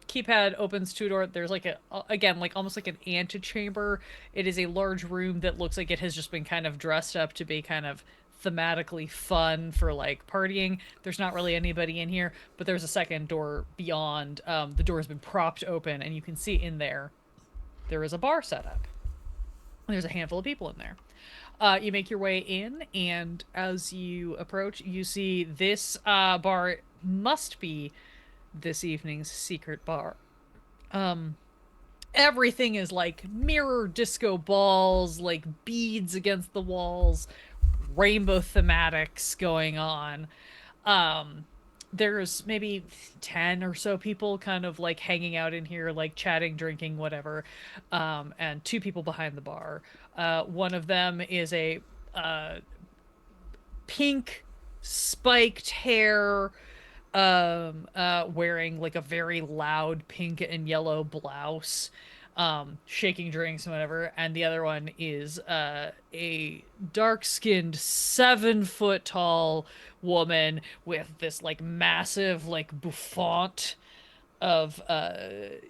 keypad opens two-door. There's like again, like almost like an antechamber. It is a large room that looks like it has just been kind of dressed up to be kind of thematically fun for like partying. There's not really anybody in here, but there's a second door beyond. The door has been propped open, and you can see in there is a bar set up. There's a handful of people in there. You make your way in, and as you approach, you see this bar must be this evening's secret bar. Everything is like mirror disco balls, like beads against the walls, rainbow thematics going on. There's maybe 10 or so people kind of like hanging out in here, like chatting, drinking, whatever. And two people behind the bar. One of them is a pink spiked hair, wearing like a very loud pink and yellow blouse, shaking drinks and whatever. And the other one is a dark-skinned 7-foot tall woman with this like massive like bouffant of it's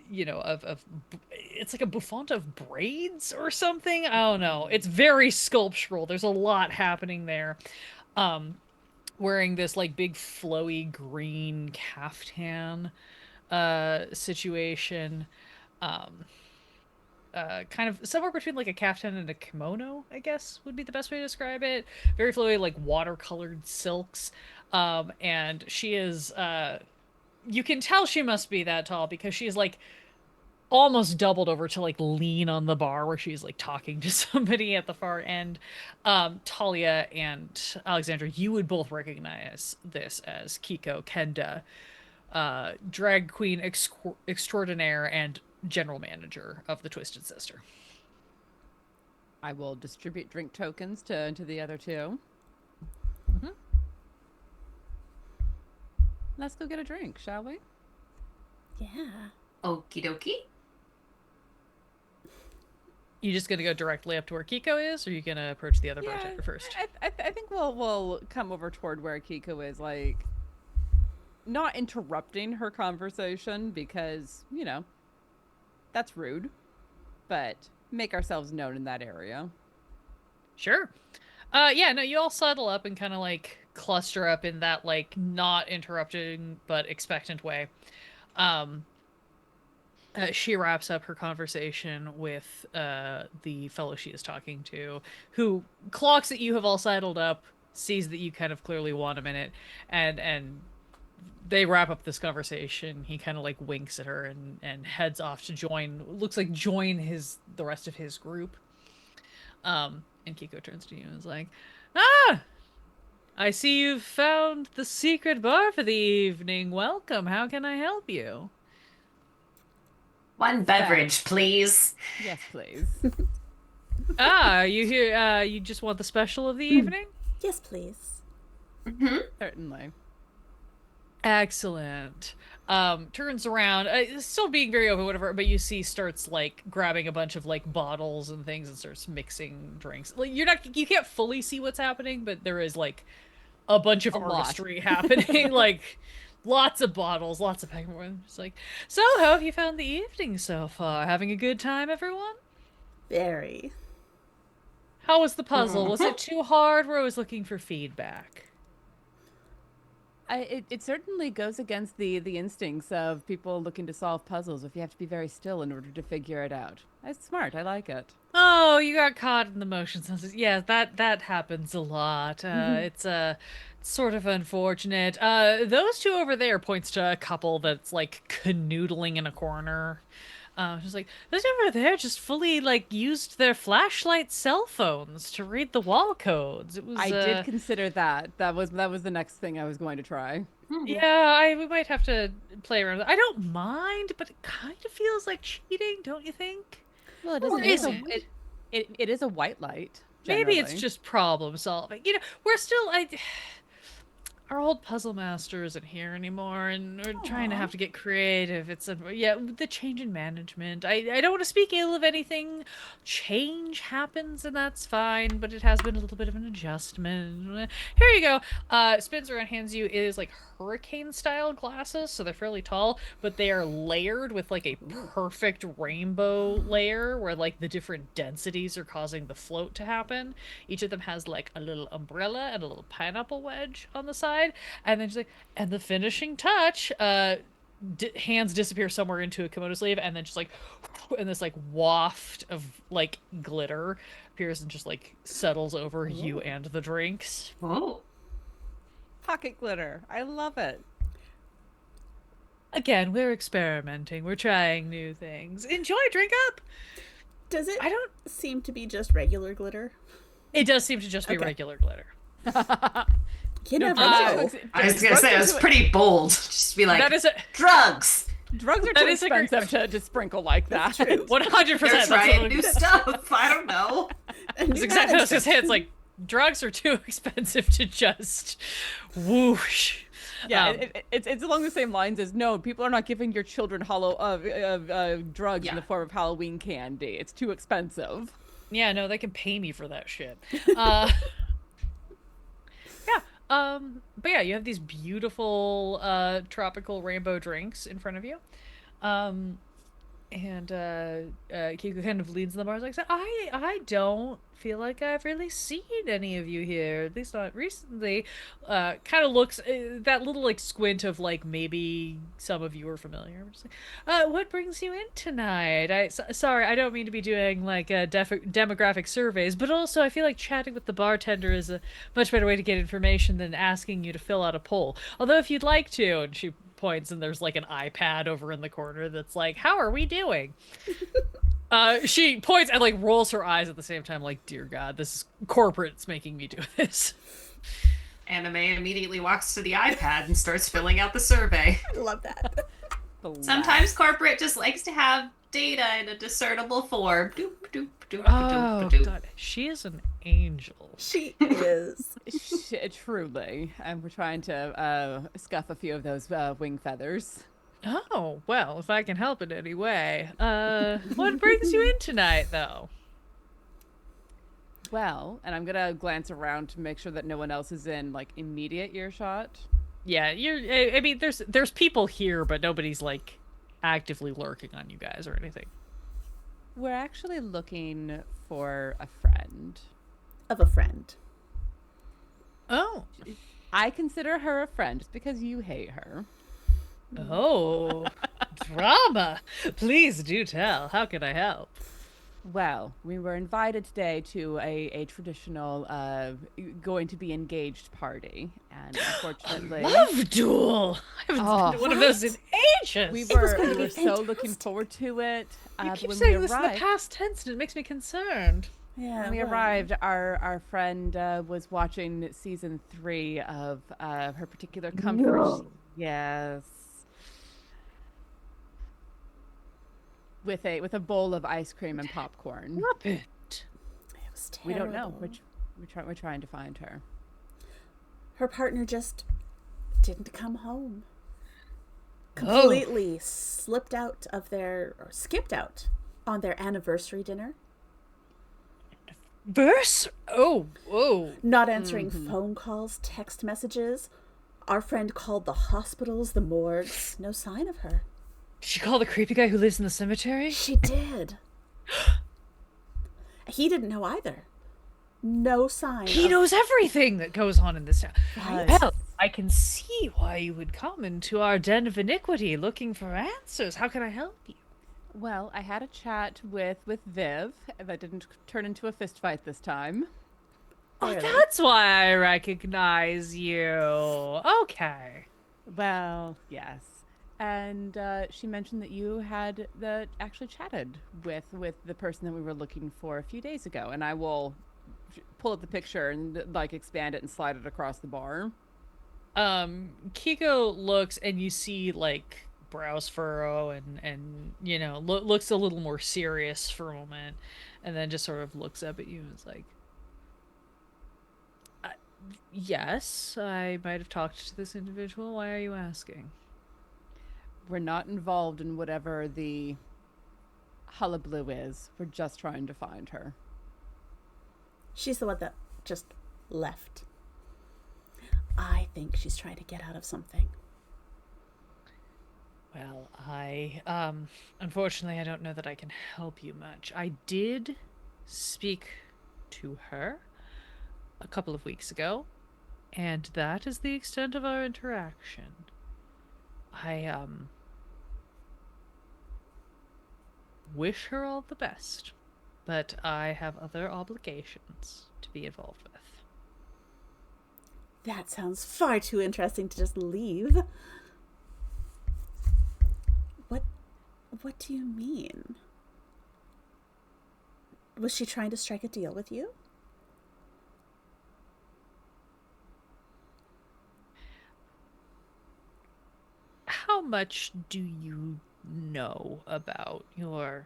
like a bouffant of braids or something. I don't know. It's very sculptural. There's a lot happening there. Wearing this like big flowy green caftan situation. Kind of somewhere between like a caftan and a kimono, I guess would be the best way to describe it. Very flowy, like watercolored silks. And she is you can tell she must be that tall because she's like almost doubled over to like lean on the bar where she's like talking to somebody at the far end. Talia and Alexandra, you would both recognize this as Kiko Kenda, drag queen extraordinaire and general manager of the Twisted Sister. I will distribute drink tokens to the other two. Mm-hmm. Let's go get a drink, shall we? Yeah. Okie dokie. You just gonna go directly up to where Kiko is, or are you gonna approach the other bartender first? I think we'll come over toward where Kiko is, like not interrupting her conversation because, you know, that's rude, but make ourselves known in that area. Sure. Yeah, no, you all settle up and kind of like cluster up in that like not interrupting but expectant way. She wraps up her conversation with the fellow she is talking to, who clocks that you have all sidled up, sees that you kind of clearly want a minute, and they wrap up this conversation. He kind of like winks at her and heads off to join the rest of his group. And Kiko turns to you and is like, "Ah, I see you've found the secret bar for the evening. Welcome. How can I help you?" One beverage, please. Yes, please. You here? You just want the special of the evening? Yes, please. Mm-hmm. Certainly. Excellent. Turns around, still being very open, whatever, but you see starts like grabbing a bunch of like bottles and things and starts mixing drinks. Like you can't fully see what's happening, but there is like a bunch of artistry happening, like lots of bottles, lots of packing. It's like, so how have you found the evening so far? Having a good time, everyone? Very. How was the puzzle? Was it too hard? We're always looking for feedback. It certainly goes against the instincts of people looking to solve puzzles if you have to be very still in order to figure it out. It's smart. I like it. Oh, you got caught in the motion sensors. Yeah, that happens a lot. It's sort of unfortunate. Those two over there, points to a couple that's like canoodling in a corner. She's like, those over there just fully like used their flashlight cell phones to read the wall codes. It was. I did consider that. That was the next thing I was going to try. Yeah, we might have to play around. I don't mind, but it kind of feels like cheating, don't you think? Well, Or is it is a white light. Maybe it's generally. just problem solving. You know, we're still our old puzzle master isn't here anymore, and we're trying to have to get creative. Yeah, the change in management. I don't want to speak ill of anything. Change happens, and that's fine, but it has been a little bit of an adjustment. Here you go. Spins around, hands you. It is like hurricane style glasses, so they're fairly tall, but they are layered with like a perfect rainbow layer where like the different densities are causing the float to happen. Each of them has like a little umbrella and a little pineapple wedge on the side, and then she's like, and the finishing touch, hands disappear somewhere into a kimono sleeve, and then just like, and this like waft of like glitter appears and just like settles over you and the drinks. Oh. Pocket glitter. I love it. Again, we're experimenting. We're trying new things. Enjoy, drink up. Does it I don't. seem to be just regular glitter? It does seem to just be Okay. regular glitter. You never Uh, know. I was gonna say it was pretty bold. Just be like, That is a drugs. Drugs are That too is a great- expensive to sprinkle like that. That's true. 100%. They're trying new stuff. I don't know. That's exactly what I was gonna say. It's like drugs are too expensive to just whoosh. Yeah, it's along the same lines as no, people are not giving your children drugs in Yeah. the form of Halloween candy. It's too expensive. Yeah, no, they can pay me for that shit. Yeah. But yeah, you have these beautiful tropical rainbow drinks in front of you. And Kiko kind of leads in the bar. Like, I don't feel like I've really seen any of you here, at least not recently. Kind of looks that little like squint of like maybe some of you are familiar. Just like, what brings you in tonight? Sorry, I don't mean to be doing like demographic surveys, but also I feel like chatting with the bartender is a much better way to get information than asking you to fill out a poll. Although if you'd like to, and she points and there's like an iPad over in the corner that's like, how are we doing? She points and like rolls her eyes at the same time like, dear God, this is corporate's making me do this. Anime immediately walks to the iPad and starts filling out the survey. I love that. Sometimes corporate just likes to have data in a discernible form. Doop, doop, doop, Oh doop, doop. God, she is an angel. She is. Truly, and we're trying to scuff a few of those wing feathers. Oh, well, if I can help in any way. What brings you in tonight, though? Well, and I'm gonna glance around to make sure that no one else is in like immediate earshot. Yeah, I mean, there's people here, but nobody's like actively lurking on you guys or anything. We're actually looking for a friend. Of a friend. Oh. I consider her a friend just because you hate her. Oh. Drama. Please do tell. How can I help? Well, we were invited today to a traditional going to be engaged party, and unfortunately, Love duel. I haven't Oh. been to one of those in ages. we was were gonna be so looking fantastic. forward to it. You but keep when saying we this in the arrived, past tense, and it makes me concerned. Yeah. when we well, arrived, our friend was watching season 3 of her particular comfort. Yes. With a bowl of ice cream and popcorn. Stop it. It was We don't know. terrible. We're trying to find her. Her partner just didn't come home. Oh. Completely skipped out on their anniversary dinner. Verse? Oh, whoa. Not answering phone calls, text messages. Our friend called the hospitals, the morgues. No sign of her. Did she call the creepy guy who lives in the cemetery? She did. He didn't know either. No sign. He of- knows everything that goes on in this town. Right. Well, I can see why you would come into our den of iniquity looking for answers. How can I help you? Well, I had a chat with Viv that didn't turn into a fist fight this time. Oh, Really? that's why I recognize you. Okay. Well, yes. And she mentioned that you had actually chatted with the person that we were looking for a few days ago, and I will pull up the picture and like expand it and slide it across the bar. Kiko looks and you see like brows furrow and you know looks a little more serious for a moment, and then just sort of looks up at you and is like, Yes, I might have talked to this individual. Why are you asking? We're not involved in whatever the hullabaloo is. We're just trying to find her. She's the one that just left. I think she's trying to get out of something. Well, unfortunately, I don't know that I can help you much. I did speak to her a couple of weeks ago, and that is the extent of our interaction. I, wish her all the best, but I have other obligations to be involved with. That sounds far too interesting to just leave. What do you mean? Was she trying to strike a deal with you? How much do you know about your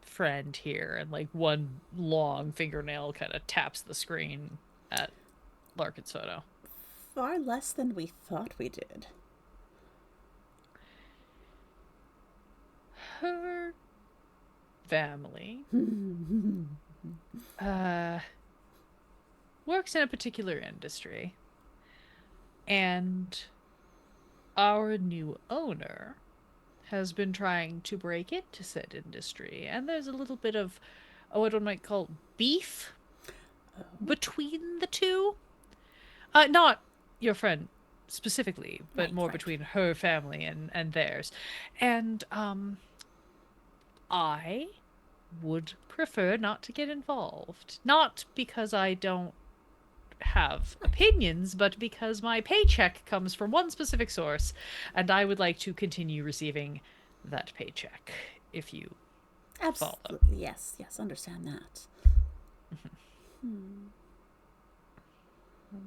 friend here? And like one long fingernail kind of taps the screen at Larkin's photo. Far less than we thought we did. Her family works in a particular industry, and our new owner has been trying to break into said industry, and there's a little bit of what one might call beef between the two. Not your friend specifically, but Right, more right. between her family and theirs. And I would prefer not to get involved. Not because I don't have opinions, but because my paycheck comes from one specific source, and I would like to continue receiving that paycheck, if you follow. Absolutely. Yes, understand that.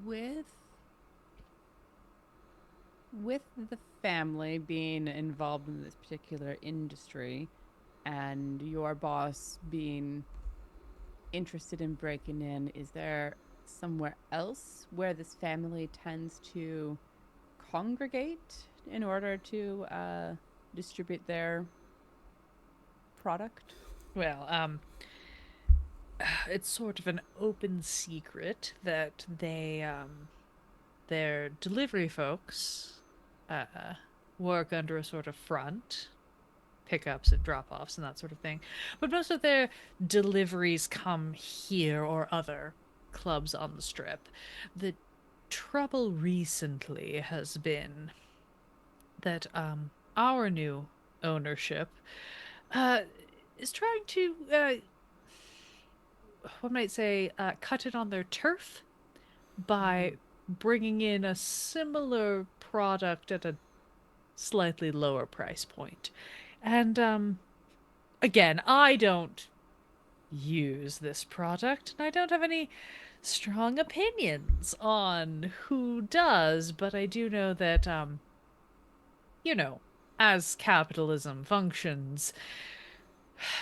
With the family being involved in this particular industry and your boss being interested in breaking in, is there somewhere else where this family tends to congregate in order to distribute their product? Well, it's sort of an open secret that their delivery folks uh, work under a sort of front, pickups and drop-offs and that sort of thing. But most of their deliveries come here or other clubs on the strip. The trouble recently has been that our new ownership uh, is trying to one might say cut it on their turf by bringing in a similar product at a slightly lower price point. And again, I don't use this product, and I don't have any strong opinions on who does, but I do know that you know, as capitalism functions,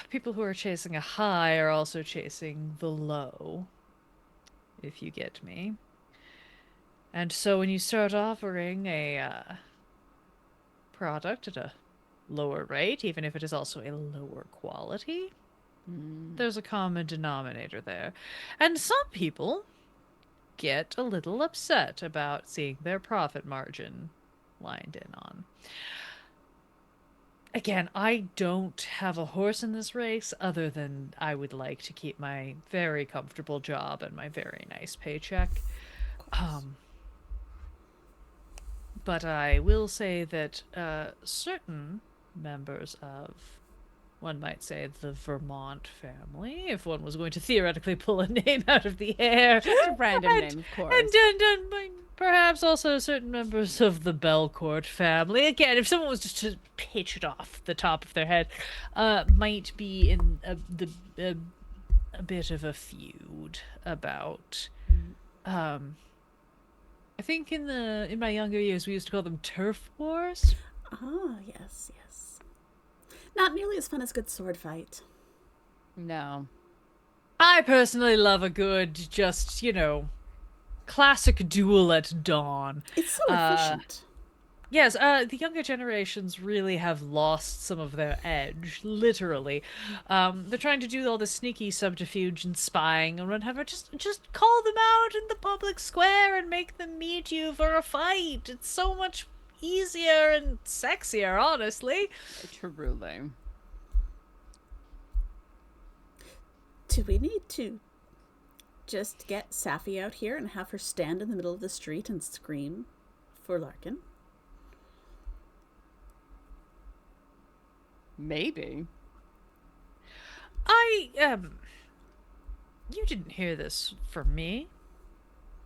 people who are chasing a high are also chasing the low, if you get me. And so when you start offering a product at a lower rate, even if it is also a lower quality, there's a common denominator there. And some people get a little upset about seeing their profit margin lined in on. Again, I don't have a horse in this race other than I would like to keep my very comfortable job and my very nice paycheck. But I will say that certain members of, one might say, the Vermont family, if one was going to theoretically pull a name out of the air. Just a random name, of course. And perhaps also certain members of the Belcourt family. Again, if someone was just to pitch it off the top of their head, might be in a bit of a feud about. I think in my younger years we used to call them turf wars. Ah, yes. Not nearly as fun as good sword fight. No. I personally love a good, just, classic duel at dawn. It's so efficient. Yes, the younger generations really have lost some of their edge, literally. They're trying to do all this sneaky subterfuge and spying and whatever. Just call them out in the public square and make them meet you for a fight. It's so much easier and sexier, honestly. Truly. Do we need to just get Safi out here and have her stand in the middle of the street and scream for Larkin? Maybe. You didn't hear this from me.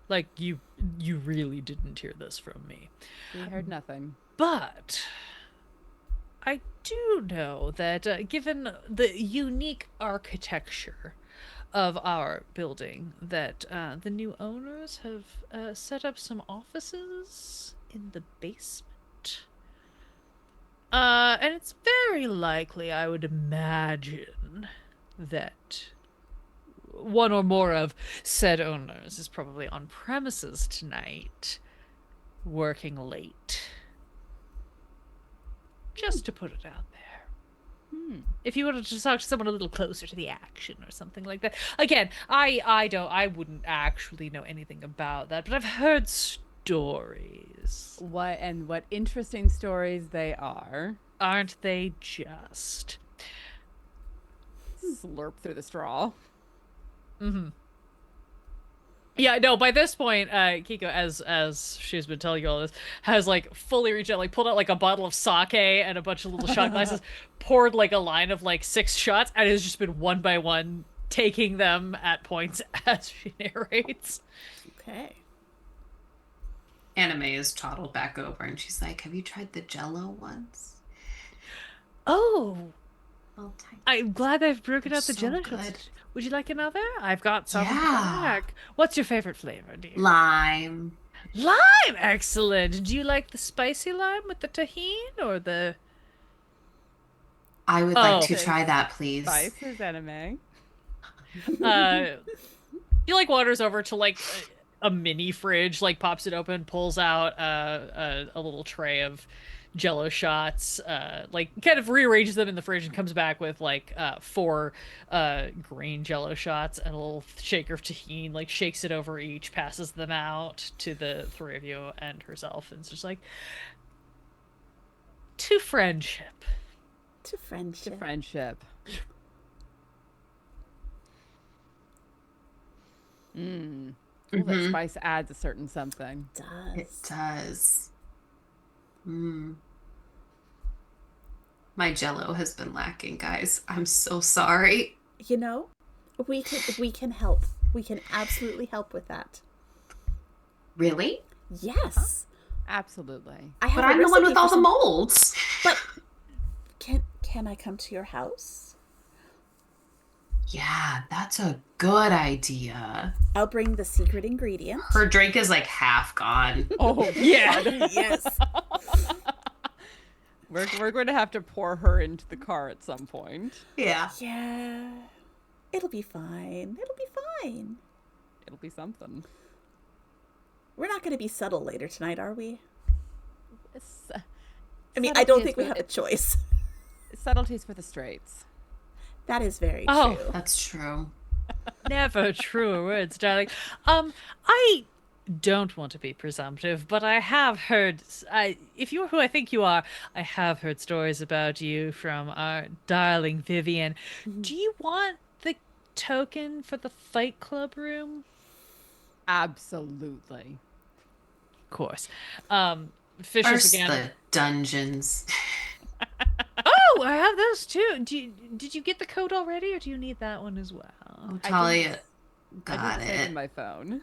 Like, you really didn't hear this from me. We heard nothing. But I do know that given the unique architecture of our building, that the new owners have set up some offices in the basement. And it's very likely, I would imagine, that one or more of said owners is probably on premises tonight, working late. Just to put it out there. If you wanted to talk to someone a little closer to the action or something like that. Again, I wouldn't actually know anything about that, but I've heard stories. What interesting stories they are. Aren't they just? Slurp through the straw. Yeah, no, by this point, Kiko, as she's been telling you all this, has, like, fully reached out, like, pulled out, like, a bottle of sake and a bunch of little shot glasses, poured, like, a line of, like, 6 shots, and has just been one by one taking them at points as she narrates. Okay. Anime is toddled back over and she's like, have you tried the Jello ones? Oh, Well, tiny. I'm glad I've broken They're out the so jello good. shots. Would you like another? I've got some in the Yeah. back. What's your favorite flavor, dear? Lime. Lime! Excellent. Do you like the spicy lime with the tahini or the... I would Oh. like to try that, please. Spice is anime. He, like, wanders over to, like, a mini fridge, like, pops it open, pulls out a little tray of jello shots, like, kind of rearranges them in the fridge and comes back with, like, 4 green jello shots and a little shaker of tahini, like, shakes it over each, passes them out to the 3 of you and herself, and it's just like, to friendship. To friendship. To friendship. Ooh, that spice adds a certain something. It Does. does. My Jello has been lacking, guys. I'm so sorry. You know, we can help. We can absolutely help with that. Really? Yes. Absolutely. I have But a I'm the one recipe with all for the some- molds. But can I come to your house? Yeah, that's a good idea. I'll bring the secret ingredient. Her drink is like half gone. Oh, Yeah. Yes. we're going to have to pour her into the car at some point. Yeah. Yeah. It'll be fine. It'll be fine. It'll be something. We're not going to be subtle later tonight, are we? It's, I mean, I don't think we have a it's choice. subtleties for the straights. That is very Oh. true. That's true. Never truer words, darling. I don't want to be presumptive, but I have heard, if you're who I think you are, I have heard stories about you from our darling Vivian. Do you want the token for the Fight Club room? Absolutely. Of course. Fishes First, again. the dungeons. Oh, I have those too. Did you get the code already, or do you need that one as well? Talia I got didn't save it. in my phone.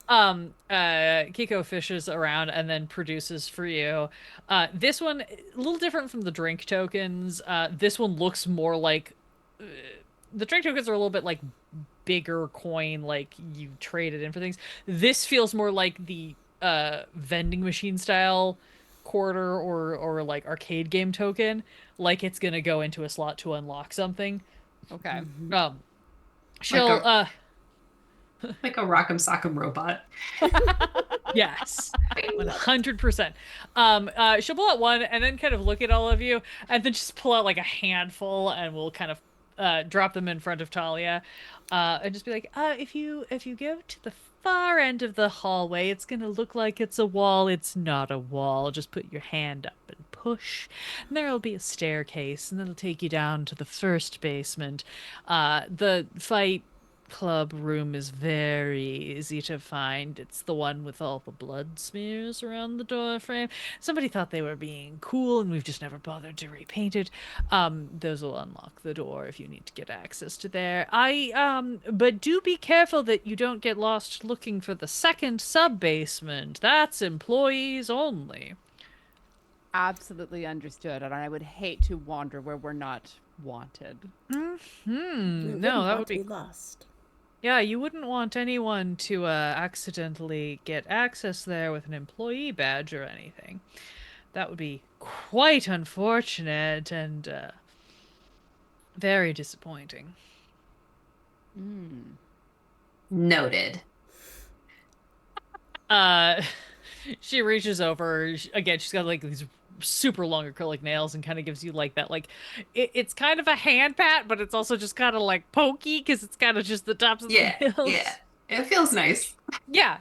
Kiko fishes around and then produces for you. This one, a little different from the drink tokens. This one looks more like the drink tokens are a little bit like bigger coin, like you trade it in for things. This feels more like the vending machine style quarter or like arcade game token, like it's gonna go into a slot to unlock something. Okay. She'll Like a rock'em sock'em robot. Yes, 100%. She'll pull out one and then kind of look at all of you, and then just pull out like a handful, and we'll kind of drop them in front of Talia, and just be like, if you go to the far end of the hallway, it's gonna look like it's a wall. It's not a wall. Just put your hand up and push, and there'll be a staircase, and that'll take you down to the first basement. The fight club room is very easy to find. It's the one with all the blood smears around the door frame. Somebody thought they were being cool, and we've just never bothered to repaint it. Those will unlock the door if you need to get access to there. But do be careful that you don't get lost looking for the second sub-basement. That's employees only. Absolutely understood, and I would hate to wander where we're not wanted. No, that would be lost. Yeah, you wouldn't want anyone to accidentally get access there with an employee badge or anything. That would be quite unfortunate and very disappointing. Noted. She reaches over. Again, she's got like these super long acrylic nails and kind of gives you like that, like it's kind of a hand pat, but it's also just kind of like pokey because it's kind of just the tops of the nails. Yeah. It feels nice. Yeah.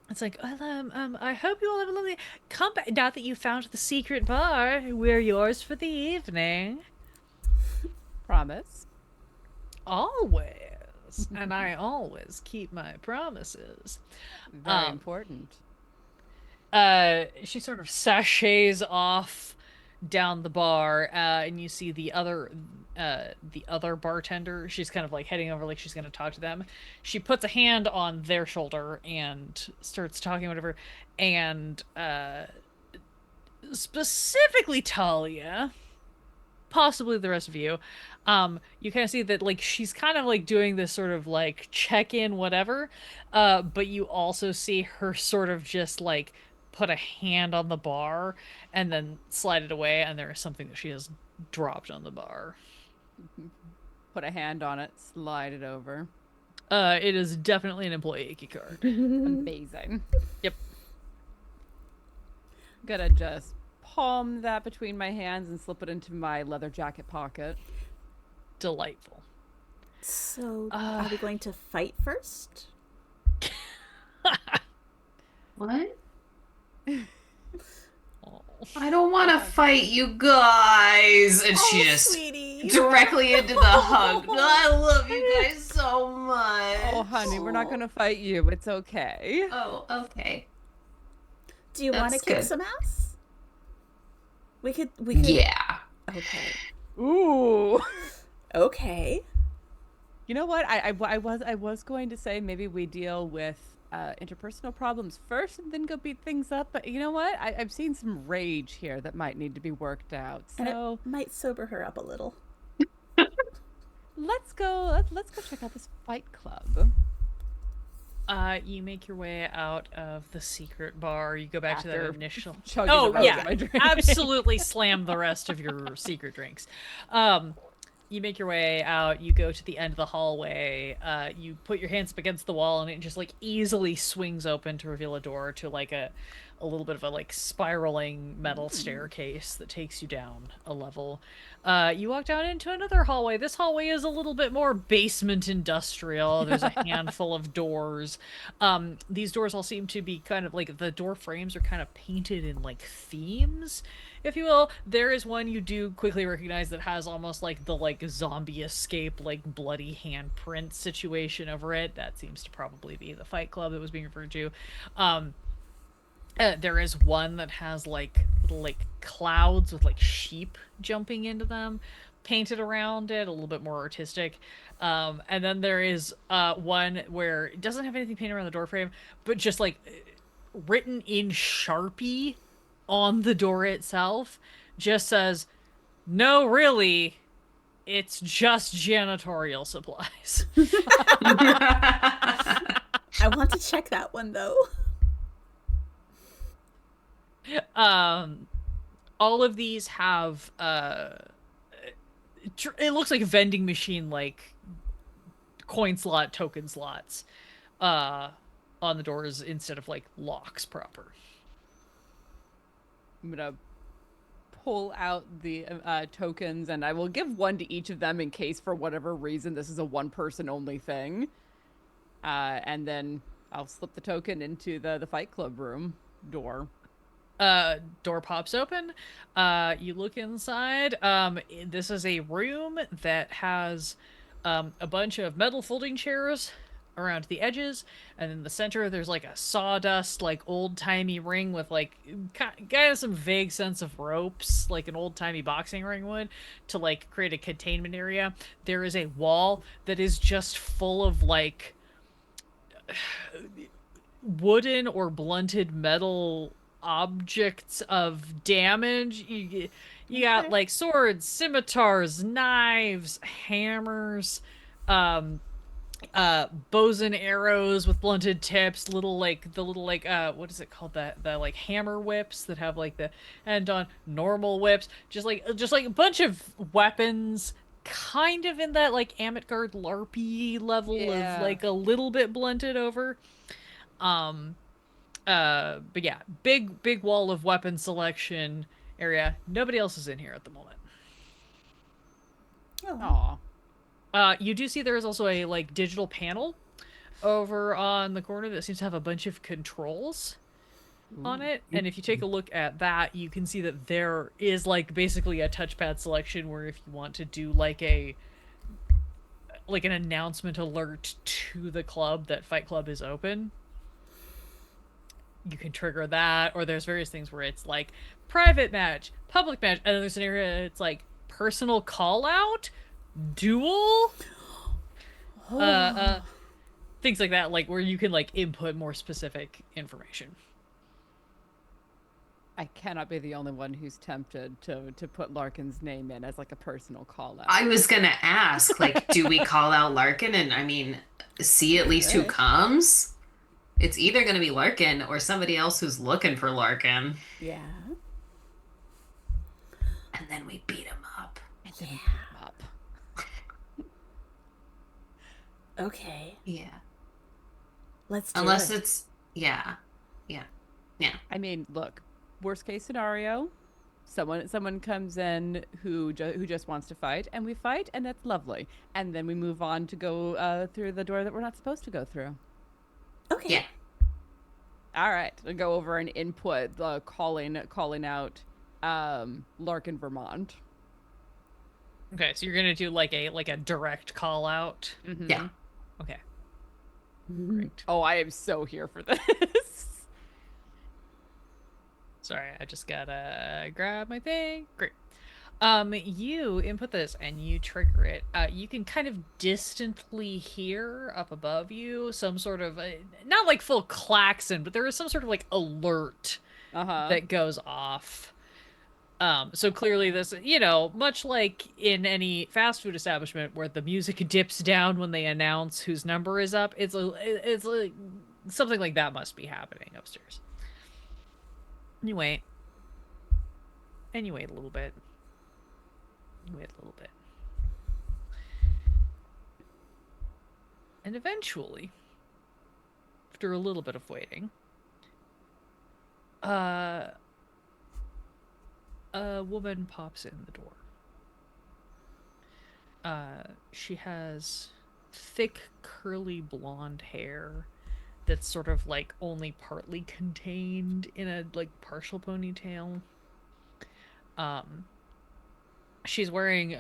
It's like, well, I hope you all have a lovely come back. Now that you found the secret bar, we're yours for the evening. Promise. Always. And I always keep my promises. Very important. She sort of sachets off down the bar, and you see the other bartender. She's kind of like heading over, like she's gonna talk to them. She puts a hand on their shoulder and starts talking, whatever. And specifically Talia, possibly the rest of you, you kind of see that like she's kind of like doing this sort of like check-in, whatever. But you also see her sort of just like put a hand on the bar and then slide it away, and there is something that she has dropped on the bar. Put a hand on it, slide it over. It is definitely an employee key card. Amazing. Yep. Gonna just palm that between my hands and slip it into my leather jacket pocket. Delightful. So, are we going to fight first? What? Oh. I don't want to fight you guys. And she just directly into the hug. I love you guys so much. Oh, honey, we're not gonna fight you. It's okay. Oh, okay. Do you want to That's kick good. some ass? We could. Yeah. Okay. Ooh. Okay. You know what? I was going to say maybe we deal with interpersonal problems first and then go beat things up. But you know what? I've seen some rage here that might need to be worked out. And So it might sober her up a little. let's go check out this fight club. You make your way out of the secret bar. You go back to After that initial. chugging the Oh rest yeah, of my drink. absolutely slam the rest of your secret drinks. You make your way out. You go to the end of the hallway. You put your hands up against the wall, and it just like easily swings open to reveal a door to like a little bit of a like spiraling metal staircase that takes you down a level. You walk down into another hallway. This hallway is a little bit more basement industrial. There's a handful of doors. These doors all seem to be kind of like the door frames are kind of painted in like themes, if you will. There is one you do quickly recognize that has almost like the like zombie escape, like bloody handprint situation over it. That seems to probably be the fight club that was being referred to. There is one that has like little like clouds with like sheep jumping into them painted around it, a little bit more artistic. And then there is one where it doesn't have anything painted around the door frame, but just like written in Sharpie on the door itself just says, "No, really, it's just janitorial supplies." I want to check that one though. All of these have it looks like vending machine like coin slot token slots on the doors instead of like locks proper. I'm gonna pull out the tokens, and I will give one to each of them in case, for whatever reason, this is a one-person only thing. And then I'll slip the token into the Fight Club room door. Door pops open. You look inside. This is a room that has a bunch of metal folding chairs around the edges, and in the center there's like a sawdust, like old-timey ring with like kind of some vague sense of ropes, like an old-timey boxing ring would, to like create a containment area. There is a wall that is just full of like wooden or blunted metal objects of damage. You got like swords, scimitars, knives, hammers, bows and arrows with blunted tips, little like what is it called, the like hammer whips that have like the end on normal whips, just like a bunch of weapons, kind of in that like Amtgard LARPy level of like a little bit blunted over. But yeah, big wall of weapon selection area. Nobody else is in here at the moment. You do see there is also a like digital panel over on the corner that seems to have a bunch of controls on it. And if you take a look at that, you can see that there is like basically a touchpad selection where if you want to do like an announcement alert to the club that Fight Club is open, you can trigger that. Or there's various things where it's like private match, public match, and then there's an area that's like personal call out, duel, things like that, like where you can like input more specific information. I cannot be the only one who's tempted to put Larkin's name in as like a personal call out. I was gonna ask, like, do we call out Larkin and see at least who comes? It's either gonna be Larkin or somebody else who's looking for Larkin. Yeah. And then we beat him up. Okay. Yeah. Let's do Unless it. it's yeah. I mean, look, worst case scenario, someone comes in who just wants to fight, and we fight, and that's lovely. And then we move on to go through the door that we're not supposed to go through. Okay. Yeah. All right, I'll go over and input calling out Larkin, Vermont. Okay, so you're gonna do like a direct call out. Mm-hmm. Yeah. Okay. Great. Oh, I am so here for this. Sorry, I just gotta grab my thing. Great. You input this and you trigger it. You can kind of distantly hear up above you some sort of not like full klaxon, but there is some sort of like alert that goes off. So clearly this, much like in any fast food establishment where the music dips down when they announce whose number is up, it's like something like that must be happening upstairs. Anyway, a little bit. Wait a little bit. And eventually, after a little bit of waiting, a woman pops in the door. She has thick, curly blonde hair that's sort of like only partly contained in a like partial ponytail. She's wearing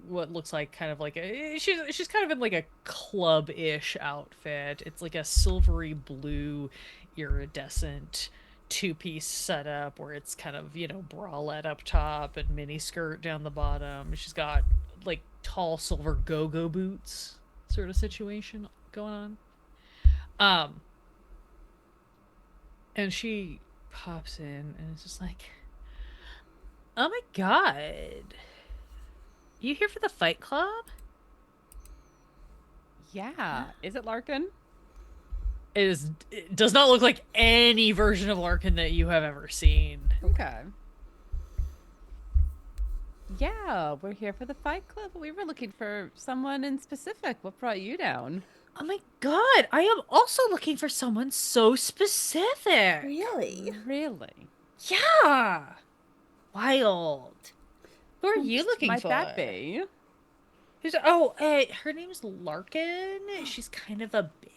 what looks like kind of like she's kind of in like a club-ish outfit. It's like a silvery blue iridescent two-piece setup where it's kind of, bralette up top and mini skirt down the bottom. She's got like tall silver go-go boots sort of situation going on. And she pops in and it's just like, oh my god, you here for the Fight Club? Yeah. Is it Larkin? It does not look like any version of Larkin that you have ever seen. Okay. Yeah, we're here for the Fight Club. We were looking for someone in specific. What brought you down? Oh my god, I am also looking for someone so specific. Really? Really? Yeah. Wild. Who are Who you looking might for? that be? Her name's Larkin. She's kind of a bitch.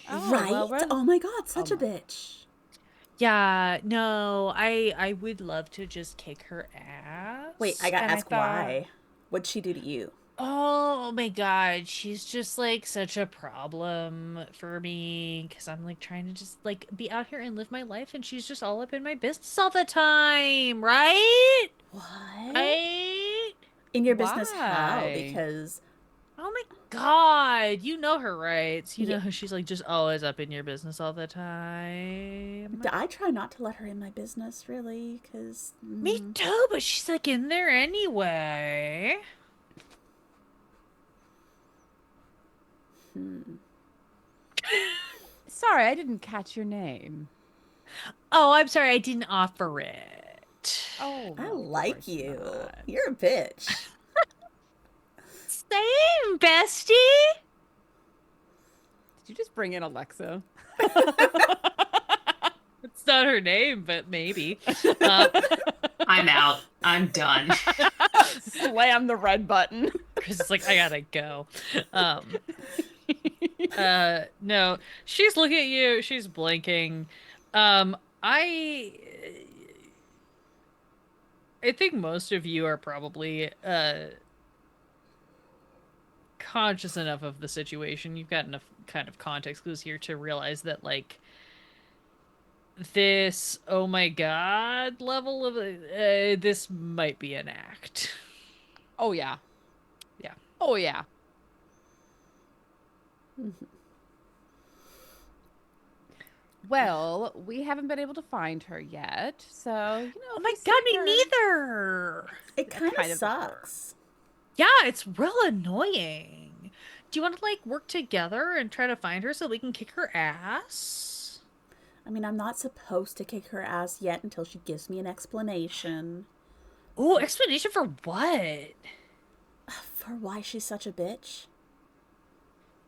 Oh, Right? well, we're... Oh my god, such a my- bitch. Yeah, no, I would love to just kick her ass. Wait, I gotta And ask thought, why. What'd she do to you? oh my god, she's just like such a problem for me because I'm like trying to just like be out here and live my life, and she's just all up in my business all the time, right? What? Right? In your business how? Why? Because Oh my god, you know her, right? You Yeah. know how she's like just always up in your business all the time. I try not to let her in my business, really, because... Me too, but she's like in there anyway. Sorry, I didn't catch your name. Oh, I'm sorry, I didn't offer it. Oh, I well, of like course you. not. You're a bitch. Same, bestie. Did you just bring in Alexa? It's not her name, but maybe. I'm out. I'm done. Slam the red button. Because it's like I gotta go. No, she's looking at you. She's blinking. I think most of you are probably conscious enough of the situation. You've got enough kind of context clues here to realize that like this oh my god level of this might be an act. Oh, yeah. Yeah. Oh, yeah. Well, we haven't been able to find her yet, so, Oh my god, me neither. It kind kind of of the horror. sucks. Yeah, it's real annoying. Do you want to like work together and try to find her so we can kick her ass? I mean, I'm not supposed to kick her ass yet until she gives me an explanation Oh, explanation for what? for why she's such a bitch.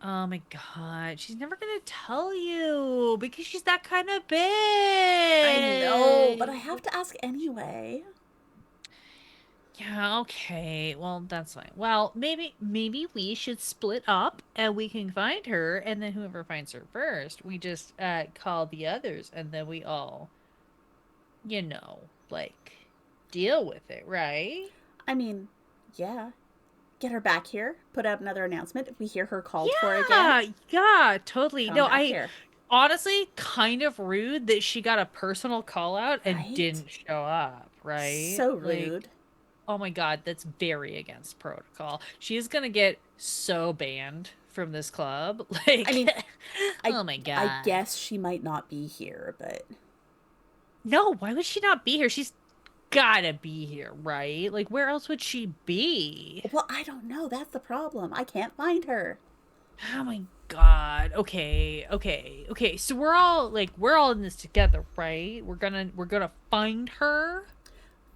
Oh my god, she's never gonna tell you because she's that kind of bitch. I know, but I have to ask anyway. Yeah, okay. Well, that's fine. Well, maybe we should split up and we can find her, and then whoever finds her first, we just call the others, and then we all, like deal with it, right? I mean, yeah. Get her back here. Put out another announcement if we hear her called for Yeah, again. yeah, totally. Come No, back here. honestly kind of rude that she got a personal call out and Right? didn't show up, right? So Like, rude. oh my god, that's very against protocol. She is gonna get so banned from this club. Like, I mean, oh my god. I guess she might not be here, but No, why would she not be here? She's gotta be here, right? Like, where else would she be? well, I don't know. That's the problem. I can't find her. Oh my god. Okay. So we're all in this together, right? We're gonna find her.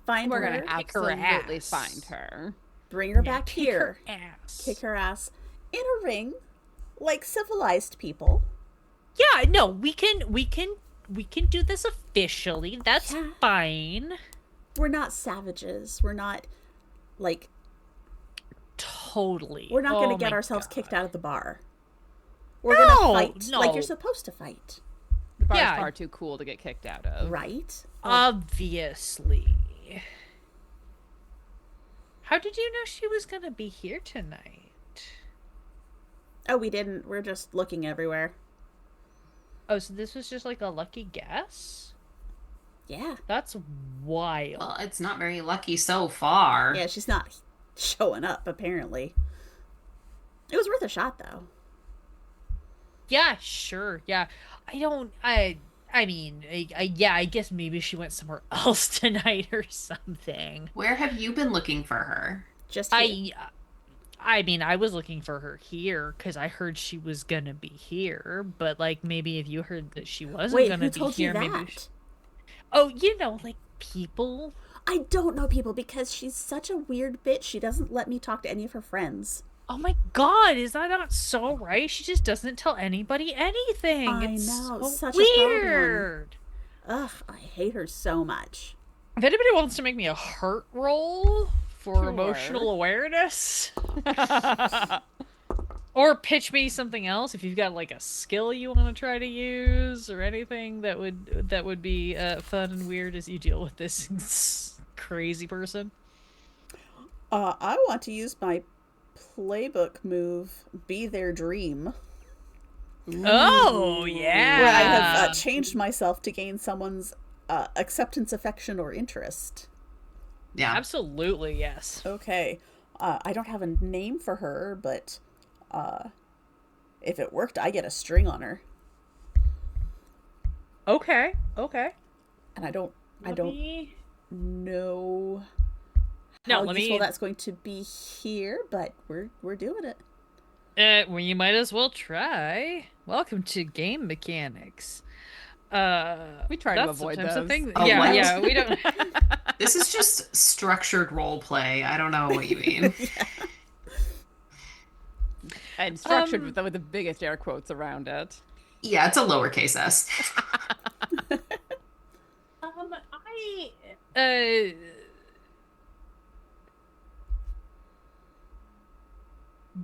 Find We're her. going to kick her absolutely ass. find her. Bring her Yeah, back kick here. her ass. Kick her ass in a ring, like civilized people. Yeah, no, we can do this officially. That's Yeah. fine. We're not savages. We're not like Totally. we're not going Oh to get my ourselves God. kicked out of the bar. We're going to No, fight like no. you're supposed to fight, The bar's Yeah. far too cool to get kicked out of. right? Obviously. How did you know she was gonna be here tonight? Oh, we didn't. We're just looking everywhere. Oh, so this was just like a lucky guess? Yeah. That's wild. Well, it's not very lucky so far. Yeah, she's not showing up, apparently. It was worth a shot, though. Yeah, sure. Yeah. I guess maybe she went somewhere else tonight or something. Where have you been looking for her? Just here. I was looking for her here because I heard she was gonna be here, but like maybe if you heard that she wasn't Wait, gonna who be told here, you maybe. that? Oh, like people. I don't know people because she's such a weird bitch. She doesn't let me talk to any of her friends. Oh my god, is that not so right? She just doesn't tell anybody anything. I It's know, so such a problem. weird. Ugh, I hate her so much. If anybody wants to make me a heart roll for Sure. emotional awareness, or pitch me something else, if you've got like a skill you want to try to use or anything that would be fun and weird as you deal with this crazy person. I want to use my playbook move, Be Their Dream, Oh where I have yeah. changed myself to gain someone's acceptance, affection, or interest. Yeah. Absolutely yes. Okay. I don't have a name for her, but if it worked, I get a string on her. Okay. Okay. And I don't Let me... know No, how let useful me... that's going to be here, but we're doing it. well, you might as well try. Welcome to game mechanics. We try to That's avoid sometimes a those. thing. Oh, Yeah, what? yeah, we don't. This is just structured role play. I don't know what you mean. And structured with the biggest air quotes around it. Yeah, it's a lowercase s. I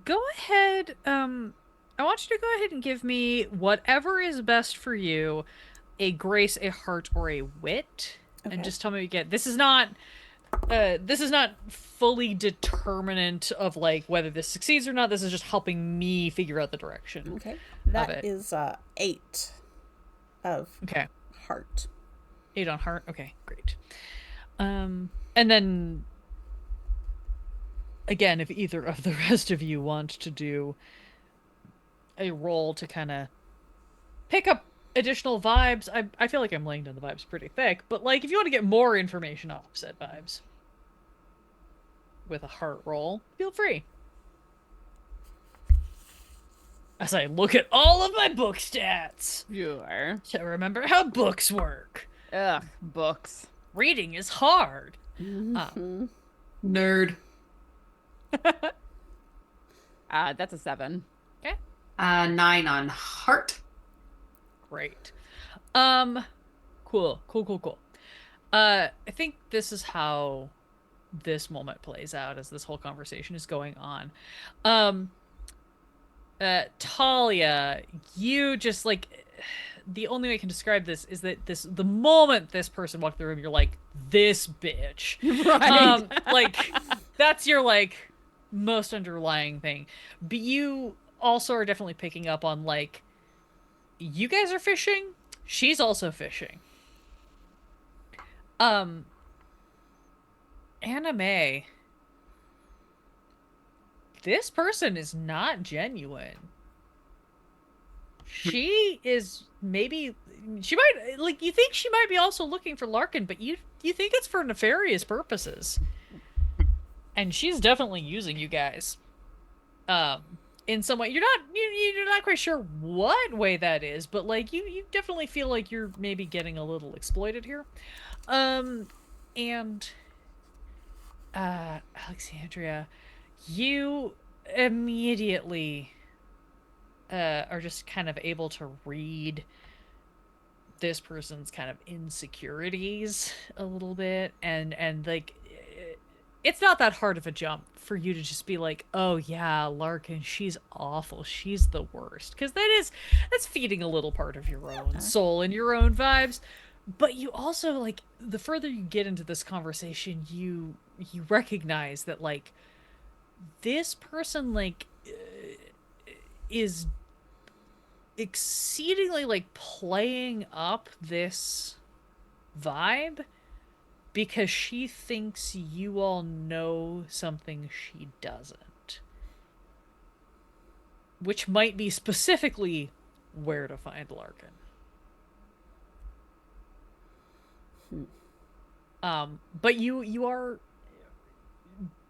go ahead. I want you to go ahead and give me whatever is best for you, a grace, a heart, or a wit, Okay. and just tell me what you get. This is not fully determinant of like whether this succeeds or not. This is just helping me figure out the direction. Okay. Of That it. is 8 of Okay. heart. 8 on heart. Okay, great. And then again, if either of the rest of you want to do a roll to kind of pick up additional vibes, I feel like I'm laying down the vibes pretty thick, but like if you want to get more information off of said vibes with a heart roll, feel free. As I look at all of my book stats Sure. to remember how books work. Ugh, books. Reading is hard. Nerd. That's a 7. Okay. 9 on heart. Great. Cool. I think this is how this moment plays out as this whole conversation is going on. Talia, you just like the only way I can describe this is that the moment this person walked in the room, you're like, this bitch. Right. Like that's your like most underlying thing. But you also are definitely picking up on like you guys are fishing, she's also fishing. Anime. This person is not genuine. She is maybe she might like you think she might be also looking for Larkin, but you think it's for nefarious purposes. And she's definitely using you guys. In some way. You're not quite sure what way that is, but like you definitely feel like you're maybe getting a little exploited here. And Alexandria, you immediately are just kind of able to read this person's kind of insecurities a little bit, and like it's not that hard of a jump for you to just be like, oh yeah, Larkin, she's awful, she's the worst, because that's feeding a little part of your own soul and your own vibes. But you also like the further you get into this conversation, you recognize that like this person like is exceedingly like playing up this vibe because she thinks you all know something she doesn't, which might be specifically where to find Larkin. But you are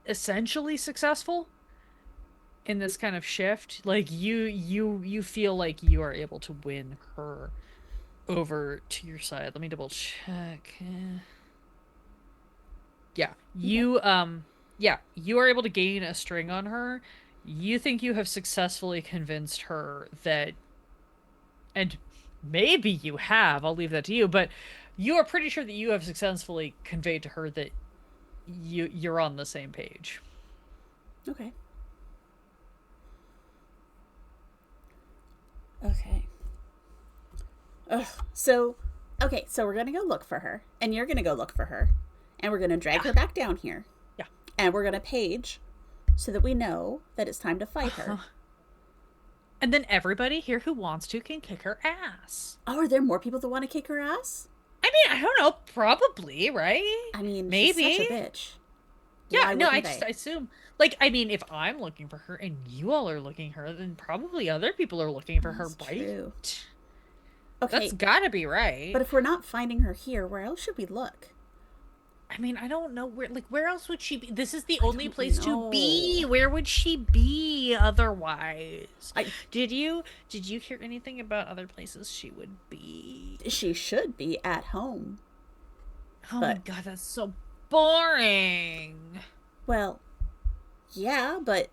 essentially successful in this kind of shift. Like you feel like you are able to win her over to your side. Let me double check. Yeah. You you are able to gain a string on her. You think you have successfully convinced her that, and maybe you have, I'll leave that to you, but you are pretty sure that you have successfully conveyed to her that you're on the same page. Okay. Okay. Ugh. So we're gonna go look for her, and you're gonna go look for her, and we're gonna drag her back down here. Yeah. And we're gonna page so that we know that it's time to fight her. And then everybody here who wants to can kick her ass. Oh, are there more people that want to kick her ass? I mean, I don't know, probably, right? I mean, maybe. she's such a bitch. Yeah, Why no, I wouldn't they? assume, like, I mean, if I'm looking for her and you all are looking for her, then probably other people are looking for her, That's right? true. Okay, That's gotta be right. but if we're not finding her here, where else should we look? I mean, I don't know where else would she be? This is the only don't place to be. know. Where would she be otherwise? I- Did you hear anything about other places she would be? She should be at home. Oh my But- god, that's so boring. Well, yeah, but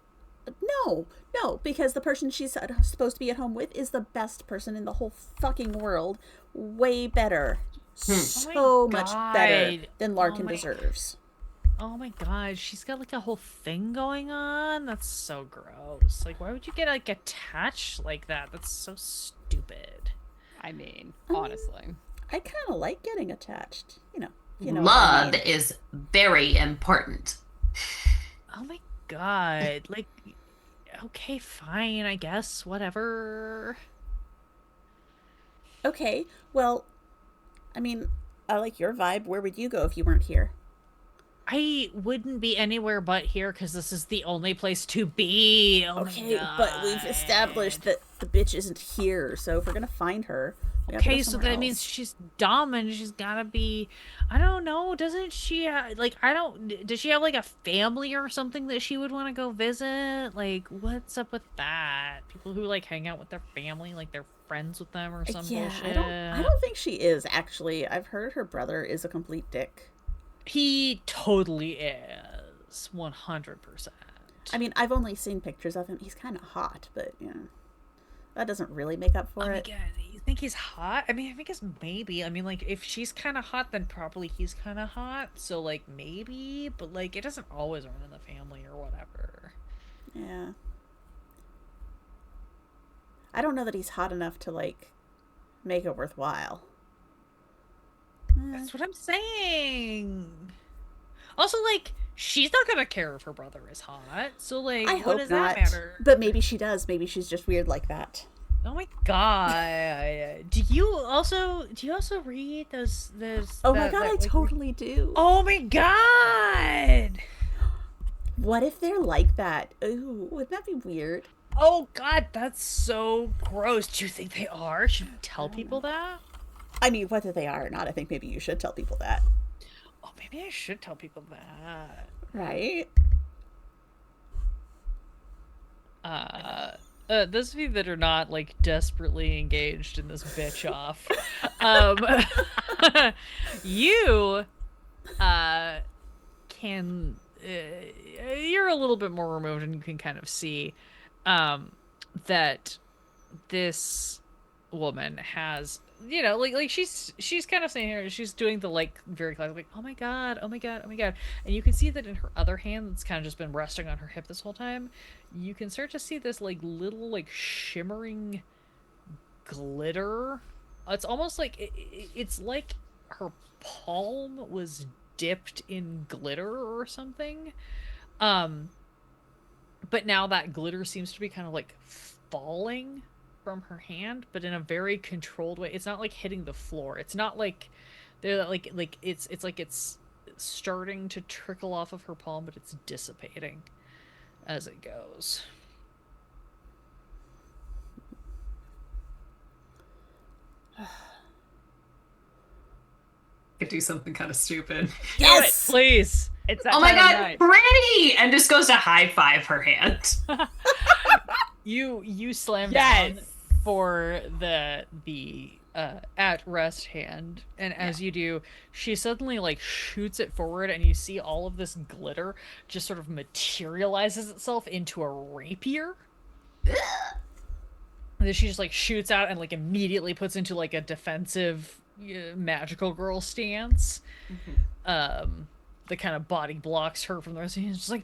no, because the person she's supposed to be at home with is the best person in the whole fucking world. Way better. So much better God. than Larkin Oh my- deserves. Oh my god, she's got like a whole thing going on. That's so gross. Like, why would you get like attached like that? That's so stupid. I mean, honestly. I kind of like getting attached. You know. Love what I mean. is very important. Oh my god. Like, okay, fine, I guess. Whatever. Okay, well, I mean, I like your vibe. Where would you go if you weren't here? I wouldn't be anywhere but here because this is the only place to be. Oh Okay, my god. but we've established that the bitch isn't here, so if we're gonna find her, we have to go Okay, so somewhere that means else. she's dumb and she's gotta be. I don't know. Doesn't she like? I don't. Does she have like a family or something that she would want to go visit? Like, what's up with that? People who like hang out with their family, like they're friends with them or some bullshit. I don't think she is actually. I've heard her brother is a complete dick. He totally is 100%. I mean, I've only seen pictures of him. He's kind of hot, but that doesn't really make up for Oh my it. god, you think he's hot? I mean, I guess maybe. I mean, like, if she's kind of hot, then probably he's kind of hot. So, like, maybe. But, like, it doesn't always run in the family or whatever. Yeah. I don't know that he's hot enough to like make it worthwhile. That's what I'm saying. Also, like, she's not gonna care if her brother is hot. So, like, I what hope does not. that matter? But maybe she does. Maybe she's just weird like that. Oh my god. Do you also read those Oh my god, I totally do. Oh my god. What if they're like that? Ooh, wouldn't that be weird? Oh god, that's so gross. Do you think they are? Should you tell people that? I mean, whether they are or not, I think maybe you should tell people that. Oh, maybe I should tell people that. Right? Those of you that are not like desperately engaged in this bitch off, you can you're a little bit more removed and you can kind of see that this woman has, you know, like she's kind of saying here, she's doing the like very classic like, oh my god, oh my god, oh my god, and you can see that in her other hand that's kind of just been resting on her hip this whole time. You can start to see this like little like shimmering glitter. It's almost like it's like her palm was dipped in glitter or something. But now that glitter seems to be kind of like falling from her hand, but in a very controlled way. It's not like hitting the floor. It's not like they're like it's like it's starting to trickle off of her palm, but it's dissipating as it goes. Could do something kind of stupid. Yes! Do it, please. It's that Oh my time of god, night. pretty! And just goes to high five her hand. You slam Yes. down for the at rest hand, and as you do, she suddenly like shoots it forward, and you see all of this glitter just sort of materializes itself into a rapier. And then she just like shoots out and like immediately puts into like a defensive magical girl stance. That kind of body blocks her from the rest of you. It's just like,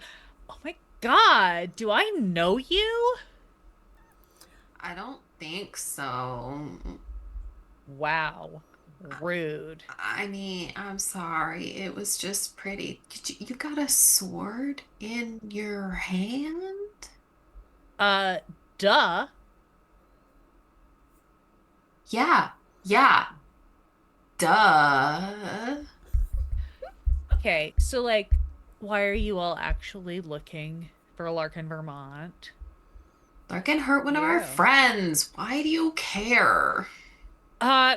oh my god, do I know you? I don't think so. Wow. Rude. I mean, I'm sorry. It was just pretty. You got a sword in your hand? Uh, duh. Yeah, yeah. Duh. Okay, so like, why are you all actually looking for Larkin, Vermont? Larkin hurt one of our Yeah. friends. Why do you care?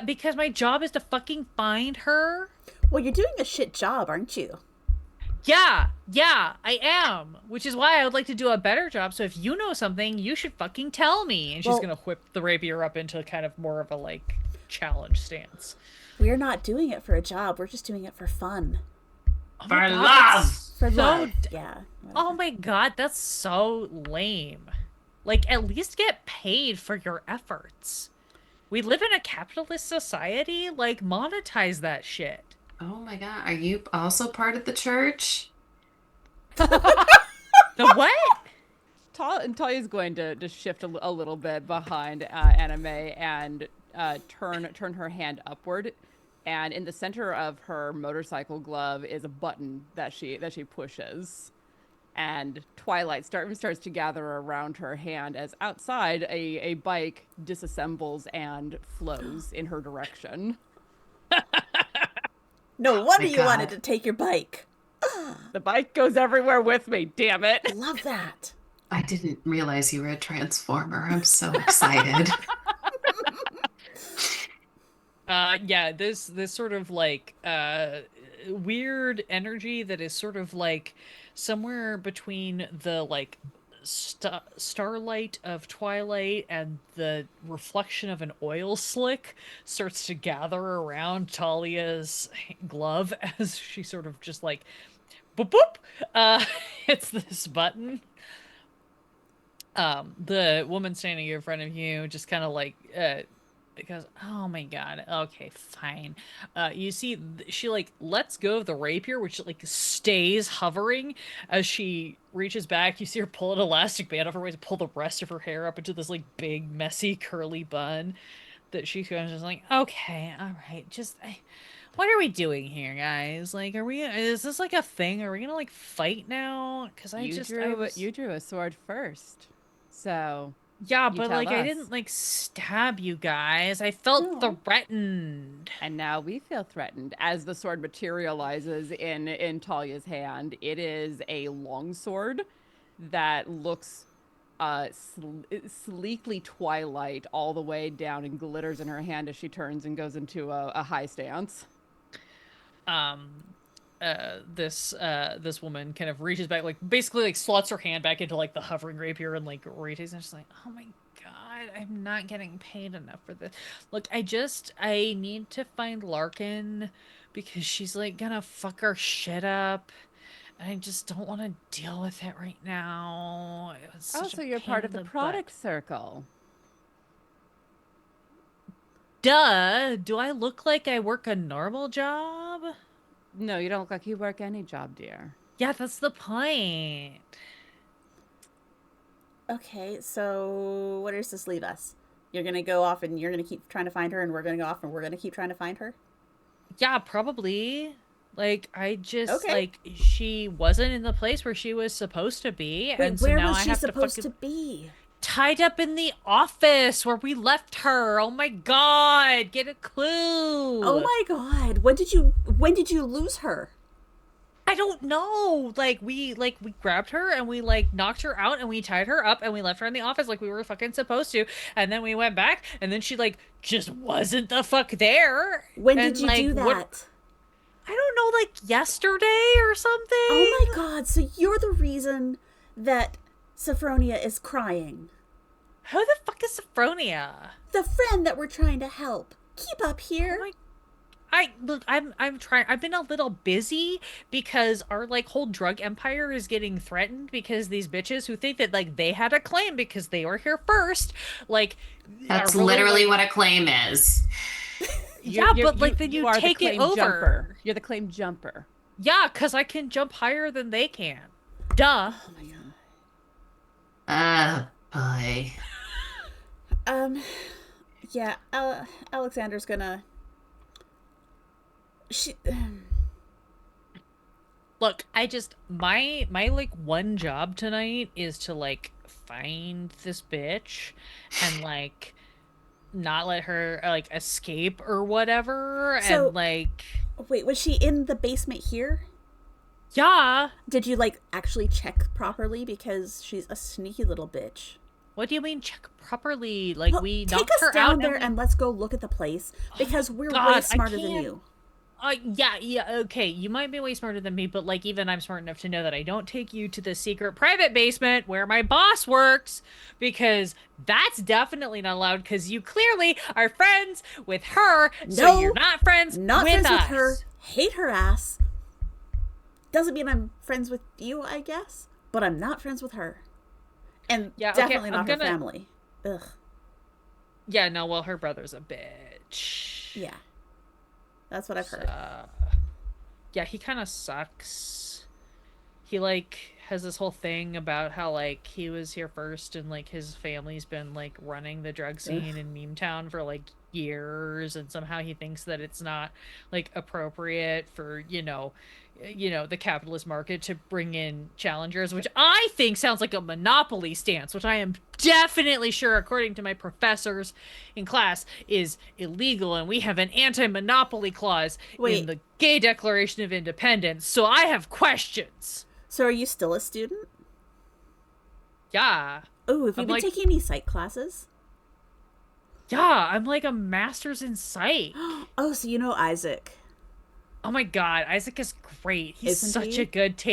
Because my job is to fucking find her. Well, you're doing a shit job, aren't you? Yeah, I am. Which is why I would like to do a better job. So if you know something, you should fucking tell me. And she's Well- gonna whip the rapier up into kind of more of a like challenge stance. We're not doing it for a job. We're just doing it for fun. Oh For my God, love! that's For so love. Yeah. Oh my god, that's so lame. Like, at least get paid for your efforts. We live in a capitalist society. Like, monetize that shit. Oh my God. Are you also part of the church? The what? Talia's going to shift a little bit behind Anime and turn her hand upward, and in the center of her motorcycle glove is a button that she pushes, and twilight starts to gather around her hand as outside a bike disassembles and flows in her direction. No wonder my you God. wanted to take your bike. The bike goes everywhere with me. Damn it! Love that. I didn't realize you were a transformer. I'm so excited. Yeah, this sort of like weird energy that is sort of like somewhere between the like starlight of twilight and the reflection of an oil slick starts to gather around Talia's glove as she sort of just like boop boop hits this button. The woman standing in front of you just kind of like because oh my god, okay, fine. You see she like lets go of the rapier, which like stays hovering as she reaches back. You see her pull an elastic band off her waist and pull the rest of her hair up into this like big messy curly bun that she goes just like, okay, all right, just what are we doing here, guys? Like, is this like a thing? Are we gonna like fight now? Because You drew a sword first, so yeah, You but tell like I us. didn't like stab you guys. I felt No. threatened. and now we feel threatened as the sword materializes in Talia's hand. It is a long sword that looks sleekly twilight all the way down and glitters in her hand as she turns and goes into a high stance. This woman kind of reaches back, like basically like slots her hand back into like the hovering rapier and like reaches and she's like, oh my god, I'm not getting paid enough for this. Look, I need to find Larkin because she's like gonna fuck our shit up. And I just don't want to deal with it right now. It was Oh, such so a you're pain part in of the butt. product circle. Duh. Do I look like I work a normal job? No, you don't look like you work any job, dear. Yeah, that's the point. Okay, so what does this leave us? You're gonna go off and you're gonna keep trying to find her, and we're gonna go off and we're gonna keep trying to find her? Yeah, probably. Like, I just, Okay. like, she wasn't in the place where she was supposed to be. Wait, and so where now was I she have supposed to to fucking be? tied up in the office where we left her. Oh my god, get a clue. Oh my god, when did you lose her? I don't know. We grabbed her and we like knocked her out and we tied her up and we left her in the office like we were fucking supposed to. And then we went back and then she like just wasn't the fuck there. When And, did you like, do that? I don't know, like yesterday or something. Oh my god, so you're the reason that Sophronia is crying. Who the fuck is Sophronia? The friend that we're trying to help keep up here. Oh I'm trying. I've been a little busy because our like whole drug empire is getting threatened because these bitches who think that like they had a claim because they were here first, like That's are really, literally like, what a claim is. yeah, but like then you are the take it claim over. jumper. You're the claim jumper. Yeah, because I can jump higher than they can. Duh. Oh my god. Oh boy. Yeah, Alexander's gonna. She. Look, I just my like one job tonight is to like find this bitch and like not let her like escape or whatever So- and like Wait, was she in the basement here? yeah. Did you like actually check properly? Because she's a sneaky little bitch. What do you mean check properly? Like Well, we take knocked us her down out there and and let's go look at the place because we're God, way I smarter than can't. you. Yeah, okay. You might be way smarter than me, but like even I'm smart enough to know that I don't take you to the secret private basement where my boss works because that's definitely not allowed because you clearly are friends with her, so No, you're not friends Not with friends us. with her. Hate her ass. Doesn't mean I'm friends with you, I guess, but I'm not friends with her, and Yeah, okay, definitely not I'm her gonna- family. Ugh. Yeah, no, well her brother's a bitch. Yeah, that's what I've heard. Yeah, he kind of sucks. He like has this whole thing about how like he was here first and like his family's been like running the drug scene in Meme Town for like years and somehow he thinks that it's not like appropriate for the capitalist market to bring in challengers, which I think sounds like a monopoly stance, which I am definitely sure, according to my professors in class, is illegal. And we have an anti-monopoly clause Wait. in the Gay Declaration of Independence. So I have questions. So, are you still a student? Yeah. Oh, have you I'm been like- taking any psych classes? Yeah, I'm like a master's in psych. Oh, so you know Isaac. Oh my god, Isaac is great. He's Isn't such he? a good TA,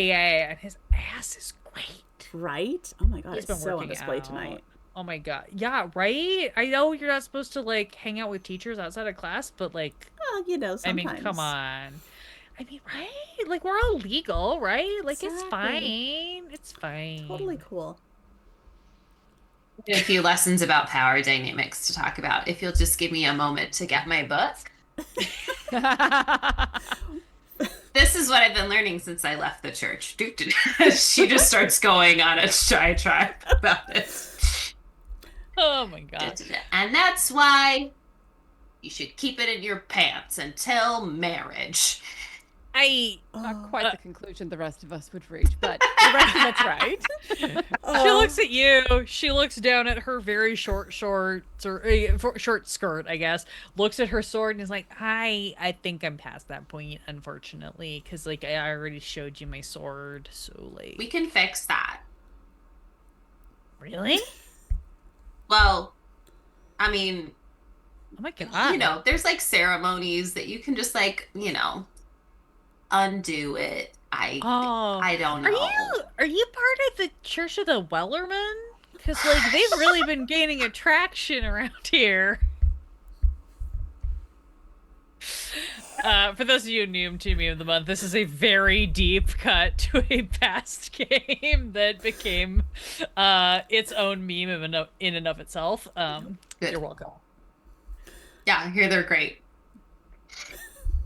and his ass is great. Right? Oh my god, He's it's been so on working display out. tonight. Oh my god. Yeah, right? I know you're not supposed to like hang out with teachers outside of class, but like Well, you know, sometimes. I mean, come on. I mean, right? Like we're all legal, right? Like it's Exactly. fine. It's fine. Totally cool. A few lessons about power dynamics to talk about. If you'll just give me a moment to get my book. This is what I've been learning since I left the church. She just starts going on a diatribe about it. Oh my god. And that's why you should keep it in your pants until marriage. Not quite the conclusion the rest of us would reach, but the rest of it's right. She looks at you. She looks down at her very short shorts or short skirt, I guess. Looks at her sword and is like, I think I'm past that point, unfortunately, because like I already showed you my sword, so like. We can fix that. Really? Well, I mean, Oh my god. you know, there's like ceremonies that you can just like, undo it. Oh, I don't know. Are you part of the Church of the Wellerman? Because like they've really been gaining attraction around here. For those of you new to Meme of the Month, this is a very deep cut to a past game that became its own meme in and of itself. Good. You're welcome. Yeah, I hear they're great.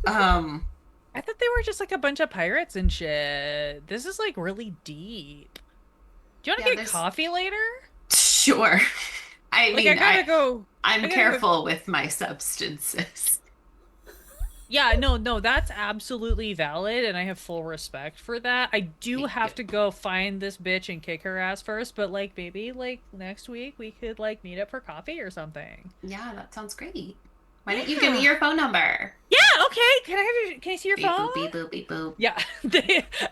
I thought they were just like a bunch of pirates and shit. This is like really deep. Do you want to get coffee later? Sure. I Like mean, I gotta go. I'm I gotta careful with my substances. Yeah, no, that's absolutely valid, and I have full respect for that. I do Thank have you. to go find this bitch and kick her ass first, but like maybe like next week we could like meet up for coffee or something. Yeah, that sounds great. Why don't you give me your phone number? Yeah, okay. Can I see your Beep phone? boop beep boop beep boop. Yeah,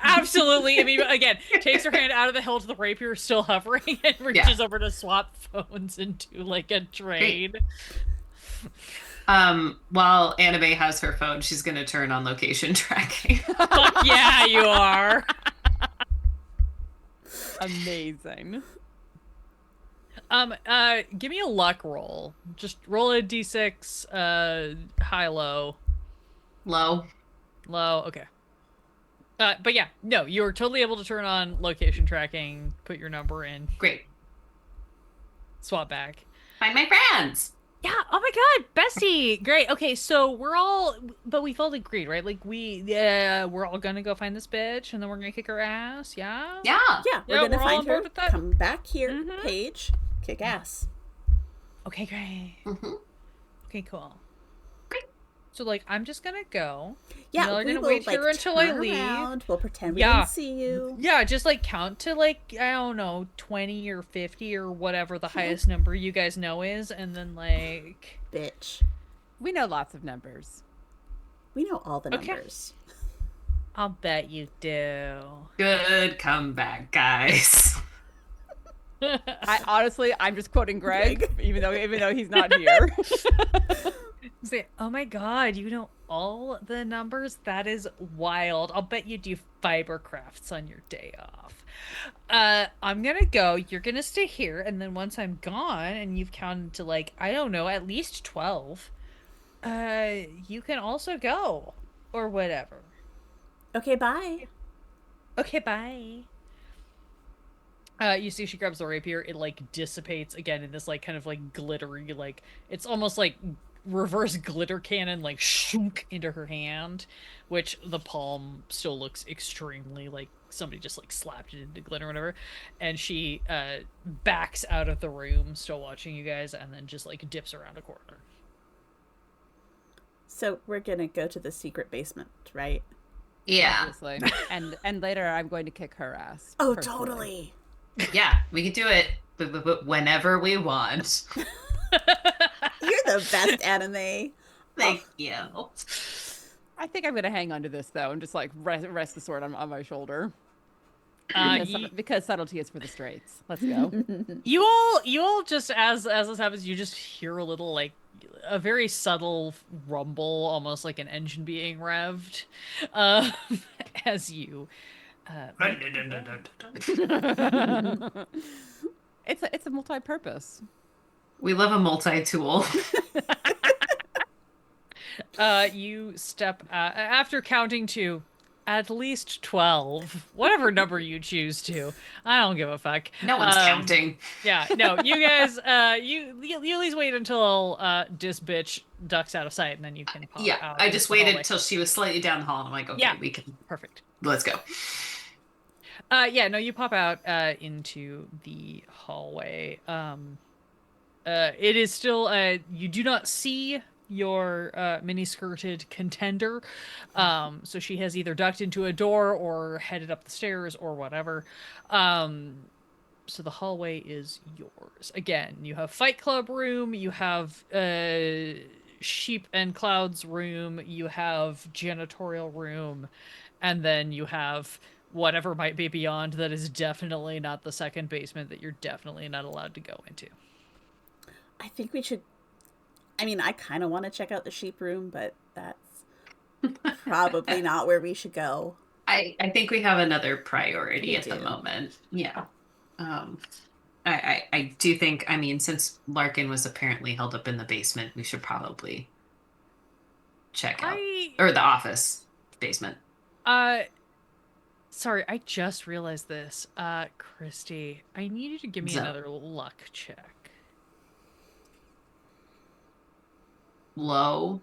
absolutely. I mean, again, takes her hand out of the hilt of the rapier, still hovering, and reaches over to swap phones into like a trade. While Annabelle has her phone, she's gonna turn on location tracking. Fuck yeah, you are. Amazing. Give me a luck roll. Just roll a d6, high, low. Low. Low, okay. But yeah, no, you're totally able to turn on location tracking, put your number in, Great. swap back. Find my friends. Yeah, oh my god, bestie! Great. Okay, so we've all agreed, right? Like, we're all gonna go find this bitch, and then we're gonna kick her ass, yeah? Yeah. Yeah, we're Yeah, gonna we're all find on board her. with that? Come back here, Mhm. Paige. Kick ass. Okay, great. Mm-hmm. Okay, cool. Great. So, like, I'm just gonna go. Yeah, Y'all are we gonna will wait like here until I turn leave. around. We'll pretend we Yeah. didn't see you. Yeah, just like count to like, I don't know, 20 or 50 or whatever the highest number you guys know is, and then like... Bitch. We know lots of numbers. We know all the Okay. numbers. I'll bet you do. Good comeback, guys. I'm just quoting Greg, even though he's not here. Say, oh my god, you know all the numbers? That is wild. I'll bet you do fiber crafts on your day off. I'm gonna go. You're gonna stay here, and then once I'm gone and you've counted to like, I don't know, at least 12, you can also go. Or whatever. Okay, bye. Okay, bye. You see she grabs the rapier, it like dissipates again in this like kind of like glittery, like it's almost like reverse glitter cannon, like shunk into her hand, which the palm still looks extremely like somebody just like slapped it into glitter or whatever. And she backs out of the room, still watching you guys, and then just like dips around a corner. So we're gonna go to the secret basement, right? Yeah. Obviously. And later I'm going to kick her ass. Oh, personally. totally. Yeah, we can do it whenever we want. You're the best anime. Thank you. I think I'm going to hang on to this, though, and just, like, rest the sword on my shoulder. Because subtlety is for the straights. Let's go. You all just, as this happens, you just hear a little, like, a very subtle rumble, almost like an engine being revved, as you... It's a multi-purpose. We love a multi-tool. You step after counting to at least 12, whatever number you choose to. I don't give a fuck. No one's counting. Yeah, no, you guys, you at least wait until this bitch ducks out of sight, and then you can pop Yeah, out I into just the waited hallway. till she was slightly down the hall, and I'm like, okay, Yeah. we can. Perfect. Let's go. Yeah, no, you pop out into the hallway. It is still you do not see your mini-skirted contender. So she has either ducked into a door or headed up the stairs or whatever. So the hallway is yours. Again, you have Fight Club room, you have Sheep and Clouds room, you have janitorial room, and then you have whatever might be beyond that is definitely not the second basement that you're definitely not allowed to go into. I think we should. I mean, I kind of want to check out the sheep room, but that's probably not where we should go. I think we have another priority We at the do. moment. Yeah. I do think, I mean, since Larkin was apparently held up in the basement, we should probably check out. Or the office basement. Sorry, I just realized this. Christy, I need you to give me So- another luck check. Low.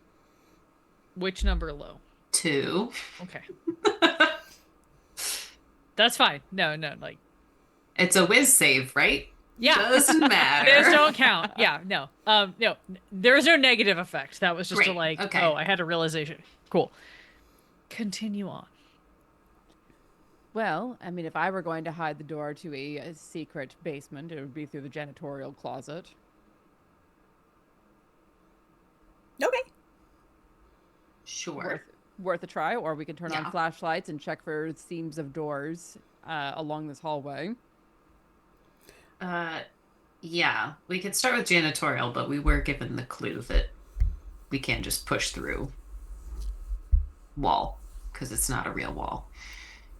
Which number low? 2. Okay. That's fine. No, like, It's a whiz save, right? yeah. Doesn't matter. Those don't count. Yeah, no. No. There was no negative effect. That was just a Great, like, okay. oh, I had a realization. Cool. Continue on. Well, I mean, if I were going to hide the door to a secret basement, it would be through the janitorial closet. Okay. Sure. Worth a try, or we can turn Yeah. on flashlights and check for seams of doors along this hallway. Yeah, we could start with janitorial, but we were given the clue that we can't just push through wall because it's not a real wall.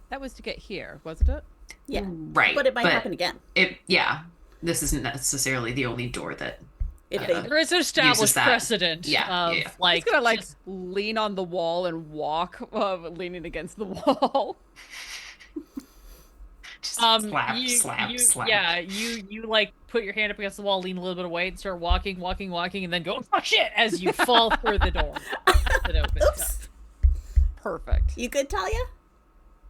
That was to get here, wasn't it? Yeah. Right. But it might happen again. Yeah. this isn't necessarily the only door that If they There is an uses established that. precedent Yeah, of yeah, yeah. like He's gonna like just- lean on the wall and walk, leaning against the wall. Just slap, slap, slap. yeah, you like put your hand up against the wall, lean a little bit away, and start walking, and then go, oh shit, as you fall through the door. That opens up. Oops. Perfect. You good, Talia?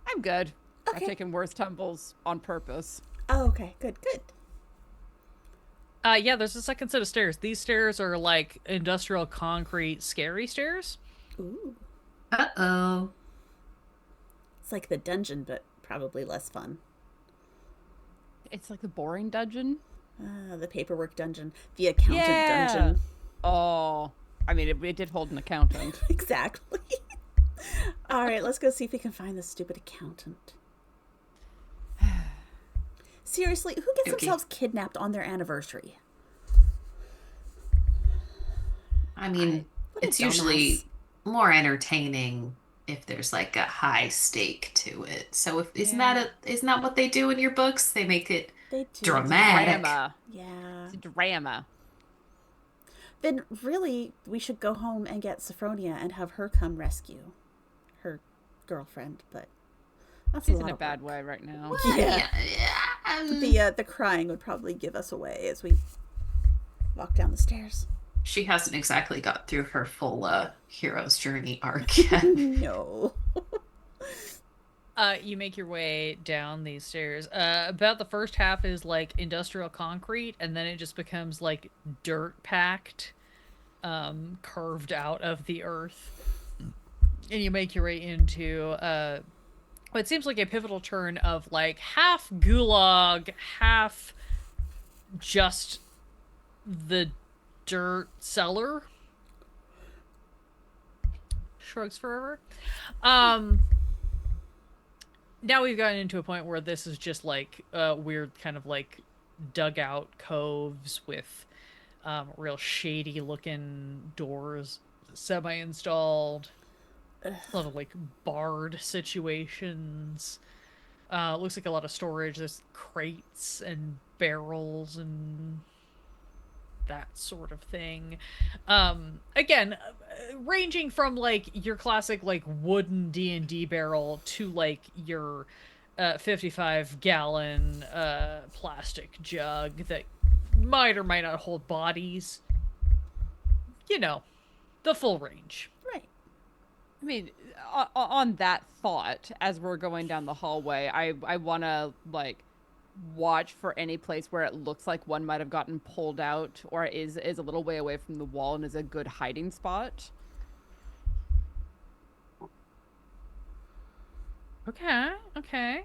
I'm good. I've Okay. taken worse tumbles on purpose. Oh, okay. Good, good. Yeah, there's a second set of stairs. These stairs are like industrial concrete scary stairs. Ooh. Uh-oh. It's like the dungeon, but probably less fun. It's like the boring dungeon. The paperwork dungeon. The accountant dungeon. Oh, I mean, it did hold an accountant. Exactly. All right, let's go see if we can find this stupid accountant. Seriously, who gets Okay. themselves kidnapped on their anniversary? I mean, What a it's usually dumbass. more entertaining if there's like a high stake to it. So if isn't that what they do in your books? They make it They do. dramatic. Drama. Yeah. It's a drama. Then really, we should go home and get Sophronia and have her come rescue her girlfriend. But that's She's a lot in a of bad work. way right now. Yeah. Yeah. The crying would probably give us away as we walk down the stairs. She hasn't exactly got through her full hero's journey arc yet. No. You make your way down these stairs. About the first half is like industrial concrete, and then it just becomes like dirt packed, carved out of the earth. And you make your way into what seems like a pivotal turn of like half gulag, half just the dirt cellar. Shrugs forever. Now we've gotten into a point where this is just like weird kind of like dugout coves with real shady looking doors semi-installed. A lot of like barred situations. Looks like a lot of storage. There's crates and barrels and that sort of thing. Again, ranging from like your classic like wooden D&D barrel to like your 55-gallon plastic jug that might or might not hold bodies. You know, the full range. Right. I mean, on that thought, as we're going down the hallway, I want to like watch for any place where it looks like one might have gotten pulled out or is a little way away from the wall and is a good hiding spot. Okay, okay.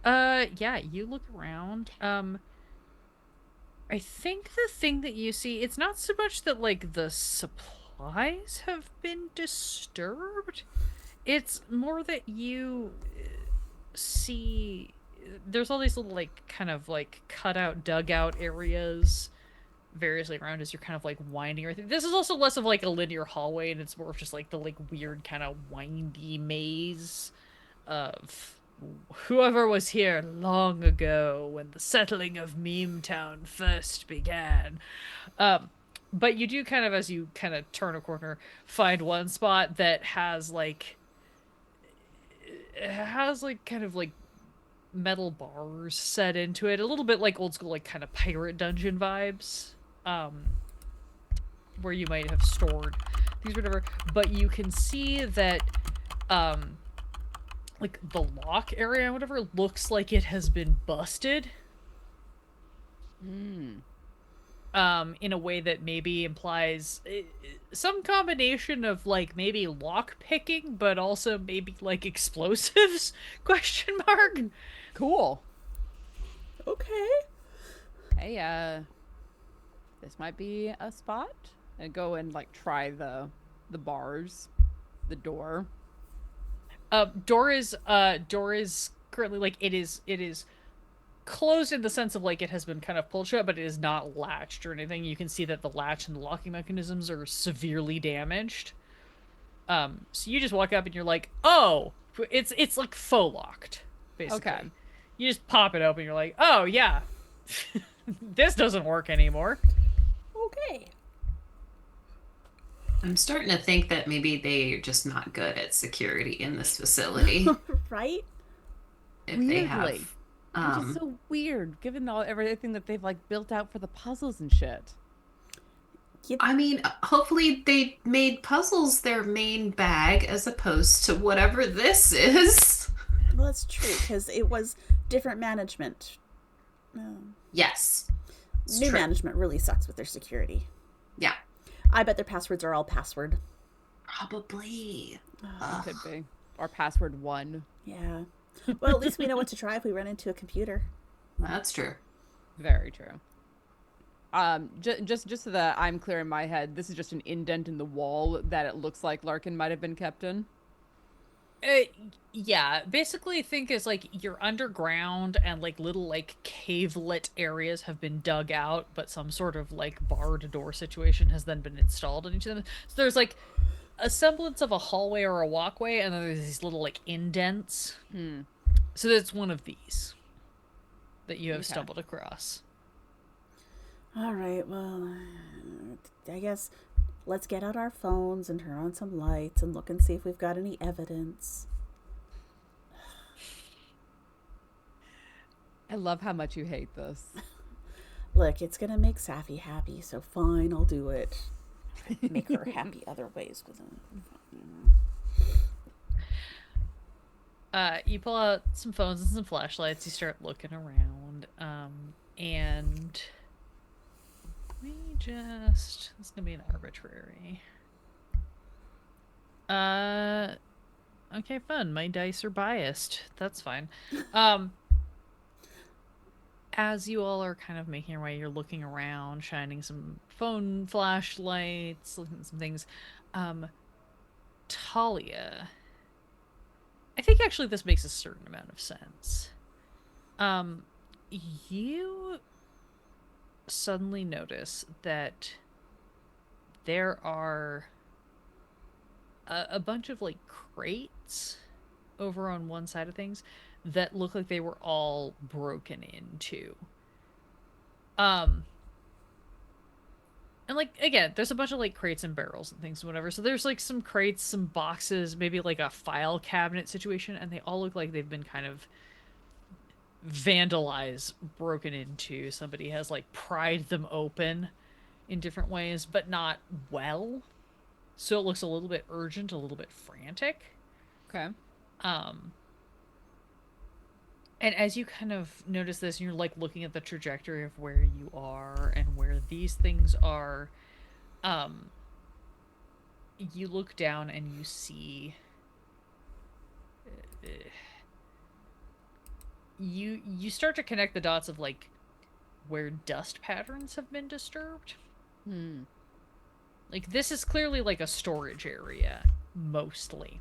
Yeah, you look around. I think the thing that you see, it's not so much that like the supplies have been disturbed. It's more that you see there's all these little like kind of like cutout dugout areas variously around as you're kind of like winding everything. This is also less of like a linear hallway and it's more of just like the like weird kind of windy maze of whoever was here long ago when the settling of Meme Town first began. But you do kind of, as you kind of turn a corner, find one spot that has like kind of like metal bars set into it, a little bit like old school like kind of pirate dungeon vibes, where you might have stored things or whatever. But you can see that like the lock area or whatever looks like it has been busted. In a way that maybe implies some combination of like maybe lock picking, but also maybe like explosives? Question mark. Cool. Okay. Hey, this might be a spot. And go and like try the bars, the door. Door is currently like it is closed in the sense of like it has been kind of pulled shut, but it is not latched or anything. You can see that the latch and the locking mechanisms are severely damaged. So you just walk up and you're like, oh, it's like faux locked, basically. Okay. You just pop it open. You're like, oh yeah, This doesn't work anymore. Okay. I'm starting to think that maybe they're just not good at security in this facility. Right? If they have, Weirdly. Which is um, so weird, given everything that they've like built out for the puzzles and shit. You, I mean, hopefully they made puzzles their main bag as opposed to whatever this is. well, that's true, because it was different management. Yes, it's New true. management really sucks with their security. Yeah, I bet their passwords are all password. probably. Could Ugh. be. Or password one. Yeah. Well, at least we know what to try if we run into a computer. That's true. Very true. Just so that I'm clear in my head, this is just an indent in the wall that it looks like Larkin might have been kept in. Uh, yeah, basically think is like you're underground and like little like cavelet areas have been dug out, but some sort of like barred door situation has then been installed in each of them. So there's like a semblance of a hallway or a walkway, and then there's these little like indents. Hmm. So that's one of these that you have Okay. stumbled across. All right, well, I guess let's get out our phones and turn on some lights and look and see if we've got any evidence. I love how much you hate this. Look, it's going to make Safi happy, so fine, I'll do it. Make her happy other ways with it. You pull out some phones and some flashlights. You start looking around, and we just. It's gonna be an arbitrary. Okay, fun. My dice are biased. That's fine. As you all are kind of making your way, you're looking around, shining some phone flashlights, looking at some things. Talia. I think actually this makes a certain amount of sense. You suddenly notice that there are a bunch of like crates over on one side of things that look like they were all broken into. And like again, there's a bunch of like crates and barrels and things and whatever. So there's like some crates, some boxes, maybe like a file cabinet situation, and they all look like they've been kind of vandalized, broken into. Somebody has like pried them open in different ways, but not well. So it looks a little bit urgent, a little bit frantic. Okay. Um and as you kind of notice this, and you're like looking at the trajectory of where you are and where these things are, um, you look down and you see. You start to connect the dots of like where dust patterns have been disturbed. Hmm. Like this is clearly like a storage area mostly.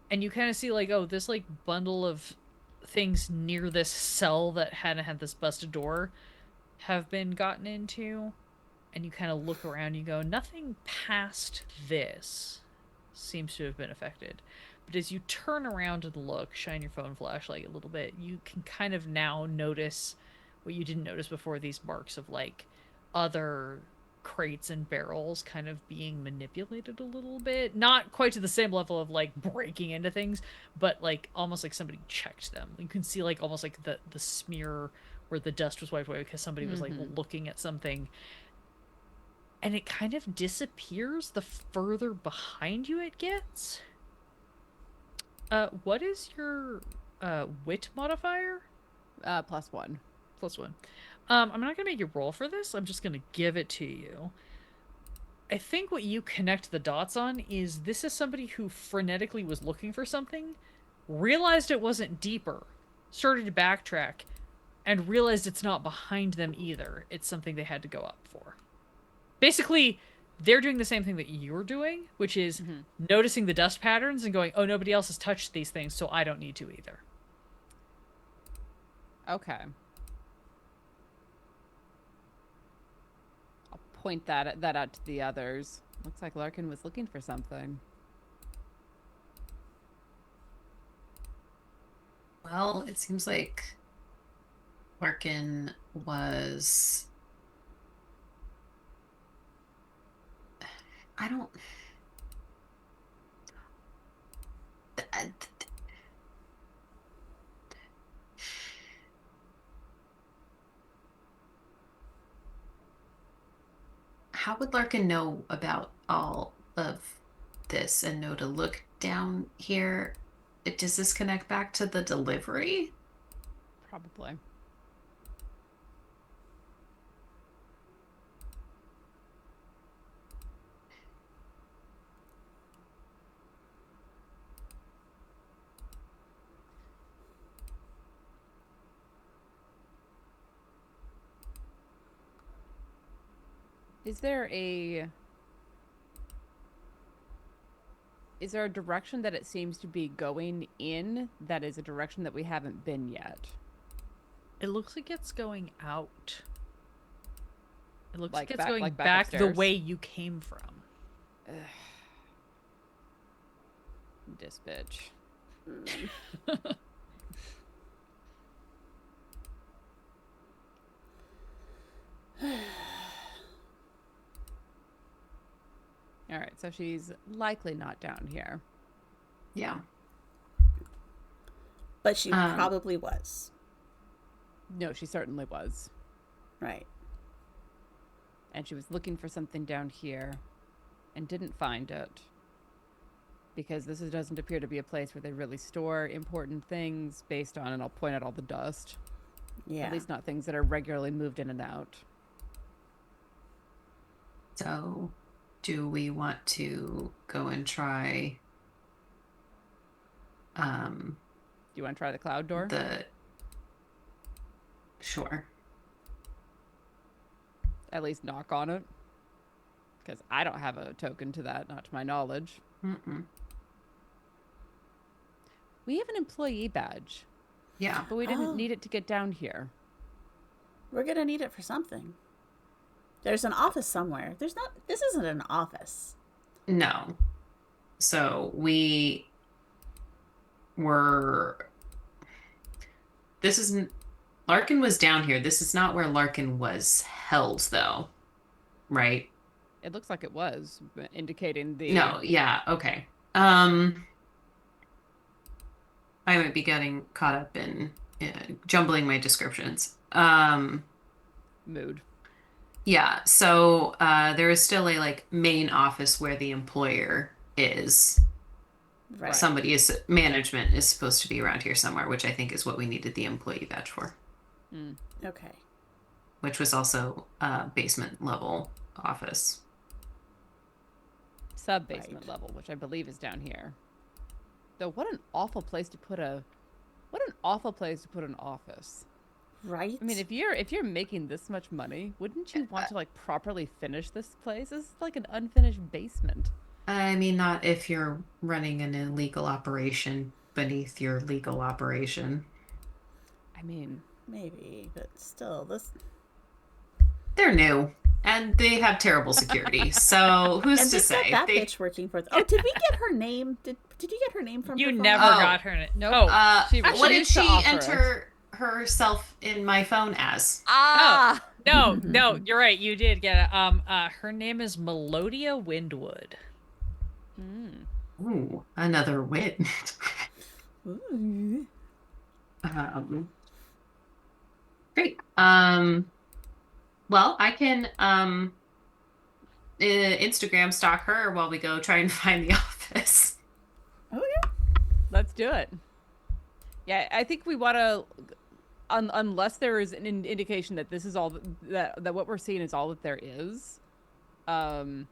And you kind of see like, oh, this like bundle of things near this cell that hadn't had this busted door have been gotten into. And you kind of look around, you go, nothing past this seems to have been affected. But as you turn around and look, shine your phone flashlight a little bit, you can kind of now notice what you didn't notice before, these marks of like other crates and barrels kind of being manipulated a little bit. Not quite to the same level of like breaking into things, but like almost like somebody checked them. You can see like almost like the smear where the dust was wiped away because somebody was like looking at something. And it kind of disappears the further behind you it gets. What is your wit modifier? +1. +1. I'm not gonna make you roll for this. I'm just gonna give it to you. I think what you connect the dots on is this is somebody who frenetically was looking for something, realized it wasn't deeper, started to backtrack, and realized it's not behind them either. It's something they had to go up for. Basically, they're doing the same thing that you're doing, which is noticing the dust patterns and going, oh, nobody else has touched these things, so I don't need to either. Okay. I'll point that out to the others. Looks like Larkin was looking for something. Well, it seems like Larkin was. I don't. I- How would Larkin know about all of this and know to look down here? Does this connect back to the delivery? Probably. Is there a direction that it seems to be going in that is a direction that we haven't been yet? It looks like it's going out. It looks Like like it's back- going like back back the upstairs? way you came from. This bitch. All right, so she's likely not down here. Yeah. But she Um, probably was. No, she certainly was. Right. And she was looking for something down here and didn't find it. Because doesn't appear to be a place where they really store important things based on, and I'll point out all the dust. Yeah. At least not things that are regularly moved in and out. So, do we want to go and try Do you want to try the cloud door? Sure. At least knock on it. Because I don't have a token to that, not to my knowledge. Mm-mm. We have an employee badge, Yeah. but we didn't Oh. need it to get down here. We're going to need it for something. There's an office somewhere. This isn't an office. No. So we were. This isn't. Larkin was down here. This is not where Larkin was held, though. Right? It looks like it was, indicating the... No, yeah, okay. I might be getting caught up in jumbling my descriptions. Mood. Yeah, so there is still a like main office where the employer is. Right. Management is supposed to be around here somewhere, which I think is what we needed the employee badge for, Okay. which was also basement level office. Sub-basement Right. level, which I believe is down here. Though what an awful place to put an office. Right? I mean, if you're making this much money, wouldn't you want to like properly finish this place? This is like an unfinished basement. I mean, not if you're running an illegal operation beneath your legal operation. I mean, Maybe, but still, this... They're new and they have terrible security. So who's And to they've got say? that bitch working for... Oh, did we get her name? Did you get her name from You her phone? never Oh. got her. Nope. Oh, She What did refused to she offer enter herself in my phone as? Ah! no, you're right. You did get it. Her name is Melodia Windwood. Ooh, another wind. Ooh. Great. Well, I can Instagram stalk her while we go try and find the office. Oh, yeah. Let's do it. Yeah, I think we want to, unless there is an indication that this is all that what we're seeing is all that there is. I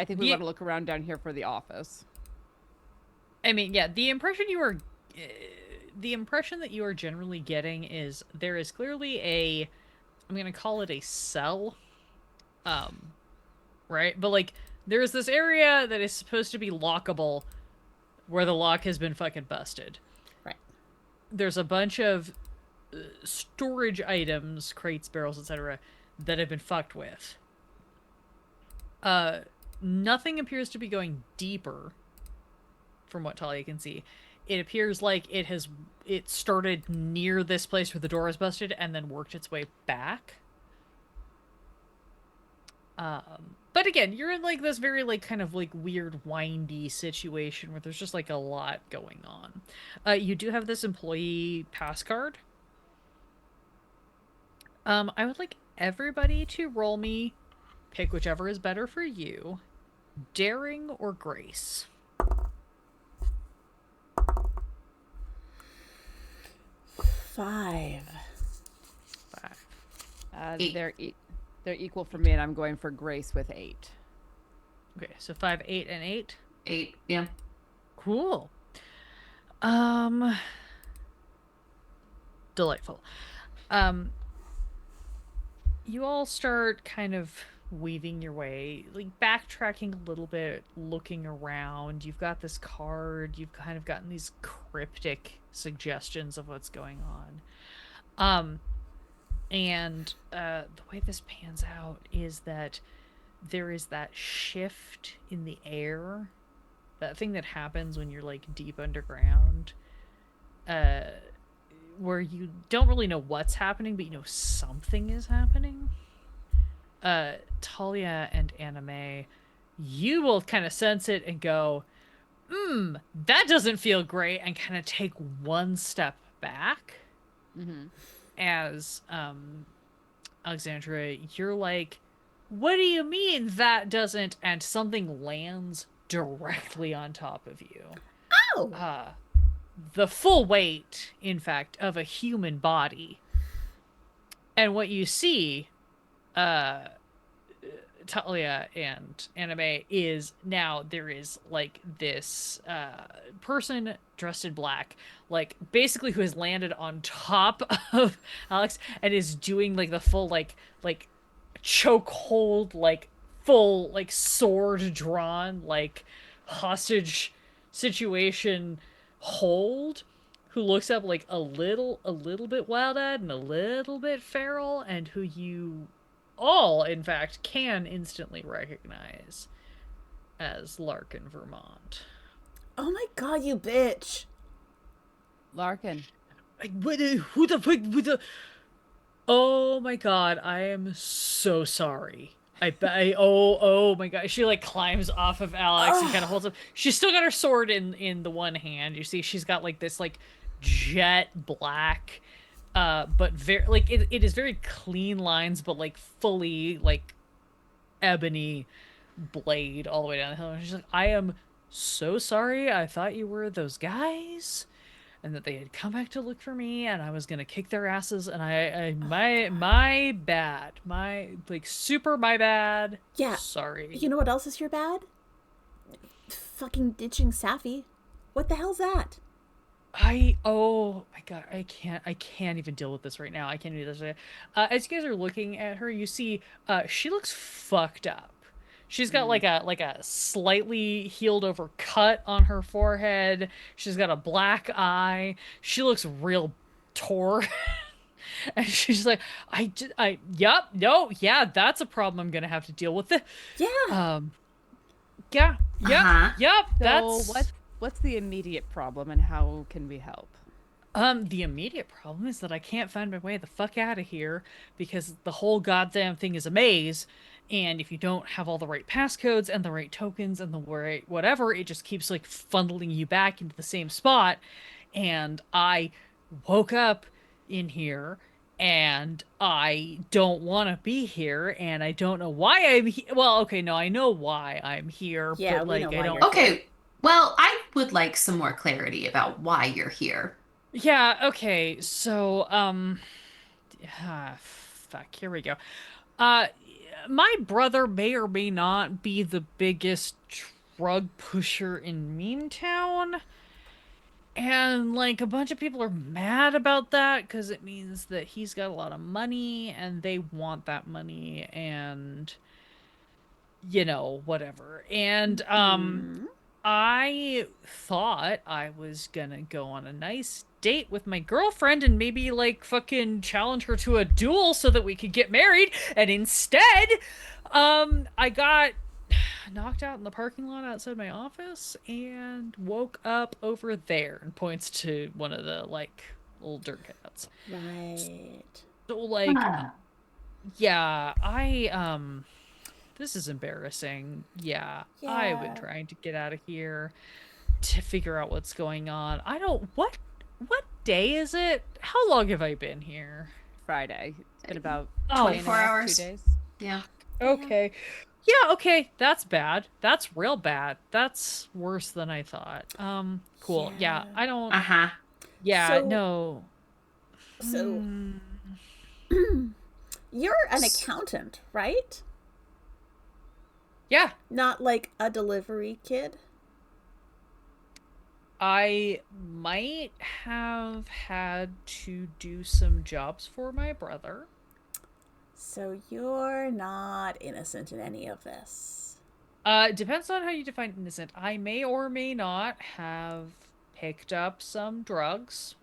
think we want to look around down here for the office. I mean, yeah, the impression that you are generally getting is there is clearly I'm gonna call it a cell, right? But like, there's this area that is supposed to be lockable, where the lock has been fucking busted. Right. There's a bunch of storage items, crates, barrels, etc., that have been fucked with. Nothing appears to be going deeper, from what Talia can see. it appears like it started near this place where the door was busted and then worked its way back. But again, you're in like this very like kind of like weird windy situation where there's just like a lot going on. You do have this employee pass card. I would like everybody to roll me, pick whichever is better for you, daring or grace. 5. 5. Eight. They're equal for me, and I'm going for grace with 8. Okay, so 5, 8, and 8. 8. Yeah. Cool. Delightful. You all start kind of weaving your way, like backtracking a little bit, looking around. You've got this card. You've kind of gotten these cryptic suggestions of what's going on. And the way this pans out is that there is that shift in the air, that thing that happens when you're like deep underground, where you don't really know what's happening, but you know something is happening. Talia and Anime, you will kind of sense it and go, that doesn't feel great, and kind of take one step back. Mm-hmm. As Alexandra, you're like, what do you mean that doesn't? And something lands directly on top of you. Oh! The full weight, in fact, of a human body. And what you see, Talia and Anime, is now there is like this person dressed in black, like basically who has landed on top of Alex and is doing like the full like choke hold, like full like sword drawn, like hostage situation hold, who looks up like a little bit wild-eyed and a little bit feral, and who you all, in fact, can instantly recognize as Larkin Vermont. Oh my god, you bitch! Larkin. Who the fuck? Oh my god, I am so sorry. Oh my god. She like climbs off of Alex and kind of holds up. She's still got her sword in the one hand. You see, she's got like this like jet black, but very like it is very clean lines, but like fully like ebony blade all the way down the hill. And she's like, I am so sorry. I thought you were those guys, and that they had come back to look for me, and I was gonna kick their asses, and my bad. My, like, super my bad. Yeah. Sorry. You know what else is your bad? Fucking ditching Safi. What the hell's that? Oh my god, I can't even deal with this right now. I can't do this. As you guys are looking at her, you see, she looks fucked up. She's got like a slightly healed over cut on her forehead. She's got a black eye. She looks real tore. And she's like, yep, no, yeah, that's a problem I'm gonna have to deal with. Yeah. Yep. So what's the immediate problem, and how can we help? The immediate problem is that I can't find my way the fuck out of here, because the whole goddamn thing is a maze, and if you don't have all the right passcodes and the right tokens and the right whatever, it just keeps like funneling you back into the same spot. And I woke up in here, and I don't want to be here, and I don't know why I'm here. Well, okay, no, I know why I'm here, Yeah, but we like know I why don't. you're Okay. Well, I would like some more clarity about why you're here. Yeah, okay. So, fuck, here we go. My brother may or may not be the biggest drug pusher in Meantown. And, like, a bunch of people are mad about that because it means that he's got a lot of money and they want that money and, you know, whatever. And, I thought I was gonna go on a nice date with my girlfriend and maybe like fucking challenge her to a duel so that we could get married, and instead I got knocked out in the parking lot outside my office and woke up over there, and points to one of the like older cats. Right. So like, Ah. yeah, this is embarrassing. Yeah, I've been Yeah. trying to get out of here to figure out what's going on. I don't what day is it? How long have I been here? Friday. It's been about Oh, 24 hours. 2 days. Yeah. okay. Yeah, okay. That's bad. That's real bad. That's worse than I thought. Cool. Yeah, Yeah. I don't Uh-huh. yeah, So, no. so Hmm. you're an accountant, right? Yeah, Not like a delivery kid. I might have had to do some jobs for my brother. So you're not innocent in any of this. Depends on how you define innocent. I may or may not have picked up some drugs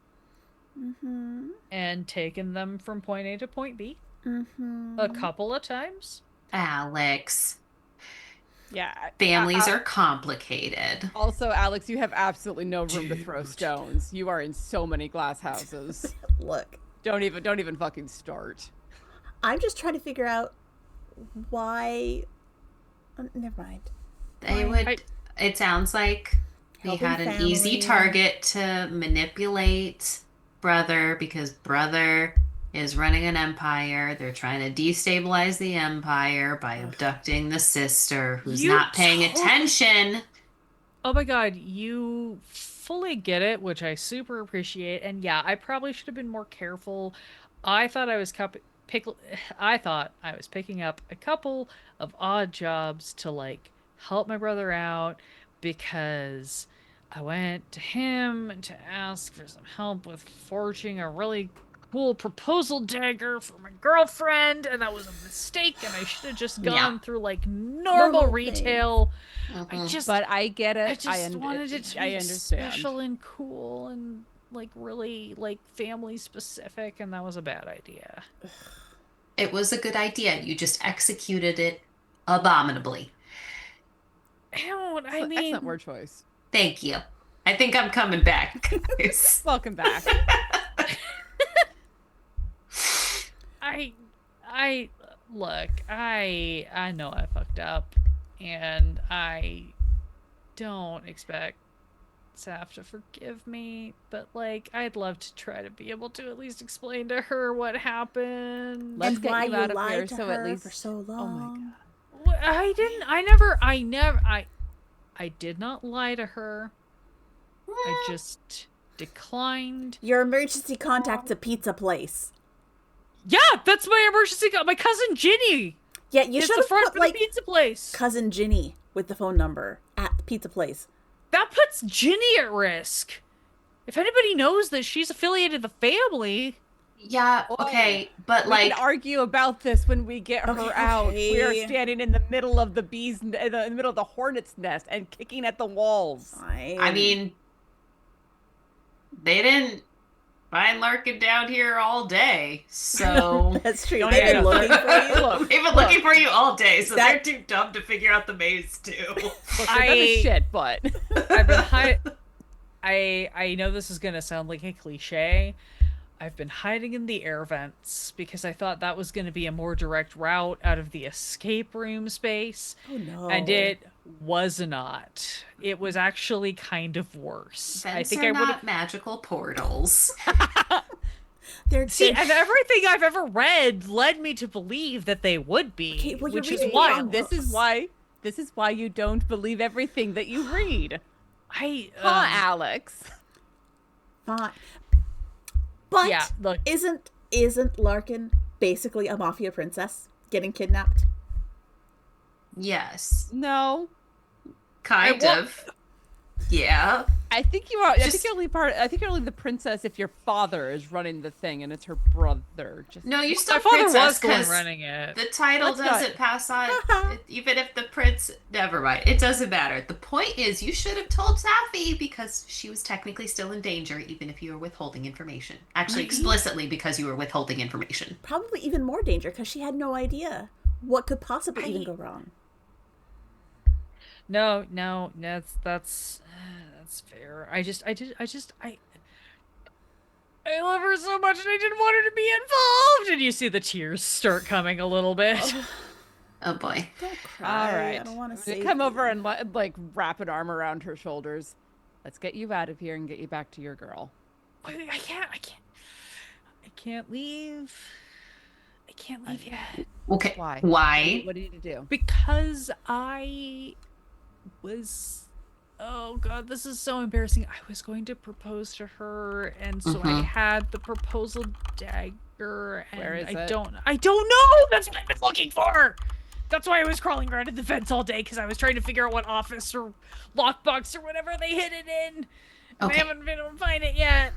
Mm-hmm. and taken them from point A to point B Mm-hmm. a couple of times. Alex, Yeah. families are complicated. Also, Alex, you have absolutely no room to throw stones. You are in so many glass houses. Look, Don't even fucking start. I'm just trying to figure out why. Never mind. They Fine. would. It sounds like we Helping had an easy family. target to manipulate brother because brother is running an empire. They're trying to destabilize the empire by abducting the sister who's You not paying tot- attention. Oh my god, you fully get it, which I super appreciate. And yeah, I probably should have been more careful. I thought I was I thought I was picking up a couple of odd jobs to like help my brother out because I went to him to ask for some help with forging a really cool proposal dagger for my girlfriend, and that was a mistake, and I should have just Yeah. gone through like normal Normal retail. Mhm. But I get it. I just wanted it to I be understand. special and cool and like really like family specific, and that was a bad idea. It was a good idea. You just executed it abominably. I don't. I Excellent mean, word choice. Thank you. I think I'm coming back, guys. Welcome back. I look. I know I fucked up, and I don't expect Saf to forgive me, but like I'd love to try to be able to at least explain to her what happened. Let's And get why you you out of lied here to so her at least for so Oh my long. god. I didn't. I did not lie to her. I just declined. Your emergency contact's a pizza place. Yeah, that's my emergency. My cousin Ginny Yeah, you is should the have front put for like the pizza place. cousin Ginny with the phone number at the pizza place. That puts Ginny at risk. If anybody knows that she's affiliated with the family, Yeah, okay, but We like, can argue about this when we get her Okay, out. We are okay. standing in the middle of the in the middle of the hornet's nest and kicking at the walls. I mean, they didn't find Larkin down here all day, so that's true. Don't They've been even- looking for you. Look, they've been looking for you all day, so That- they're too dumb to figure out the maze too. Look, they're done as shit, but I've been I know this is gonna sound like a cliche. I've been hiding in the air vents because I thought that was gonna be a more direct route out of the escape room space. Oh no. And it was not. It was actually kind of worse. I Vents think are I would not have. magical portals. They're See, they're- and everything I've ever read led me to believe that they would be, Okay, well, you're which is reading why wrong. this is why you don't believe everything that you read. I. Huh, Alex? fine. But Yeah, look. isn't Larkin basically a mafia princess getting kidnapped? Yes, No. kind of. Yeah. I think you are. I Just- think you're only part. I think you're only the princess if your father is running the thing and it's her brother. Just No, you're still My father princess was the one 'cause running it. the title Let's not- doesn't pass on, even if the prince. Never mind. It doesn't matter. The point is, you should have told Safi because she was technically still in danger, even if you were withholding information. Actually, explicitly because you were withholding information. Probably even more danger because she had no idea what could possibly even go wrong. No, that's fair. I love her so much and I didn't want her to be involved. And you see the tears start coming a little bit. Oh boy. Don't cry. All right. I don't want I'm to gonna save come you. over and like wrap an arm around her shoulders. Let's get you out of here and get you back to your girl. I can't leave. I can't leave yet. Okay. Why? Why? What do you need to do? Because I was oh god, this is so embarrassing. I was going to propose to her and so I had the proposal dagger and Where is I it? don't know. That's what I've been looking for. That's why I was crawling around in the vents all day because I was trying to figure out what office or lockbox or whatever they hid it in. And I haven't been able to find it yet.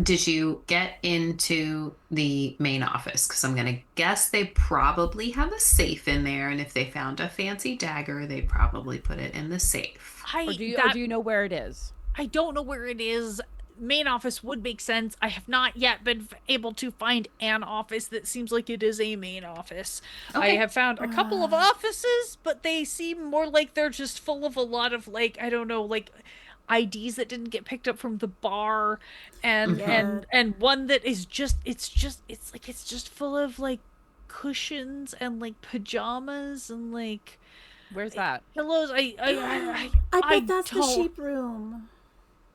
Did you get into the main office? Because I'm going to guess they probably have a safe in there. And if they found a fancy dagger, they probably put it in the safe. Or do you know where it is? I don't know where it is. Main office would make sense. I have not yet been able to find an office that seems like it is a main office. I have found a couple of offices, but they seem more like they're just full of a lot of like, I don't know, like IDs that didn't get picked up from the bar and one that is just it's just full of like cushions and like pajamas and like Where's that? pillows. I bet that's the sheep room.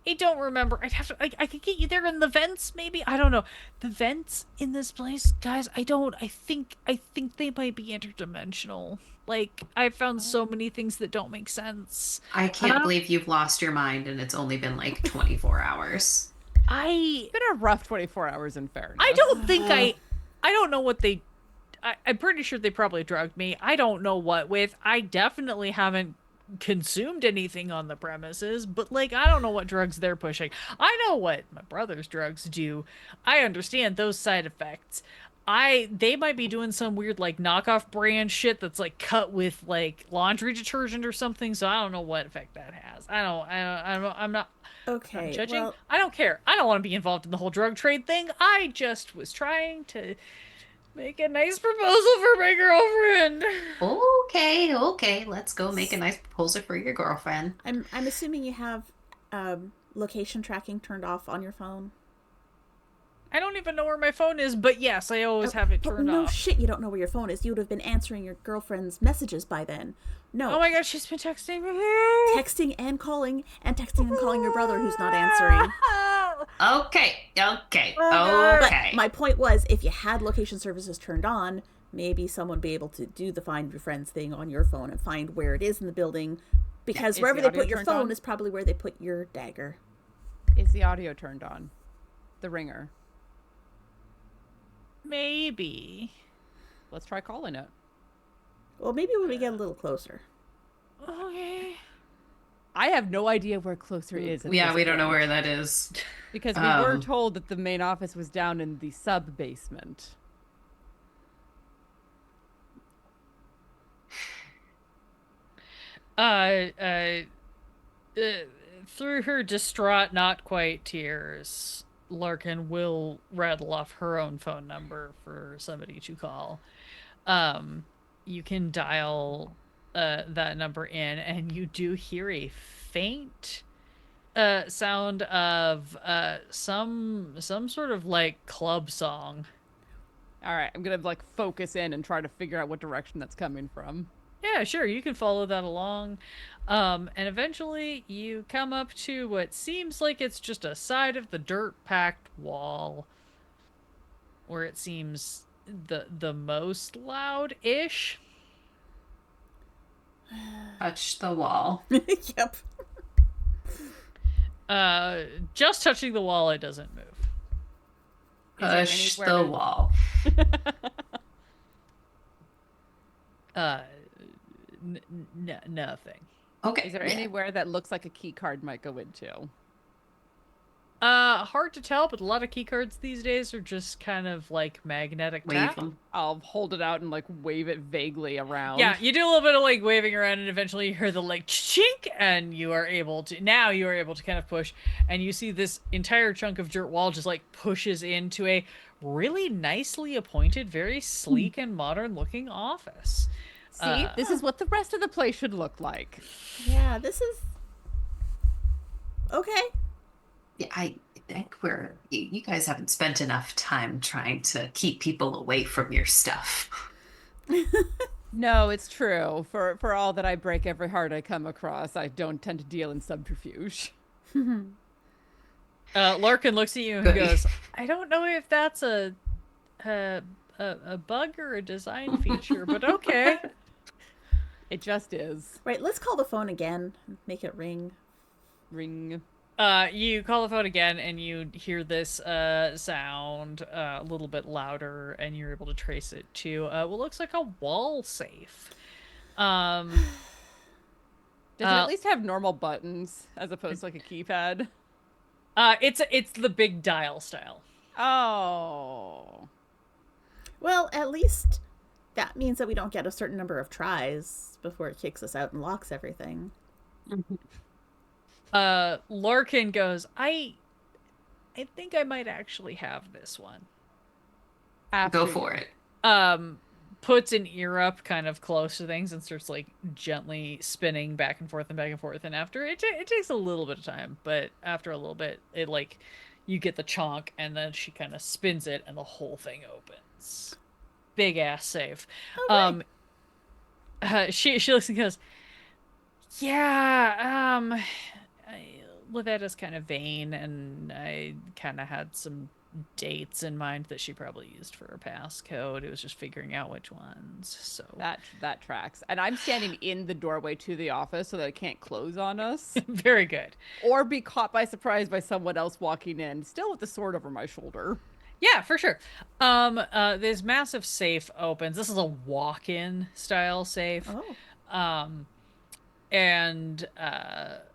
I don't remember. I'd have to. I could get you there in the vents, maybe. I don't know. The vents in this place, guys. I don't. I think they might be interdimensional. Like I found so many things that don't make sense. I can't believe you've lost your mind and it's only been like 24 hours. It's been a rough 24 hours in fairness. I don't think I don't know what they. I'm pretty sure they probably drugged me. I don't know what with. I definitely haven't consumed anything on the premises, but like I don't know what drugs they're pushing. I know what my brother's drugs do. I understand those side effects. They might be doing some weird like knockoff brand shit that's like cut with like laundry detergent or something, so I don't know what effect that has. I'm not Okay. I'm judging. Well, I don't care. I don't want to be involved in the whole drug trade thing. I just was trying to make a nice proposal for my girlfriend. Okay. Let's go make a nice proposal for your girlfriend. I'm assuming you have location tracking turned off on your phone. I don't even know where my phone is, but yes, I always have it turned no off. shit, you don't know where your phone is. You would have been answering your girlfriend's messages by then. No. Oh my gosh, she's been texting me. Texting and calling your brother who's not answering. Okay. But my point was, if you had location services turned on, maybe someone would be able to do the find your friends thing on your phone and find where it is in the building. Because wherever they put your phone is probably where they put your dagger. Is the audio turned on? The ringer. Maybe. Let's try calling it. Well, maybe when we get a little closer. Okay. I have no idea where closer is. Yeah, we don't know where that is. Because we were told that the main office was down in the sub-basement. Through her distraught, not quite tears, Larkin will rattle off her own phone number for somebody to call. You can dial that number in, and you do hear a faint sound of some sort of like club song. All right, I'm gonna like focus in and try to figure out what direction that's coming from. Yeah, sure, you can follow that along. And eventually you come up to what seems like it's just a side of the dirt-packed wall where it seems the most loud-ish. Touch the wall. Yep. Just touching the wall, it doesn't move. Push the wall. Nothing. Okay. Is there anywhere that looks like a key card might go into? Hard to tell, but a lot of key cards these days are just kind of like magnetic tap. I'll hold it out and like wave it vaguely around. Yeah, you do a little bit of like waving around, and eventually you hear the like chink, and you are able to kind of push, and you see this entire chunk of dirt wall just like pushes into a really nicely appointed, very sleek and modern looking office. See, this is what the rest of the place should look like. Yeah, this is okay. Yeah, I think you guys haven't spent enough time trying to keep people away from your stuff. No, it's true. For all that I break every heart I come across, I don't tend to deal in subterfuge. Larkin looks at you and goes, "I don't know if that's a bug or a design feature, but okay." It just is. Right, let's call the phone again. Make it ring. Ring. You call the phone again, and you hear this sound a little bit louder, and you're able to trace it to what looks like a wall safe. Does it at least have normal buttons as opposed to like a keypad? It's the big dial style. Oh. Well, at least that means that we don't get a certain number of tries before it kicks us out and locks everything. Larkin goes, I think I might actually have this one. Go for it. Puts an ear up kind of close to things and starts like gently spinning back and forth and back and forth. And after it takes a little bit of time, but after a little bit, it like you get the chonk and then she kind of spins it and the whole thing opens. Big ass safe. Okay. She looks and goes, yeah, Livetta's kind of vain, and I kind of had some dates in mind that she probably used for her passcode. It was just figuring out which ones. So That tracks. And I'm standing in the doorway to the office so that it can't close on us. very good. Or be caught by surprise by someone else walking in, still with the sword over my shoulder. Yeah, for sure. This massive safe opens. This is a walk-in style safe. Oh. And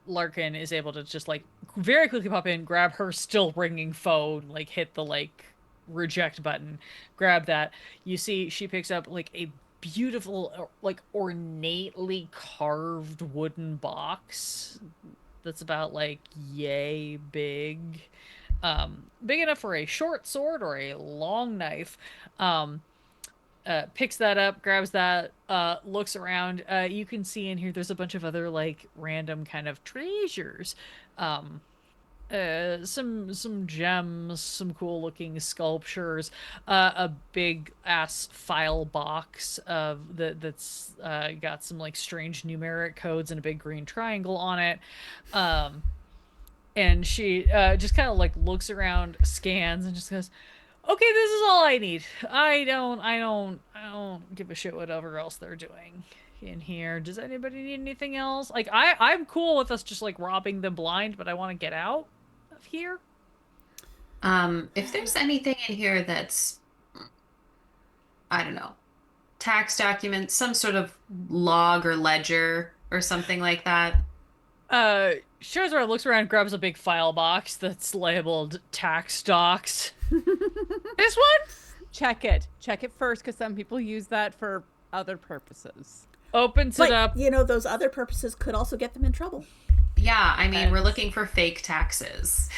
Larkin is able to just like very quickly pop in, grab her still ringing phone, like hit the like reject button, grab that. You see she picks up like a beautiful like ornately carved wooden box that's about like yay big. Big enough for a short sword or a long knife. Picks that up, grabs that, looks around. You can see in here there's a bunch of other like random kind of treasures. Some gems, some cool looking sculptures, a big ass file box that's got some like strange numeric codes and a big green triangle on it. And she just kind of like looks around, scans, and just goes, "Okay, this is all I need. I don't give a shit whatever else they're doing in here. Does anybody need anything else? Like, I'm cool with us just like robbing them blind, but I want to get out of here." If there's anything in here that's, I don't know, tax documents, some sort of log or ledger or something like that. Sherzar looks around, grabs a big file box that's labeled tax docs. This one? Check it first, because some people use that for other purposes. Opens But, it up. you know, those other purposes could also get them in trouble. Yeah, I mean, we're looking for fake taxes.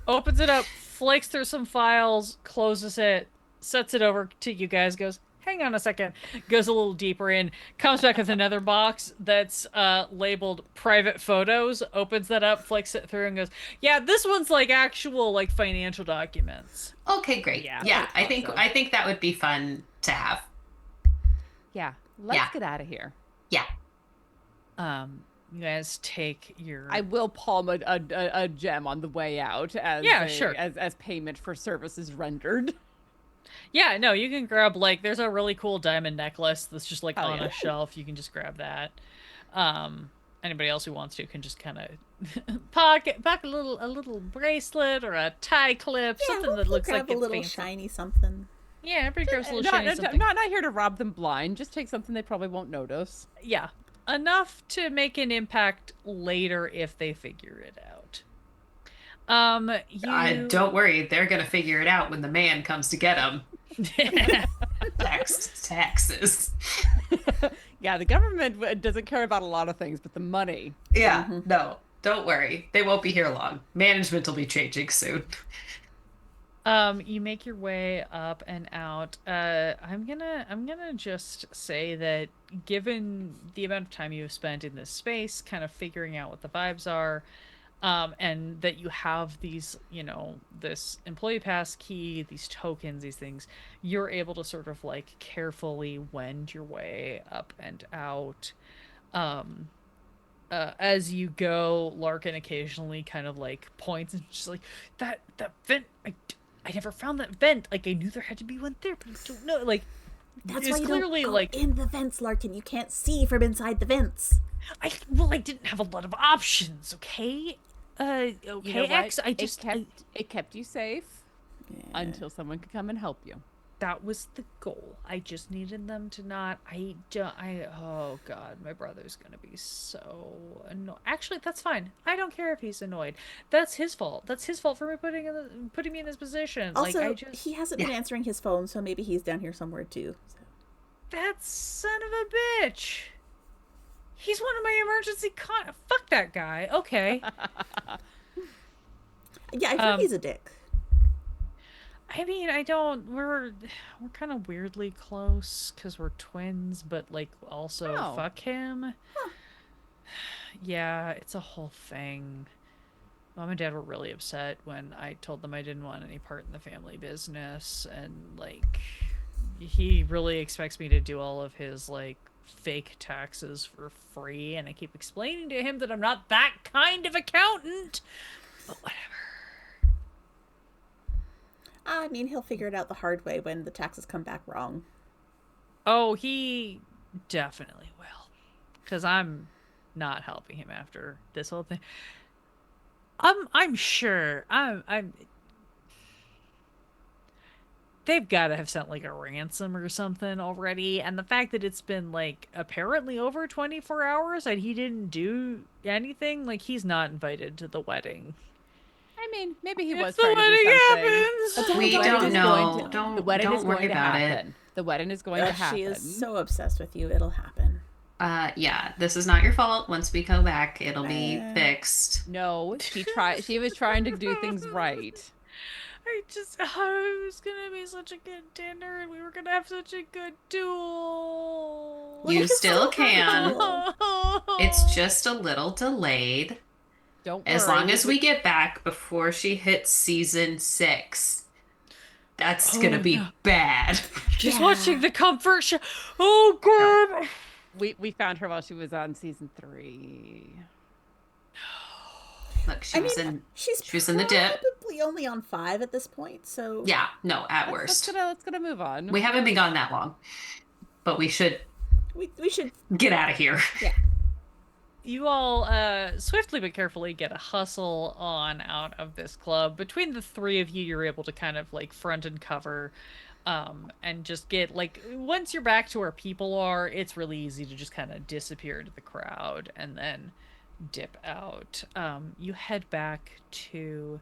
Opens it up, flakes through some files, closes it, sets it over to you guys, goes, "Hang on a second," goes a little deeper in, comes back with another box that's labeled private photos, opens that up, flicks it through, and goes, "Yeah, this one's like actual like financial documents." Okay, great. Yeah, I think that would be fun to have. Yeah, let's get out of here. Yeah. You guys take your... I will palm a gem on the way out as as payment for services rendered. Yeah, no, you can grab, like, there's a really cool diamond necklace that's just, like, on a shelf. You can just grab that. Anybody else who wants to can just kind of pocket a little bracelet or a tie clip, something that looks like a it's little fancy. shiny something. Yeah, everybody grabs a little shiny something. Not here to rob them blind. Just take something they probably won't notice. Yeah, enough to make an impact later if they figure it out. Don't worry, they're gonna figure it out when the man comes to get them. Taxes. Yeah, the government doesn't care about a lot of things, but the money. Yeah, no, don't worry. They won't be here long. Management will be changing soon. You make your way up and out. I'm gonna just say that given the amount of time you have spent in this space, kind of figuring out what the vibes are, and that you have these, this employee pass key, these tokens, these things, you're able to sort of like carefully wend your way up and out. Um, as you go, Larkin occasionally kind of like points and just like that vent. I never found that vent. Like I knew there had to be one there, but I don't know. Like That's it's why you clearly don't go like in the vents, Larkin. You can't see from inside the vents. I didn't have a lot of options. Okay, okay, You know what? X. I just it kept you safe until someone could come and help you. that was the goal. I just needed them to not. I don't. Oh God, my brother's gonna be so annoyed. Actually, that's fine. I don't care if he's annoyed. That's his fault. That's his fault for me putting me in this position. Also, like I just he hasn't been answering his phone, so maybe he's down here somewhere too. So. that son of a bitch. He's one of my emergency Fuck that guy. Okay. Yeah, I heard he's a dick. I mean, I don't. We're kind of weirdly close because we're twins, but like also Oh. fuck him. Yeah, it's a whole thing. Mom and Dad were really upset when I told them I didn't want any part in the family business, and like he really expects me to do all of his like fake taxes for free, and I keep explaining to him that I'm not that kind of accountant. But whatever. I mean, he'll figure it out the hard way when the taxes come back wrong. Oh, he definitely will. Because I'm not helping him after this whole thing. I'm sure. They've got to have sent like a ransom or something already, and the fact that it's been like apparently over 24 hours and he didn't do anything, like he's not invited to the wedding. I mean, maybe he If was the trying to do wedding something. happens. We The wedding don't is know. going to- Don't The wedding don't is worry going to about happen. it. The wedding is going to happen. She is so obsessed with you, it'll happen. Yeah, this is not your fault. Once we go back, it'll be fixed. No, she was trying to do things right. Oh, it was gonna be such a good dinner, and we were gonna have such a good duel. Well, You can still still have a can. duel. It's just a little delayed. Don't worry. As long as we get back before she hits season 6, that's gonna be no. bad. She's Yeah. watching the comfort show. Oh god. we found her while she was on season 3. Look, she was in the She's dip. probably only on 5 at this point, so Yeah, no, at worst. Let's gonna move on. We haven't been gone that long, but we should we should. get out of here. Yeah. You all swiftly but carefully get a hustle on out of this club. Between the three of you, you're able to kind of like front and cover, and just get like once you're back to where people are, it's really easy to just kind of disappear into the crowd and then dip out. You head back to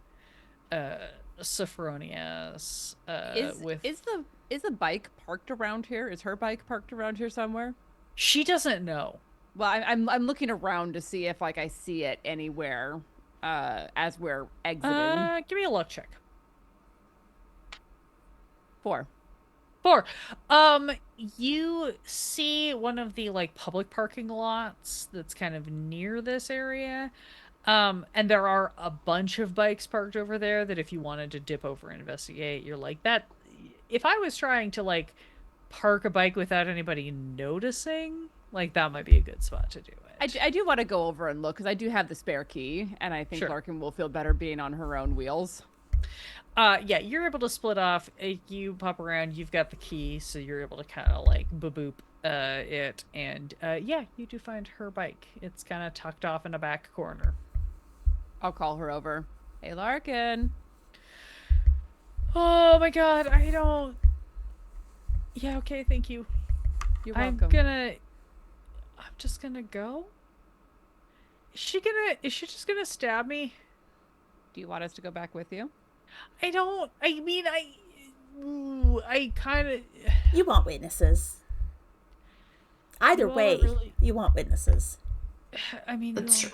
Sophronia's Is the bike parked around here? Is her bike parked around here somewhere? She doesn't know. Well, I'm looking around to see if like I see it anywhere as we're exiting. Give me a luck check. 4. 4. You see one of the like public parking lots that's kind of near this area. And there are a bunch of bikes parked over there that if you wanted to dip over and investigate, you're like that. If I was trying to like park a bike without anybody noticing, like that might be a good spot to do it. I do want to go over and look because I do have the spare key, and I think Sure. Larkin will feel better being on her own wheels. Yeah, you're able to split off. You pop around. You've got the key, so you're able to kind of like boop it, and yeah, you do find her bike. It's kind of tucked off in a back corner. I'll call her over. Hey, Larkin. Oh my god, I don't. Yeah, okay, thank you. You're welcome. I'm just gonna go. Is she just gonna stab me? Do you want us to go back with you? I kind of. You want witnesses. Either You all way, really- you want witnesses. I mean, That's true.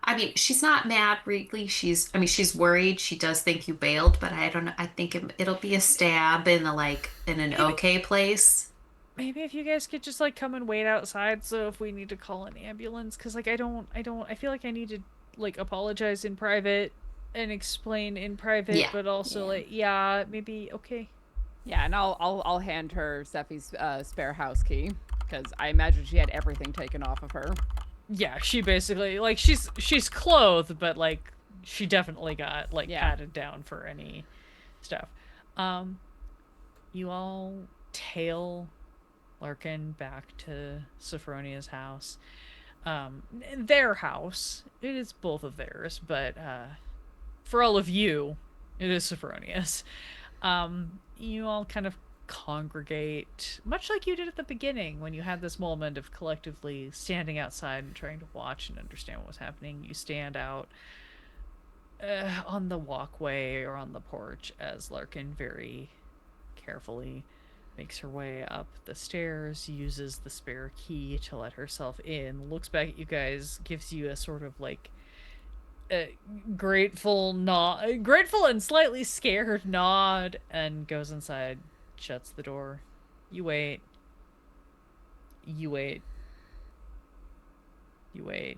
I mean, she's not mad, really. I mean, she's worried. She does think you bailed, but I don't know. I think it'll be a stab in in an Maybe okay place. maybe if you guys could just like come and wait outside, so if we need to call an ambulance, because like I feel like I need to like apologize in private and explain in private, Yeah. but also Yeah. like yeah, maybe okay. Yeah, and I'll hand her Steffi's spare house key because I imagine she had everything taken off of her. Yeah, she basically like she's clothed, but like she definitely got like Yeah. patted down for any stuff. Um, you all tail Larkin back to Sophronia's house. Their house. It is both of theirs, but for all of you, it is Sophronia's. You all kind of congregate, much like you did at the beginning when you had this moment of collectively standing outside and trying to watch and understand what was happening. You stand out on the walkway or on the porch as Larkin very carefully makes her way up the stairs, uses the spare key to let herself in, looks back at you guys, gives you a sort of like grateful nod, grateful and slightly scared nod, and goes inside, shuts the door. You wait. You wait. You wait.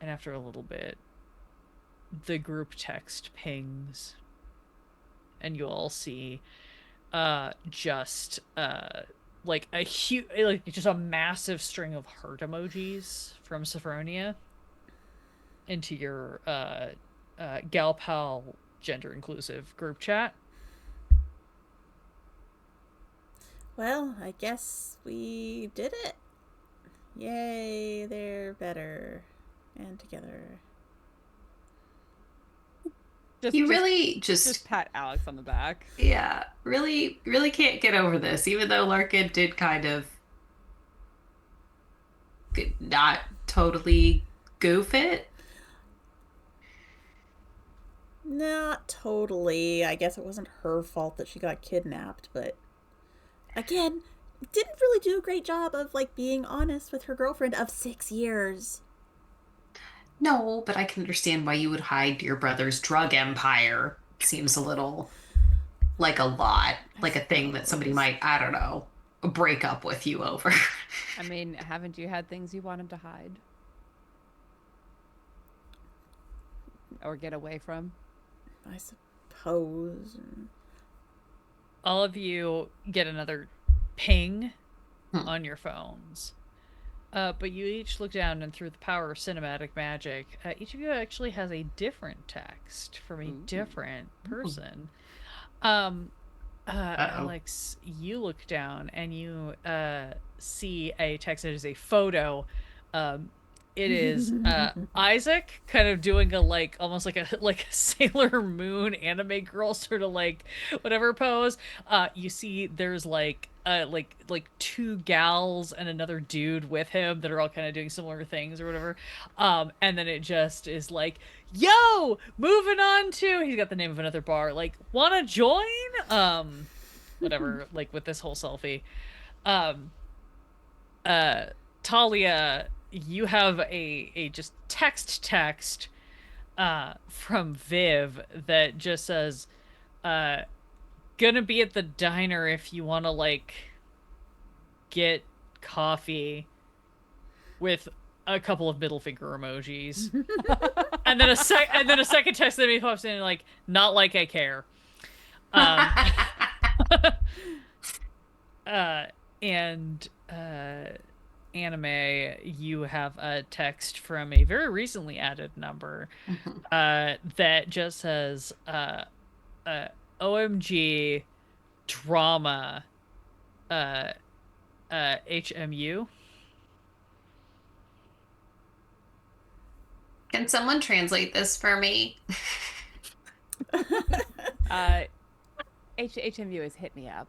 And after a little bit, the group text pings, and you all see just like a huge, like just a massive string of heart emojis from Sophronia into your gal pal gender inclusive group chat. Well, I guess we did it. Yay, they're better and together. You really just pat Alex on the back. yeah, really can't get over this, even though Larkin did kind of not totally goof it. Not totally. I guess it wasn't her fault that she got kidnapped, but again, didn't really do a great job of like being honest with her girlfriend of 6 years. No, but I can understand why you would hide your brother's drug empire. Seems a little like a lot, like a thing that somebody might, I don't know, break up with you over. I mean, haven't you had things you want him to hide or get away from? I suppose. All of you get another ping Hmm. on your phones. But you each look down, and through the power of cinematic magic, each of you actually has a different text from a different person. Alex, you look down and you see a text that is a photo. It is Isaac kind of doing a like almost like a Sailor Moon anime girl sort of like whatever pose. You see there's like two gals and another dude with him that are all kind of doing similar things or whatever. And then it just is like, yo, moving on to, he's got the name of another bar, like, wanna join? Whatever, like with this whole selfie. Talia, you have a just text from Viv that just says gonna be at the diner if you want to like get coffee, with a couple of middle finger emojis. and then a second text that me pops in like, not like I care. And Anime, you have a text from a very recently added number that just says OMG drama HMU. Can someone translate this for me? HMU has hit me up.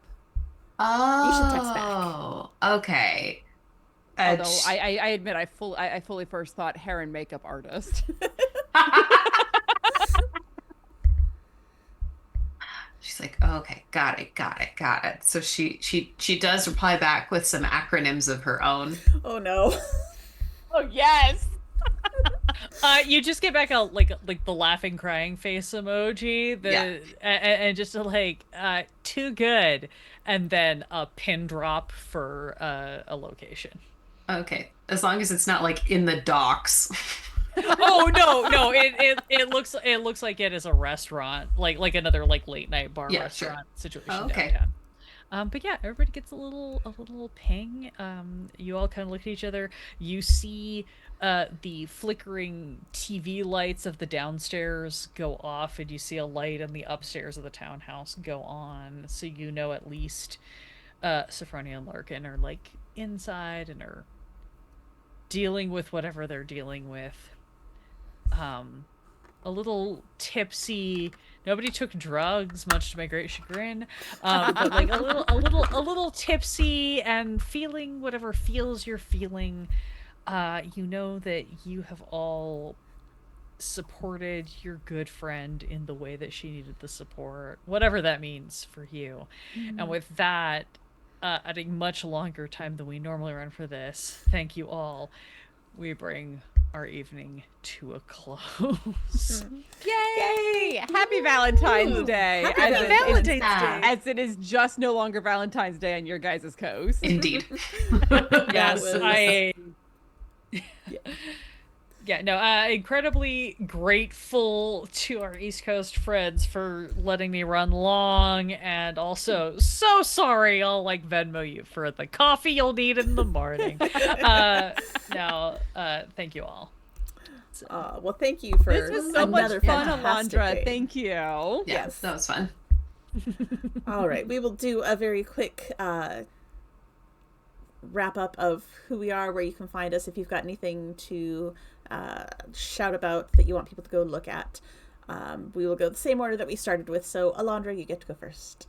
Oh, You should text back. Okay. Although I admit I fully first thought hair and makeup artist. She's like, oh, okay, got it. So she does reply back with some acronyms of her own. Oh no. Oh yes. You just get back a like the laughing crying face emoji, and just like too good, and then a pin drop for a location. Okay. As long as it's not like in the docks. Oh no, it looks like it is a restaurant, like another like late night bar Yeah, sure. restaurant situation Okay. downtown. But yeah, everybody gets a little ping. You all kind of look at each other. You see the flickering TV lights of the downstairs go off, and you see a light in the upstairs of the townhouse go on. So you know at least Sophronia and Larkin are like inside and are dealing with whatever they're dealing with. A little tipsy. Nobody took drugs, much to my great chagrin. But like a little tipsy and feeling whatever feels you're feeling. You know that you have all supported your good friend in the way that she needed the support, whatever that means for you. And with that, at a much longer time than we normally run for this, thank you all. We bring our evening to a close. Yay! Happy Valentine's Day. Happy Valentine's Day. As it is just no longer Valentine's Day on your guys' coast. Indeed. Yes, was- I. Yeah, no, incredibly grateful to our East Coast friends for letting me run long, and also so sorry I'll like Venmo you for the coffee you'll need in the morning. Thank you all. Well, thank you for This was so much another fun, fantastic Alondra. game. Thank you. Yeah, Yes. that was fun. All right, we will do a very quick wrap up of who we are, where you can find us. If you've got anything to shout about that you want people to go look at, we will go the same order that we started with. So, Alondra, you get to go first.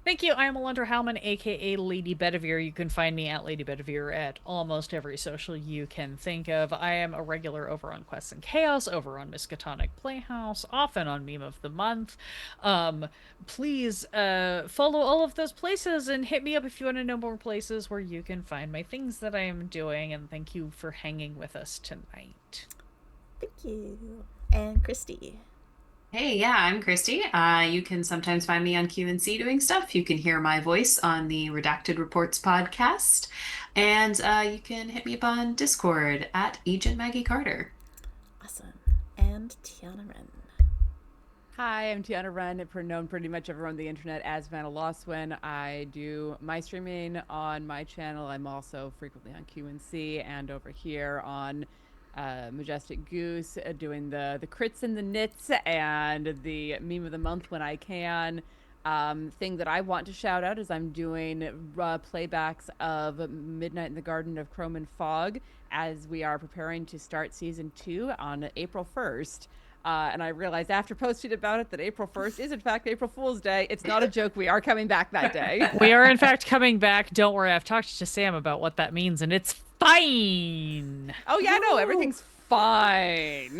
Thank you. I am Alondra Howman, aka Lady Bedivere. You can find me at Lady Bedivere at almost every social you can think of. I am a regular over on Quests and Chaos, over on Miskatonic Playhouse, often on Meme of the Month. Please follow all of those places and hit me up if you want to know more places where you can find my things that I am doing. And thank you for hanging with us tonight. Thank you. And Christy. Hey, yeah, I'm Christy. You can sometimes find me on QNC doing stuff. You can hear my voice on the Redacted Reports podcast. And you can hit me up on Discord at Agent Maggie Carter. Awesome. And Tiana Wren. Hi, I'm Tiana Wren, known pretty much everyone on the internet as Vanna Loswin. I do my streaming on my channel. I'm also frequently on QNC and over here on Majestic Goose, doing the crits and the knits and the meme of the month when I can. Thing that I want to shout out is I'm doing playbacks of Midnight in the Garden of Chrome and Fog as we are preparing to start season 2 on April 1st. And I realized after posting about it that April 1st is in fact April Fool's Day. It's not a joke. We are coming back that day. We are, in fact, coming back. Don't worry. I've talked to Sam about what that means, and it's fine. Oh, yeah, no, everything's fine.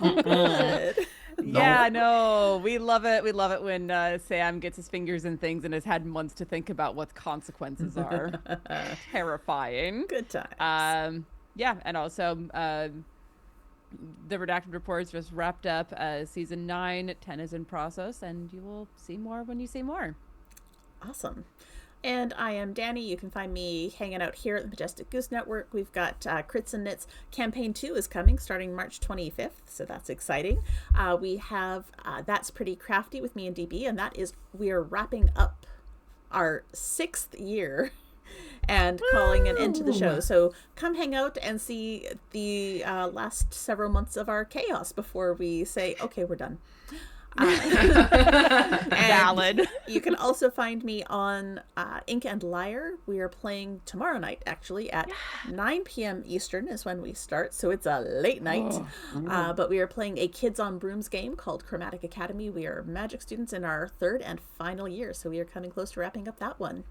Good. Yeah, no, we love it. We love it when Sam gets his fingers in things and has had months to think about what the consequences are. Terrifying. Good times. Yeah, and also the Redacted Reports just wrapped up season 9. 10 is in process, and you will see more when you see more. Awesome. And I am Danny. You can find me hanging out here at the Majestic Goose Network. We've got Crits and Knits. Campaign 2 is coming starting March 25th, so that's exciting. We have That's Pretty Crafty with me and DB, and we are wrapping up our 6th year and calling an end to the show. So come hang out and see the last several months of our chaos before we say, okay, we're done. Valid. You can also find me on Ink and Lyre. We are playing tomorrow night, actually, at 9 p.m. Eastern is when we start, so it's a late night. But we are playing a Kids on Brooms game called Chromatic Academy. We are magic students in our 3rd and final year, so we are coming close to wrapping up that one.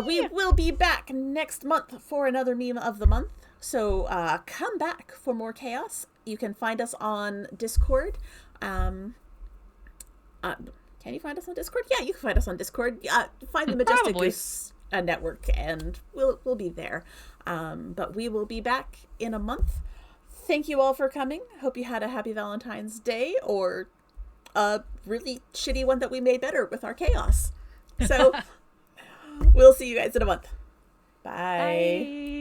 We will be back next month for another meme of the month, so come back for more chaos. You can find us on Discord. Can you find us on Discord? Yeah, you can find us on Discord. Find the Majestic Goose Network, and we'll be there. But we will be back in a month. thank you all for coming. Hope you had a happy Valentine's Day, or a really shitty one that we made better with our chaos. So we'll see you guys in a month. Bye. Bye.